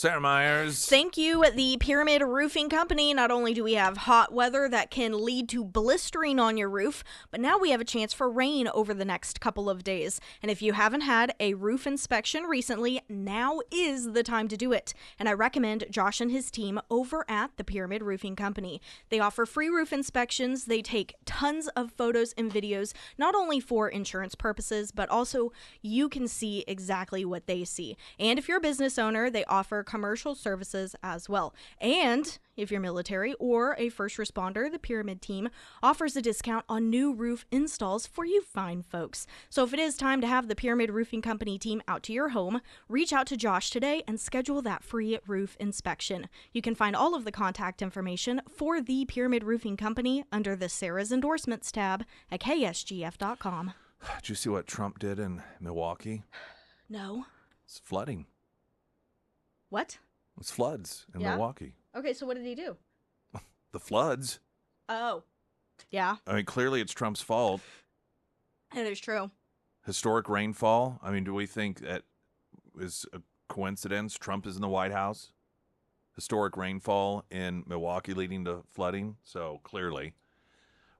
Sarah Myers. Thank you, the Pyramid Roofing Company. Not only do we have hot weather that can lead to blistering on your roof, but now we have a chance for rain over the next couple of days. And if you haven't had a roof inspection recently, now is the time to do it. And I recommend Josh and his team over at the Pyramid Roofing Company. They offer free roof inspections. They take tons of photos and videos, not only for insurance purposes, but also you can see exactly what they see. And if you're a business owner, they offer commercial services as well. And if you're military or a first responder, the Pyramid team offers a discount on new roof installs for you fine folks. So if it is time to have the Pyramid Roofing Company team out to your home, reach out to Josh today and schedule that free roof inspection. You can find all of the contact information for the Pyramid Roofing Company under the Sarah's Endorsements tab at ksgf.com. Did you see what Trump did in Milwaukee? No. It's flooding. What? It's floods in Milwaukee. Okay, so what did he do? The floods. Oh. Yeah, I mean, clearly it's Trump's fault. it is true. Historic rainfall. I mean, do we think that is a coincidence? Trump is in the White House. Historic rainfall in Milwaukee leading to flooding. So clearly,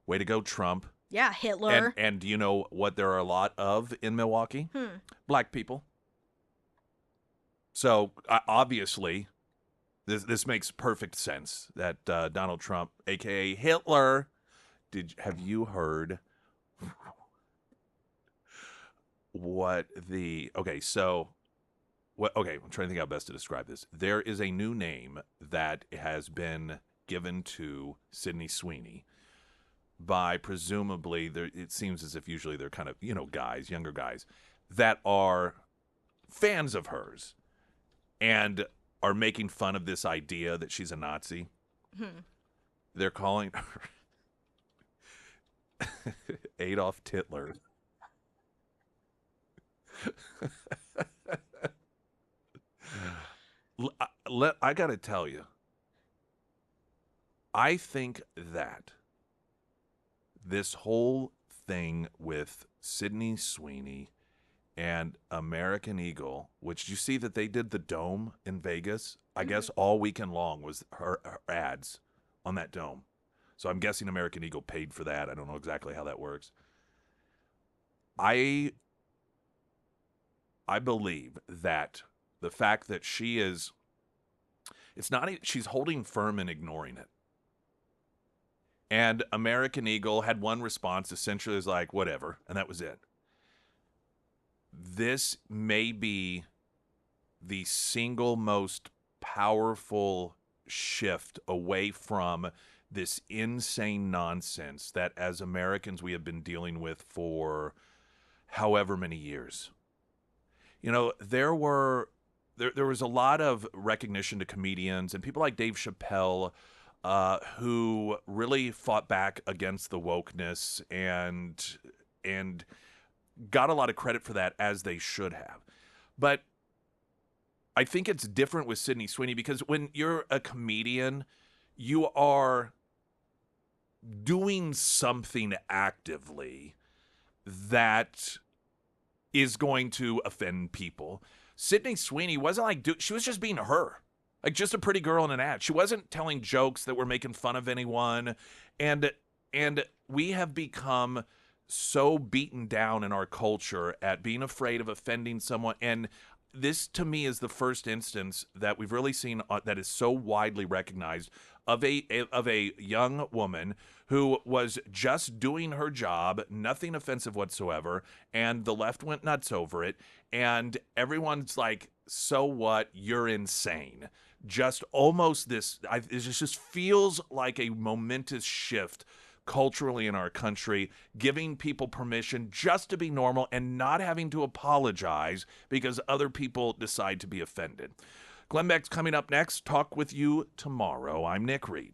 way to go, Trump. Yeah, Hitler. And do you know what there are a lot of in Milwaukee? Black people. So obviously, this makes perfect sense that Donald Trump, a.k.a. Hitler, have you heard what the... Okay, I'm trying to think how best to describe this. There is a new name that has been given to Sydney Sweeney by presumably, it seems as if usually they're kind of, guys, younger guys, that are fans of hers and are making fun of this idea that she's a Nazi. They're calling her Adolf Hitler. I got to tell you, I think that this whole thing with Sydney Sweeney and American Eagle, which you see that they did the dome in Vegas, I guess all weekend long was her ads on that dome. So I'm guessing American Eagle paid for that. I don't know exactly how that works. I believe that the fact that she's holding firm and ignoring it. And American Eagle had one response, essentially was like, whatever, and that was it. This may be the single most powerful shift away from this insane nonsense that as Americans we have been dealing with for however many years. There was a lot of recognition to comedians and people like Dave Chappelle who really fought back against the wokeness and got a lot of credit for that, as they should have. But I think it's different with Sydney Sweeney because when you're a comedian, you are doing something actively that is going to offend people. Sydney Sweeney wasn't like, she was just being her. Like just a pretty girl in an ad. She wasn't telling jokes that were making fun of anyone. And we have become so beaten down in our culture at being afraid of offending someone. And this, to me, is the first instance that we've really seen that is so widely recognized of a young woman who was just doing her job, nothing offensive whatsoever, and the left went nuts over it. And everyone's like, so what? You're insane. Just almost this, it just feels like a momentous shift culturally in our country, giving people permission just to be normal and not having to apologize because other people decide to be offended. Glenn Beck's coming up next. Talk with you tomorrow. I'm Nick Reed.